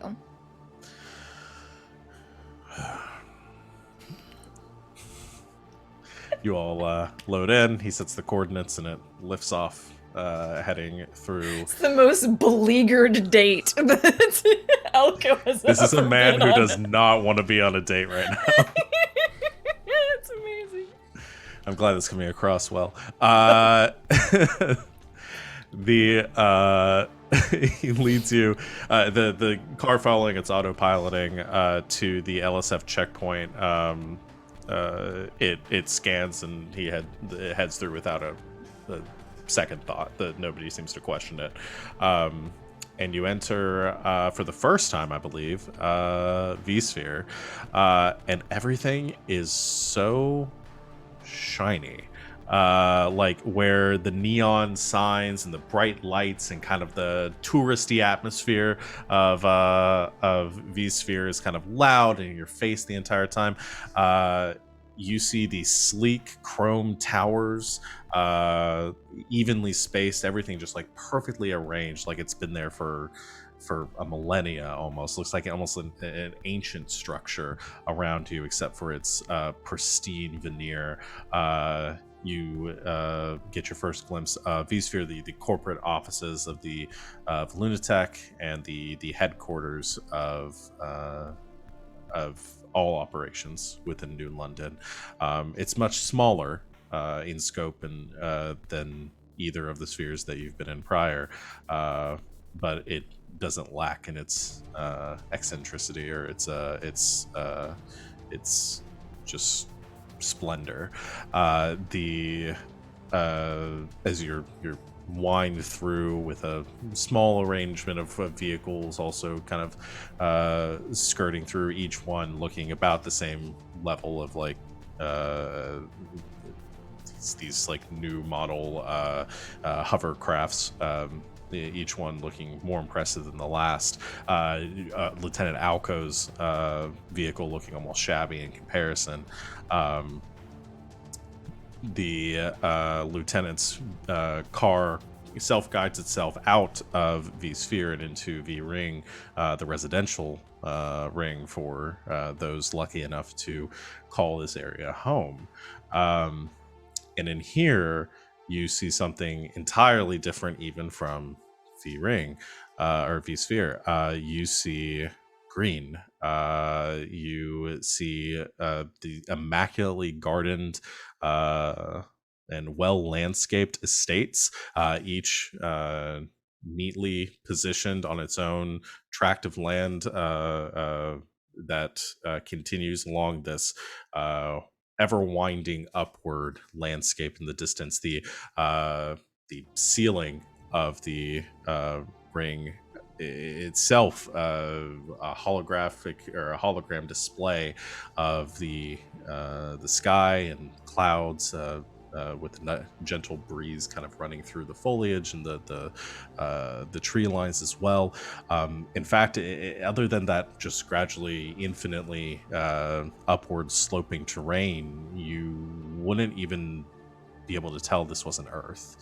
You all load in. He sets the coordinates, and it lifts off, heading through. It's the most beleaguered date that Elko has This is a ever man been who on. does not want to be on a date right now. It's amazing. I'm glad it's coming across well. He leads you, the car following its autopiloting to the LSF checkpoint. It scans and it heads through without a second thought. That nobody seems to question it. And you enter for the first time, I believe, V-Sphere, and everything is so shiny. Like where the neon signs and the bright lights and kind of the touristy atmosphere of V-Sphere is kind of loud in your face the entire time. You see these sleek chrome towers, evenly spaced, everything just like perfectly arranged, like it's been there for a millennia almost. Looks like almost an ancient structure around you, except for its pristine veneer. You get your first glimpse of V-Sphere, the corporate offices of the Lunatech, and the headquarters of all operations within New London. It's much smaller in scope and than either of the spheres that you've been in prior, but it doesn't lack in its eccentricity or its just splendor. As you're wind through with a small arrangement of vehicles also kind of skirting through, each one looking about the same level of like these like new model hovercrafts, each one looking more impressive than the last. Lieutenant Alco's vehicle looking almost shabby in comparison. The lieutenant's car self-guides itself out of V-Sphere and into V-Ring, the residential ring for those lucky enough to call this area home. And in here, you see something entirely different even from V-Ring or V-Sphere. You see green. You see the immaculately gardened and well landscaped estates, each neatly positioned on its own tract of land that continues along this ever winding upward landscape in the distance. The ceiling of the ring itself, a holographic or a hologram display of the sky and clouds, with a gentle breeze kind of running through the foliage and the tree lines as well. In fact, other than that just gradually infinitely upward sloping terrain, you wouldn't even be able to tell this wasn't Earth.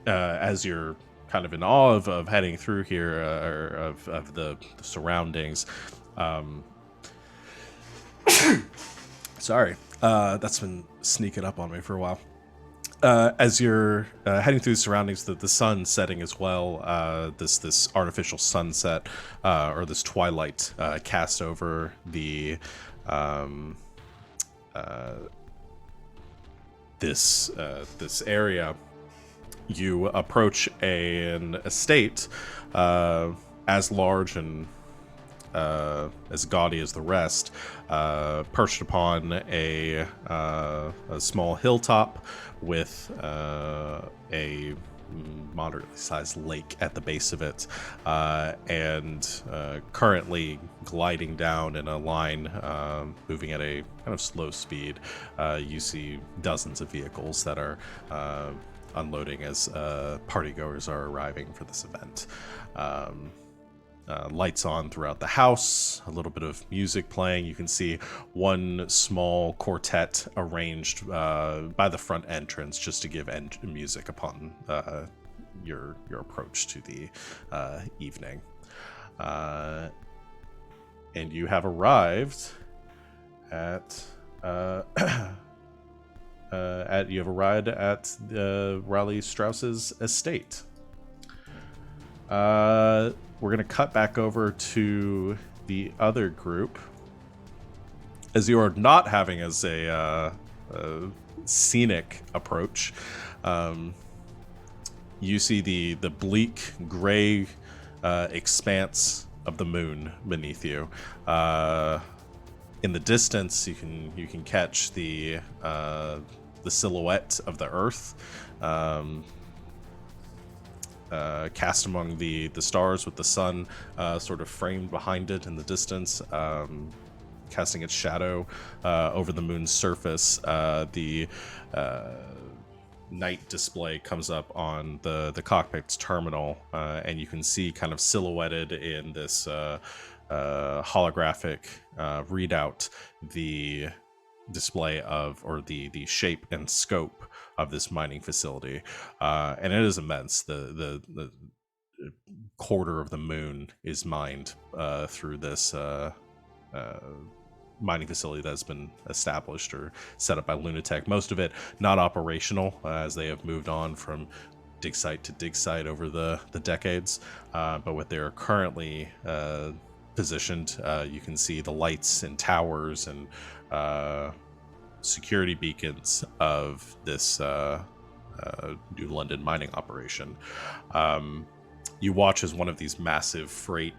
As you're kind of in awe of heading through here, or of the surroundings, sorry, that's been sneaking up on me for a while. As you're heading through the surroundings, the sun setting as well, this artificial sunset, or this twilight cast over the this area. You approach an estate as large and as gaudy as the rest, perched upon a small hilltop with a moderately sized lake at the base of it, and currently gliding down in a line, moving at a kind of slow speed. You see dozens of vehicles that are unloading as partygoers are arriving for this event. Lights on throughout the house, a little bit of music playing. You can see one small quartet arranged by the front entrance just to give music upon your approach to the evening. And you have arrived at Riley Strauss's estate. We're going to cut back over to the other group, as you are not having as a scenic approach, you see the bleak gray expanse of the moon beneath you. In the distance, you can catch the silhouette of the Earth, cast among the stars, with the sun sort of framed behind it in the distance, casting its shadow over the moon's surface. The night display comes up on the cockpit's terminal, and you can see kind of silhouetted in this holographic readout the display of, or the shape and scope of this mining facility, and it is immense. The quarter of the moon is mined through this mining facility that has been established or set up by Lunatech. Most of it not operational, as they have moved on from dig site to dig site over the decades, but what they're currently positioned, you can see the lights and towers and security beacons of this New London mining operation. You watch as one of these massive freight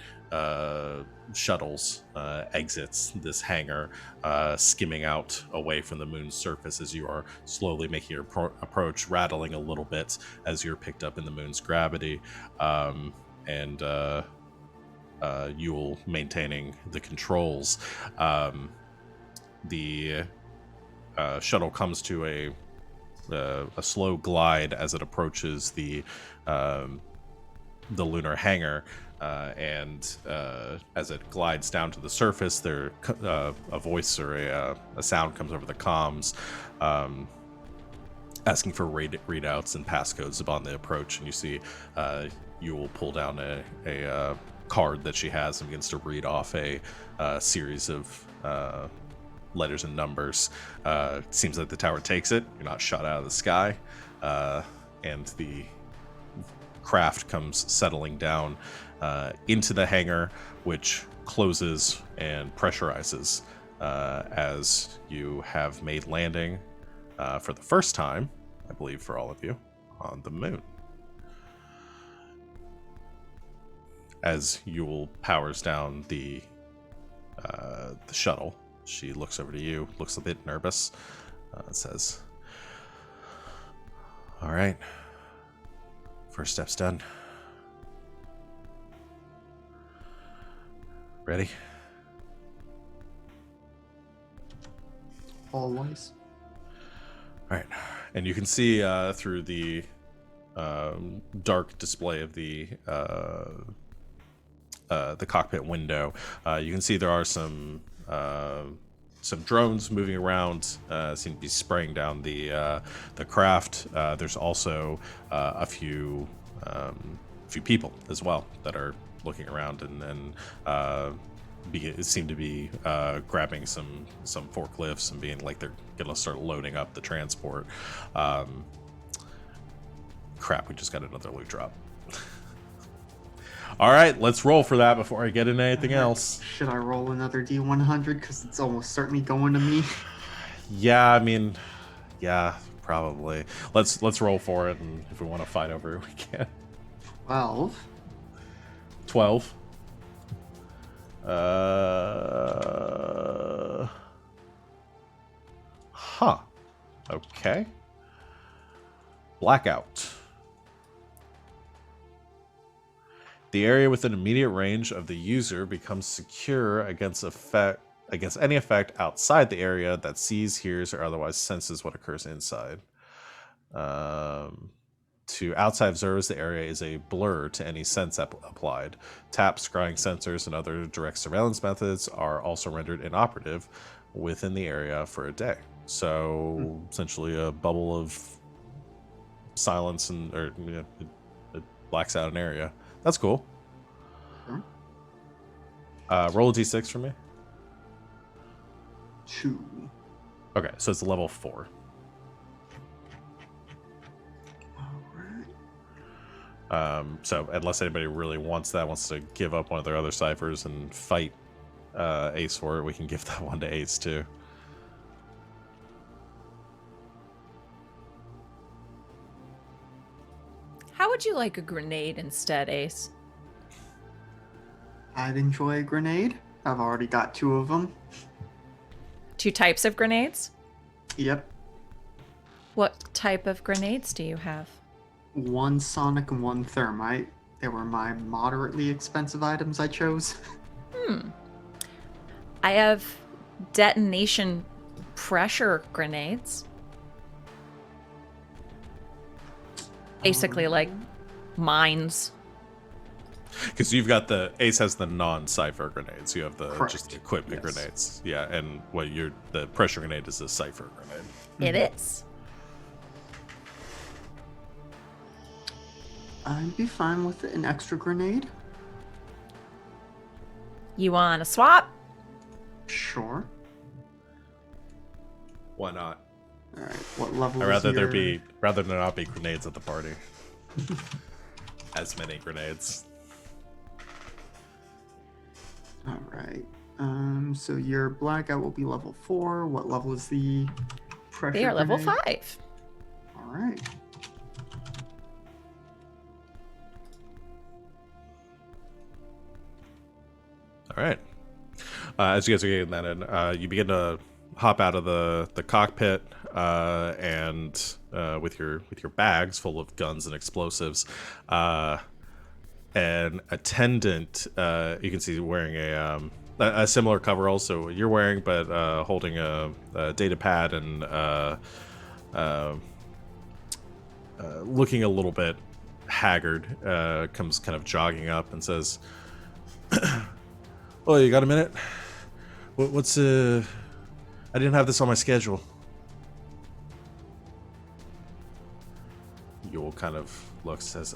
shuttles exits this hangar, skimming out away from the moon's surface as you are slowly making your approach, rattling a little bit as you're picked up in the moon's gravity, and Yule maintaining the controls. The shuttle comes to a slow glide as it approaches the lunar hangar, and as it glides down to the surface, there a voice or a sound comes over the comms, asking for readouts and passcodes upon the approach, and you see you will pull down a card that she has and begins to read off a series of letters and numbers. Seems like the tower takes it. You're not shot out of the sky, and the craft comes settling down into the hangar, which closes and pressurizes as you have made landing for the first time, I believe, for all of you, on the moon. As Yule powers down the shuttle, she looks over to you, looks a bit nervous, says, "All right, first step's done. Ready?" Always. All right, and you can see through the dark display of the cockpit window, you can see there are some drones moving around, seem to be spraying down the craft. There's also a few people as well that are looking around and seem to be grabbing some forklifts and being like they're gonna start loading up the transport. Crap, we just got another loot drop. All right, let's roll for that before I get into anything else. Should I roll another D100? Because it's almost certainly going to me. Yeah, I mean, yeah, probably. Let's roll for it, and if we want to fight over it, we can. 12. Okay. Blackout. The area within immediate range of the user becomes secure against any effect outside the area that sees, hears, or otherwise senses what occurs inside. To outside observers, the area is a blur to any sense applied. Taps, scrying sensors, and other direct surveillance methods are also rendered inoperative within the area for a day. So essentially a bubble of silence, or it blacks out an area. That's cool. Roll a d6 for me. 2. Okay, so it's level 4. So unless anybody really wants to give up one of their other ciphers and fight Ace for it, we can give that one to Ace too. How would you like a grenade instead, Ace? I'd enjoy a grenade. I've already got 2 of them. 2 types of grenades? Yep. What type of grenades do you have? 1 sonic and 1 thermite. They were my moderately expensive items I chose. I have detonation pressure grenades. Basically, like mines. Because you've got Ace has the non-cipher grenades. You have the Correct. just the equipment Yes. grenades. Yeah, and the pressure grenade is a cipher grenade. It is. I'd be fine with an extra grenade. You want to swap? Sure. Why not? All right. What level? I'd rather is your... rather there not be grenades at the party. As many grenades. All right. So your blackout will be level 4. What level is the pressure? They are level grenade? 5. All right. All right. As you guys are getting that in, you begin to hop out of the cockpit and with your bags full of guns and explosives. An attendant, you can see wearing a similar coverall, so you're wearing, but holding a data pad and looking a little bit haggard, comes kind of jogging up and says, "Oh, you got a minute? What's I didn't have this on my schedule." Yule kind of looks, says,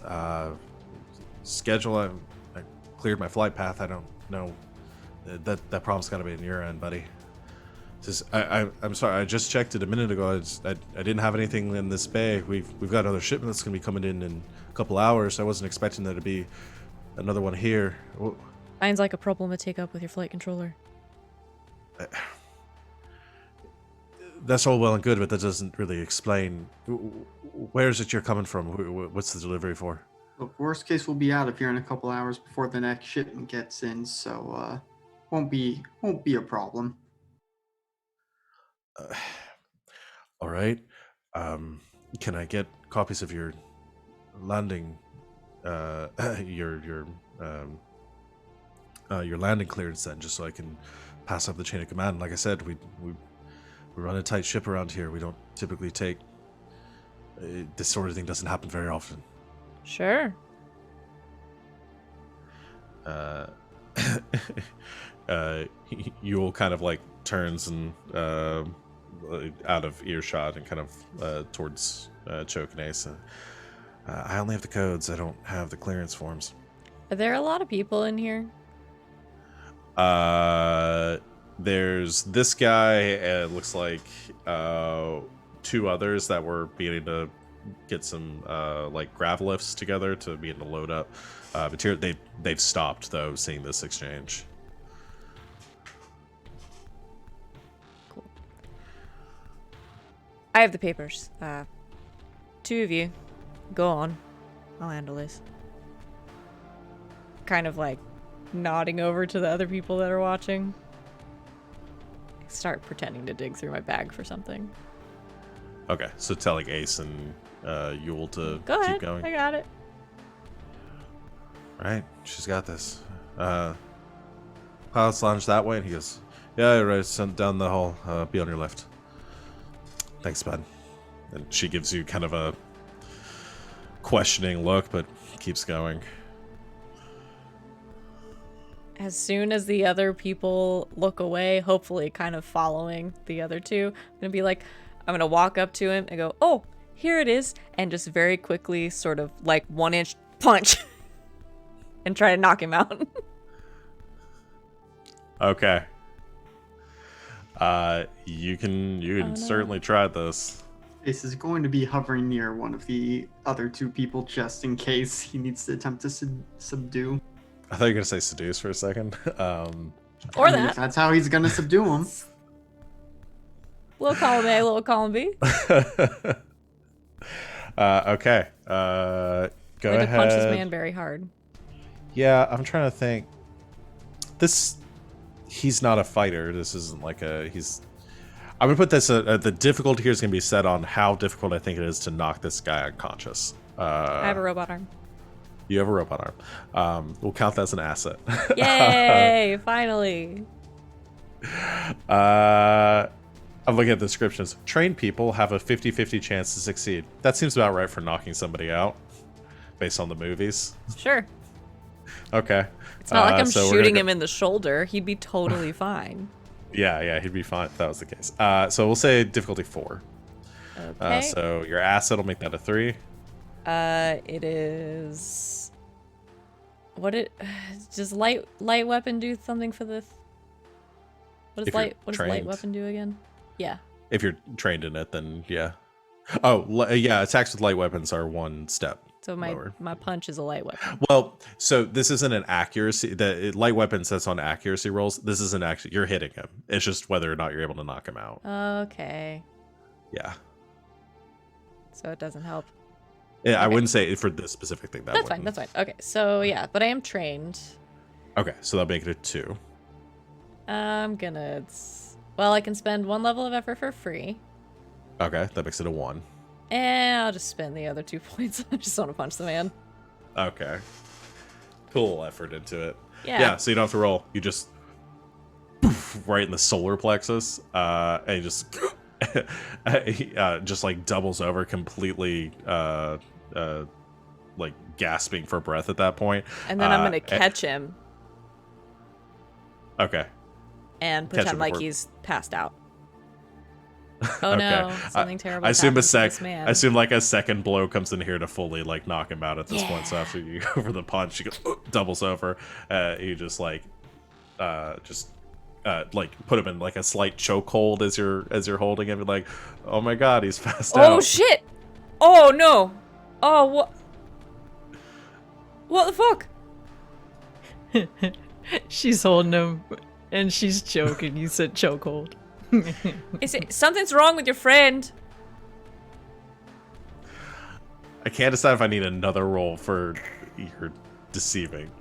"Schedule? I cleared my flight path. I don't know. That problem's got to be in your end, buddy." Says, I'm sorry. I just checked it a minute ago. I didn't have anything in this bay. We've got another shipment that's gonna be coming in a couple hours. I wasn't expecting there to be another one here. Sounds like a problem to take up with your flight controller. That's all well and good, but that doesn't really explain. Where is it you're coming from? What's the delivery for? Look, worst case, we'll be out of here in a couple hours before the next shipment gets in, so won't be a problem. All right. Can I get copies of your landing, your landing clearance then, just so I can pass up the chain of command? Like I said, we run a tight ship around here. We don't typically take this sort of thing. Doesn't happen very often. Sure. Yule kind of like turns and out of earshot and kind of towards Choke and Ace. I only have the codes. I don't have the clearance forms. Are there a lot of people in here? There's this guy. It looks like 2 others that were beginning to get some like grav lifts together to begin to load up material. They've stopped though, seeing this exchange. Cool. I have the papers. 2 of you, go on. I'll handle this. Kind of like nodding over to the other people that are watching. Start pretending to dig through my bag for something. Okay, so telling Ace and Yule to Go keep ahead. going. I got it. Right, she's got this. Pilot's lounge that way, and he goes, "Yeah, right, send down the hall. Be on your left." "Thanks, bud." And she gives you kind of a questioning look, but keeps going. As soon as the other people look away, hopefully kind of following the other 2, I'm gonna be like, I'm gonna walk up to him and go, "Oh, here it is," and just very quickly sort of like 1-inch punch and try to knock him out. Okay. You can Oh, no. certainly try this. Ace is going to be hovering near one of the other 2 people just in case he needs to attempt to subdue. I thought you were gonna say seduce for a second. Or I mean, that. if that's how he's gonna subdue him. Little column A, little column B. Okay. Go I had to punch this ahead. man very hard. Yeah, I'm trying to think. He's not a fighter. This isn't like I'm gonna put this. The difficulty here is gonna be set on how difficult I think it is to knock this guy unconscious. I have a robot arm. You have a robot arm. We'll count that as an asset. Yay! Finally. I'm looking at the descriptions. Trained people have a 50-50 chance to succeed. That seems about right for knocking somebody out, based on the movies. Sure. Okay. It's not like I'm so we're shooting gonna him in the shoulder. He'd be totally fine. Yeah, he'd be fine if that was the case. So we'll say difficulty 4. Okay. So your asset will make that a 3. It is. Does light weapon do something for this? What If does you're light trained. weapon do again? Yeah. If you're trained in it, then yeah. Oh, yeah. Attacks with light weapons are 1 step. So lower. my punch is a light weapon. Well, so this isn't an accuracy. The light weapon sets on accuracy rolls. This isn't actually. You're hitting him. It's just whether or not you're able to knock him out. Okay. Yeah. So it doesn't help. Yeah, I Okay. wouldn't say for this specific thing. That's fine. That's fine. Okay. So yeah, but I am trained. Okay, so that'll make it a 2. I'm gonna. Well, I can spend 1 level of effort for free, Okay, that makes it a 1. and I'll just spend the other 2 points. I just want to punch the man. Okay. Put a little effort into it. Yeah. So you don't have to roll. You just poof, right in the solar plexus, and he just just like doubles over completely, like gasping for breath at that point. And then I'm gonna catch him Okay. and catch him pretend like before- he's passed out. Oh no! Okay. Something terrible. I assume to this man. I assume like a second blow comes in here to fully like knock him out at this point. So Yeah. after you go over the punch, he goes doubles over. You just like put him in like a slight chokehold as you're holding him. Like, oh my god, he's passed out. Oh shit! Oh no! Oh what? What the fuck? She's holding him and she's choking. You said chokehold. Is it something's wrong with your friend? I can't decide if I need another roll for your deceiving.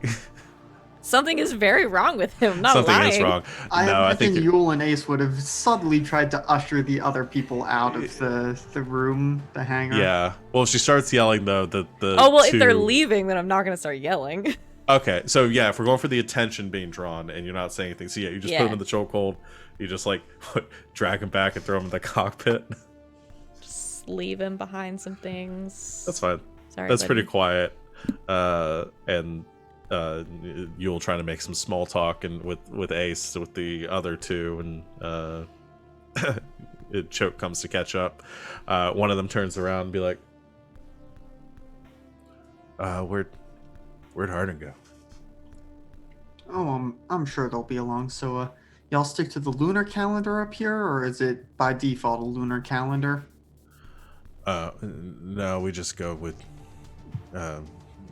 Something is very wrong with him. Not Something lying. is wrong. I No, I imagine think Yule and Ace would have subtly tried to usher the other people out of the room, the hangar. yeah. Well, she starts yelling though. The Oh well, if they're two- leaving, then I'm not gonna start yelling. Okay, so yeah, if we're going for the attention being drawn and you're not saying anything, so yeah, you just put him Yeah. in the chokehold. You just like drag him back and throw him in the cockpit. Just leave him behind some things. That's fine. Sorry. That's buddy. pretty quiet. And you'll try to make some small talk and with Ace with the other two, and Choke comes to catch up. One of them turns around and be like, "Where'd Hardin go?" Oh, I'm sure they'll be along. So, y'all stick to the lunar calendar up here, or is it by default a lunar calendar? No, we just go with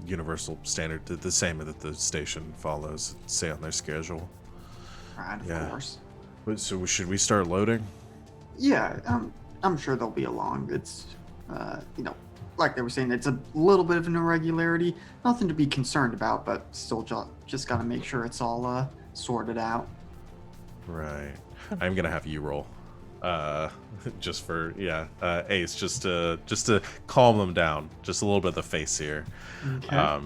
universal standard, the same that the station follows. Stay on their schedule. Right, of Yeah. course. So should we start loading? Yeah, I'm sure they'll be along. It's, like they were saying, it's a little bit of an irregularity. Nothing to be concerned about, but still just gotta make sure it's all sorted out. Right. I'm gonna have you roll. Just for Ace, just to calm them down, just a little bit of the face here. Okay.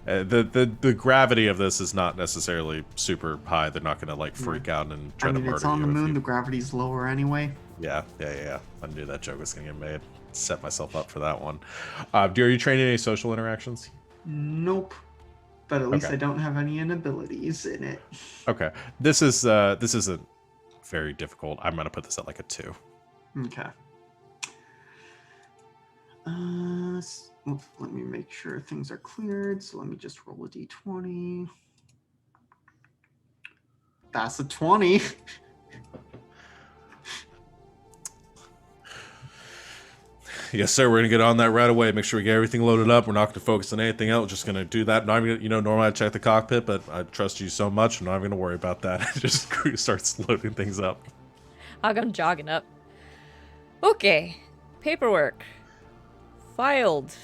The gravity of this is not necessarily super high. They're not gonna like freak out and try I to mean, murder it's on you the if moon. you- The gravity's lower anyway. Yeah. I knew that joke was gonna get made. Set myself up for that one. Are you trained in any social interactions? Nope. But at least Okay. I don't have any inabilities in it. Okay. This isn't very difficult. I'm gonna put this at like a 2. Okay. Let me make sure things are cleared. So let me just roll a d20. That's a 20. Yes, sir. We're gonna get on that right away. Make sure we get everything loaded up. We're not gonna focus on anything else. Just gonna do that. Not even, normally I check the cockpit, but I trust you so much. I'm not even gonna worry about that. Just starts loading things up. I'll come jogging up. Okay. Paperwork. Filed.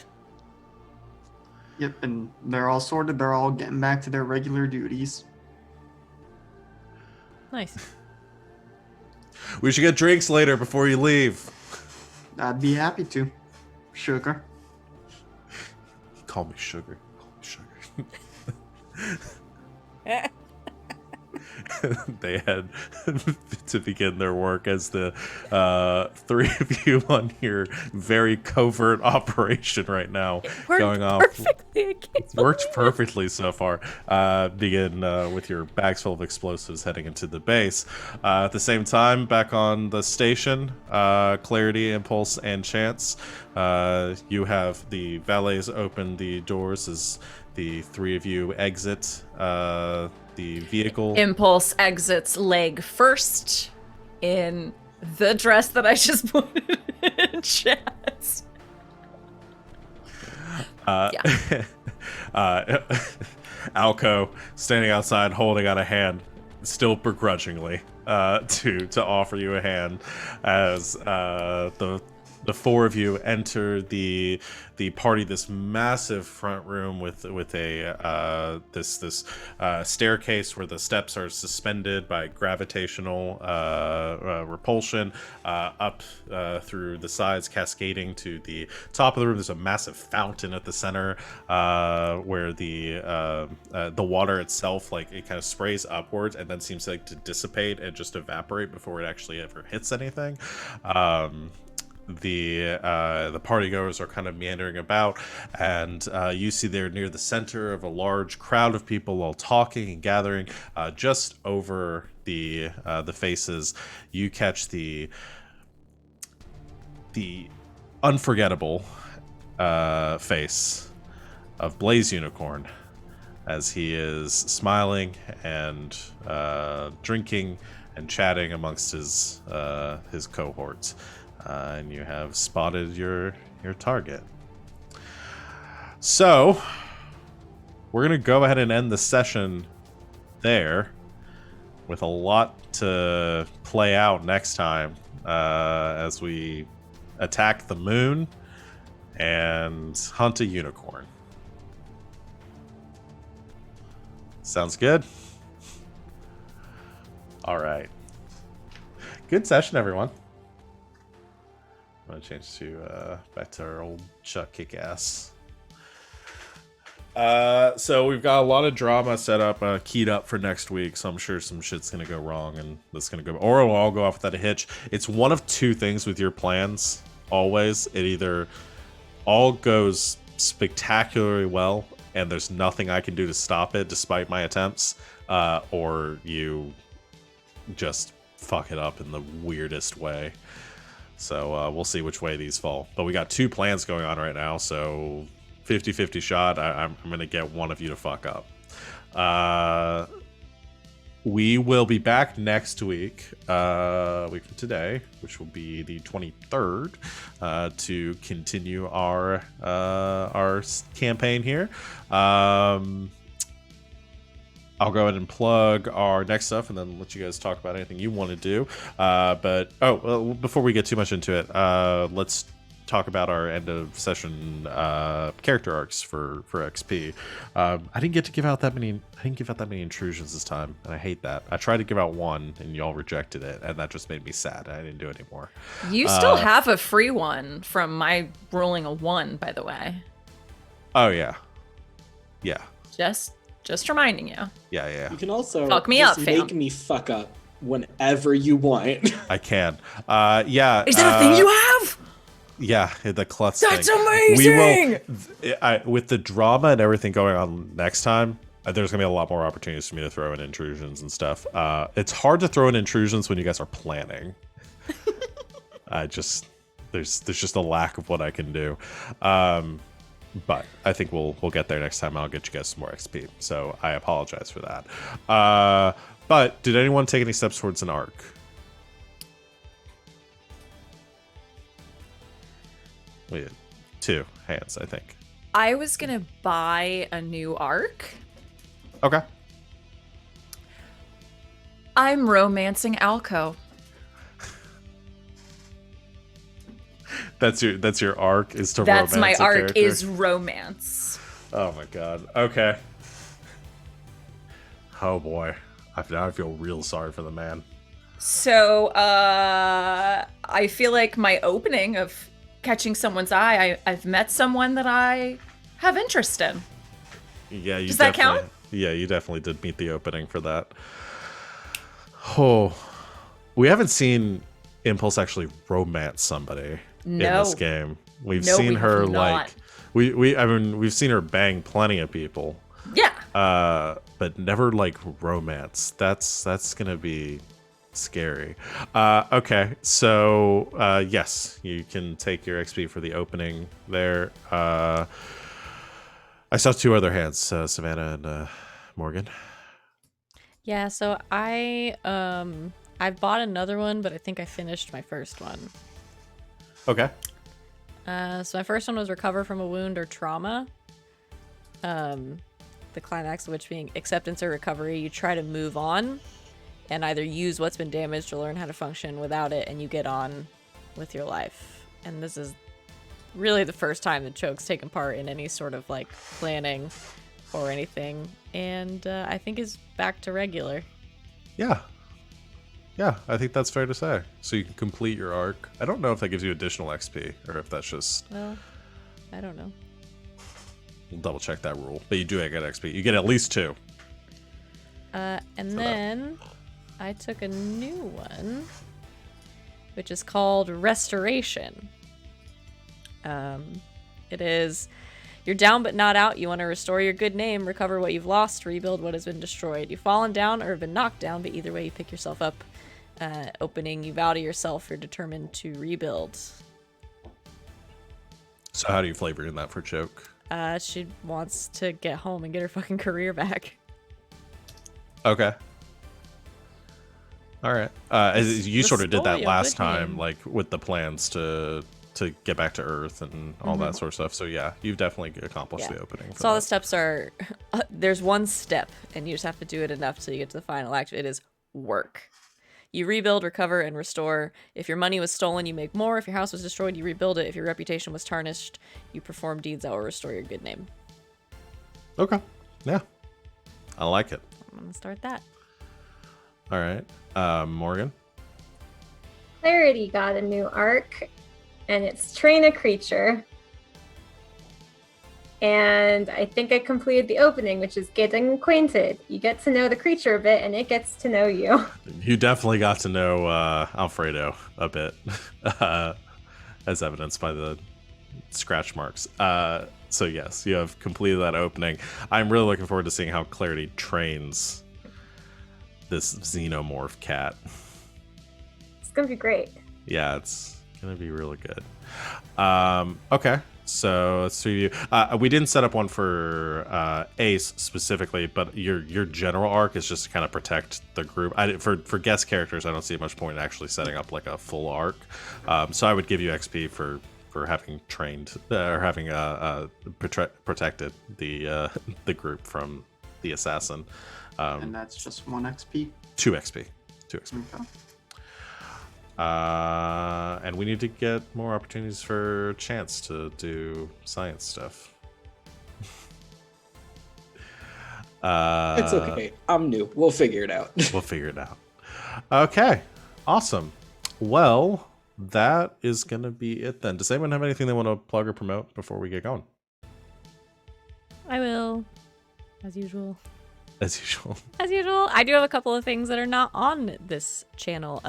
Yep, and they're all sorted. They're all getting back to their regular duties. Nice. We should get drinks later before you leave. I'd be happy to. Sugar. Call me sugar. Call me sugar. They had to begin their work as the three of you on your very covert operation right now Worked going off. perfectly. I can't It's worked perfectly so far. Begin with your bags full of explosives heading into the base. At the same time, back on the station, Clarity, Impulse, and Chance, you have the valets open the doors as the three of you exit the vehicle. Impulse exits leg first in the dress that I just put in chat. Alco standing outside holding out a hand, still begrudgingly, to offer you a hand as the four of you enter the party, this massive front room with a this staircase where the steps are suspended by gravitational repulsion up through the sides, cascading to the top of the room. There's a massive fountain at the center where the water itself, like, it kind of sprays upwards and then seems like to dissipate and just evaporate before it actually ever hits anything. The partygoers are kind of meandering about, and you see they're near the center of a large crowd of people all talking and gathering. Just over the faces, you catch the unforgettable face of Blaze Unicorn as he is smiling and drinking and chatting amongst his cohorts. And you have spotted your target. So, we're going to go ahead and end the session there, with a lot to play out next time as we attack the moon and hunt a unicorn. Sounds good? All right. Good session, everyone. I'm gonna change to back to our old Chuck Kick-Ass. So we've got a lot of drama set up, keyed up for next week, so I'm sure some shit's gonna go wrong and this is gonna go, or it'll all go off without a hitch. It's one of two things with your plans, always. It either all goes spectacularly well and there's nothing I can do to stop it despite my attempts, or you just fuck it up in the weirdest way. So we'll see which way these fall. But we got two plans going on right now, so 50-50 shot. I'm going to get one of you to fuck up. We will be back next week, week from today, which will be the 23rd, to continue our campaign here. I'll go ahead and plug our next stuff and then let you guys talk about anything you want to do. Before we get too much into it, let's talk about our end of session character arcs for XP. I didn't get to give out that many. I didn't give out that many intrusions this time, and I hate that. I tried to give out one, and y'all rejected it, and that just made me sad. I didn't do it anymore. You still have a free one from my rolling a 1, by the way. Oh yeah. Just reminding you. Yeah. You can also Fuck me just up, make fam. me fuck up whenever you want. I can. Yeah. Is that a thing you have? Yeah, the klutz That's thing. amazing! We will, with the drama and everything going on next time, there's going to be a lot more opportunities for me to throw in intrusions and stuff. It's hard to throw in intrusions when you guys are planning. There's just a lack of what I can do. But I think we'll get there next time. I'll get you guys some more XP. So I apologize for that. But did anyone take any steps towards an arc? We had 2 hands, I think. I was going to buy a new arc. Okay. I'm romancing Alco. That's your arc, is to That's romance my a arc character? is romance. Oh my god. Okay. Oh boy. Now I feel real sorry for the man. So, I feel like my opening of catching someone's eye, I've met someone that I have interest in. Yeah, you Does that definitely- count? Yeah, you definitely did meet the opening for that. Oh, we haven't seen Impulse actually romance somebody in No. this game. We've No, seen we her have not. like we've seen her bang plenty of people. Yeah. But never like romance. That's gonna be scary. Okay, so yes, you can take your XP for the opening there. I saw two other hands, Savannah and Morgan. Yeah, so I bought another one, but I think I finished my first one. Okay. So my first one was recover from a wound or trauma. The climax of which being acceptance or recovery. You try to move on and either use what's been damaged or learn how to function without it, and you get on with your life. And this is really the first time that Choke's taken part in any sort of like planning or anything, and I think is back to regular. Yeah, I think that's fair to say. So you can complete your arc. I don't know if that gives you additional XP or if that's just. Well, I don't know. We'll double check that rule, but you do get XP. You get at least 2. And then I took a new one, which is called Restoration. It is, you're down but not out. You want to restore your good name, recover what you've lost, rebuild what has been destroyed. You've fallen down or have been knocked down, but either way you pick yourself up. Opening, you vow to yourself you're determined to rebuild. So how do you flavor in that for Choke? She wants to get home and get her fucking career back. Okay. All right. As you sort of did that Restore your last good time, name. like with the plans to get back to Earth and all that sort of stuff. So yeah, you've definitely accomplished Yeah. the opening. For So all the that. steps are, there's one step, and you just have to do it enough till you get to the final act. It is work. You rebuild, recover, and restore. If your money was stolen, you make more. If your house was destroyed, you rebuild it. If your reputation was tarnished, you perform deeds that will restore your good name. Okay. Yeah. I like it. I'm gonna start that. All right. Morgan. Clarity got a new arc, and it's train a creature. And I think I completed the opening, which is getting acquainted. You get to know the creature a bit, and it gets to know you. You definitely got to know Alfredo a bit, as evidenced by the scratch marks. So yes, you have completed that opening. I'm really looking forward to seeing how Clarity trains this xenomorph cat. It's gonna be great. Yeah, it's gonna be really good. Okay, so let's review. We didn't set up one for Ace specifically, but your general arc is just to kind of protect the group. For guest characters, I don't see much point in actually setting up like a full arc. So I would give you XP for having trained or having protected the group from the assassin. And that's just 1 XP. 2 XP. 2 XP. Okay. And we need to get more opportunities for Chance to do science stuff. It's okay. I'm new. We'll figure it out. We'll figure it out. Okay, awesome. Well, that is going to be it then. Does anyone have anything they want to plug or promote before we get going? I will, as usual. As usual. As usual, I do have a couple of things that are not on this channel.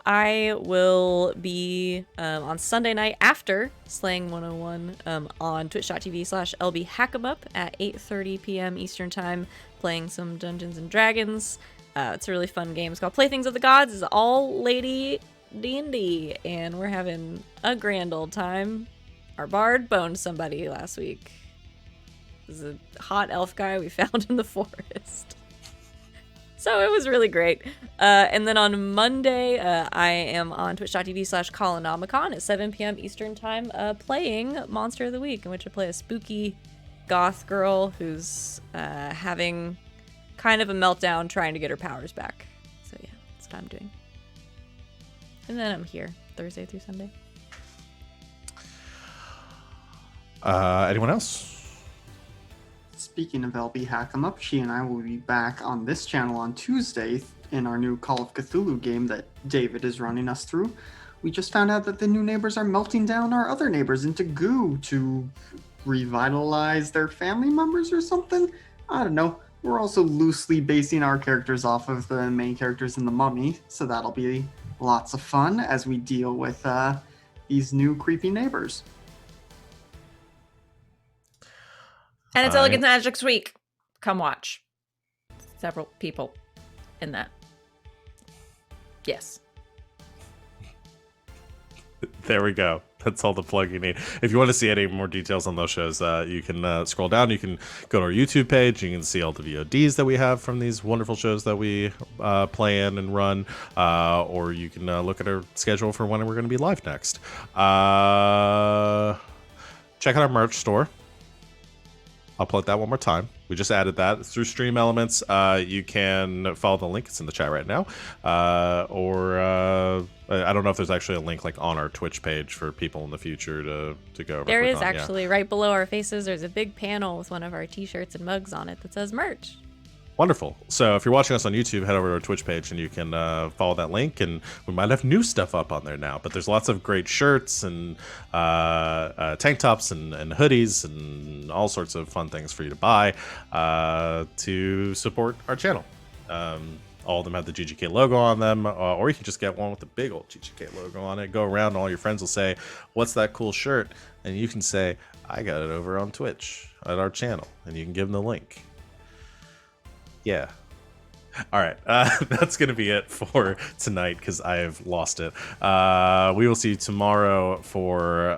I will be on Sunday night after Slaying 101 on twitch.tv/lbhackemup at 8:30 p.m. Eastern Time, playing some Dungeons and Dragons. It's a really fun game. It's called Playthings of the Gods. It's all lady D&D, and we're having a grand old time. Our bard boned somebody last week. This is a hot elf guy we found in the forest. So it was really great. And then on Monday, I am on twitch.tv/Colonomicon at 7 p.m. Eastern Time, playing Monster of the Week, in which I play a spooky goth girl who's having kind of a meltdown trying to get her powers back. So yeah, that's what I'm doing. And then I'm here Thursday through Sunday. Anyone else? speaking of LB Hack 'em Up, she and I will be back on this channel on Tuesday in our new Call of Cthulhu game that David is running us through. We just found out that the new neighbors are melting down our other neighbors into goo to revitalize their family members or something. I don't know. We're also loosely basing our characters off of the main characters in The Mummy, so that'll be lots of fun as we deal with these new creepy neighbors. And it's Elegant Magic's week. Come watch. Several people in that. Yes. There we go. That's all the plug you need. If you want to see any more details on those shows, you can scroll down. You can go to our YouTube page. You can see all the VODs that we have from these wonderful shows that we play in and run. Or you can look at our schedule for when we're going to be live next. Check out our merch store. I'll plug that one more time. We just added that through Stream Elements. You can follow the link. It's in the chat right now. I don't know if there's actually a link like on our Twitch page for people in the future to go over. There is actually right below our faces. There's a big panel with one of our t-shirts and mugs on it that says merch. Wonderful. So if you're watching us on YouTube, head over to our Twitch page and you can follow that link. And we might have new stuff up on there now. But there's lots of great shirts and tank tops and hoodies and all sorts of fun things for you to buy to support our channel. All of them have the GGK logo on them, or you can just get one with the big old GGK logo on it. Go around and all your friends will say, "What's that cool shirt?" And you can say, "I got it over on Twitch at our channel," and you can give them the link. Yeah. All right. That's going to be it for tonight because I have lost it. We will see you tomorrow for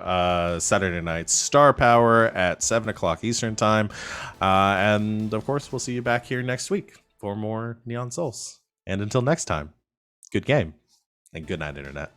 Saturday night Star Power at 7 o'clock Eastern Time. And, of course, we'll see you back here next week for more Neon Souls. And until next time, good game and good night, Internet.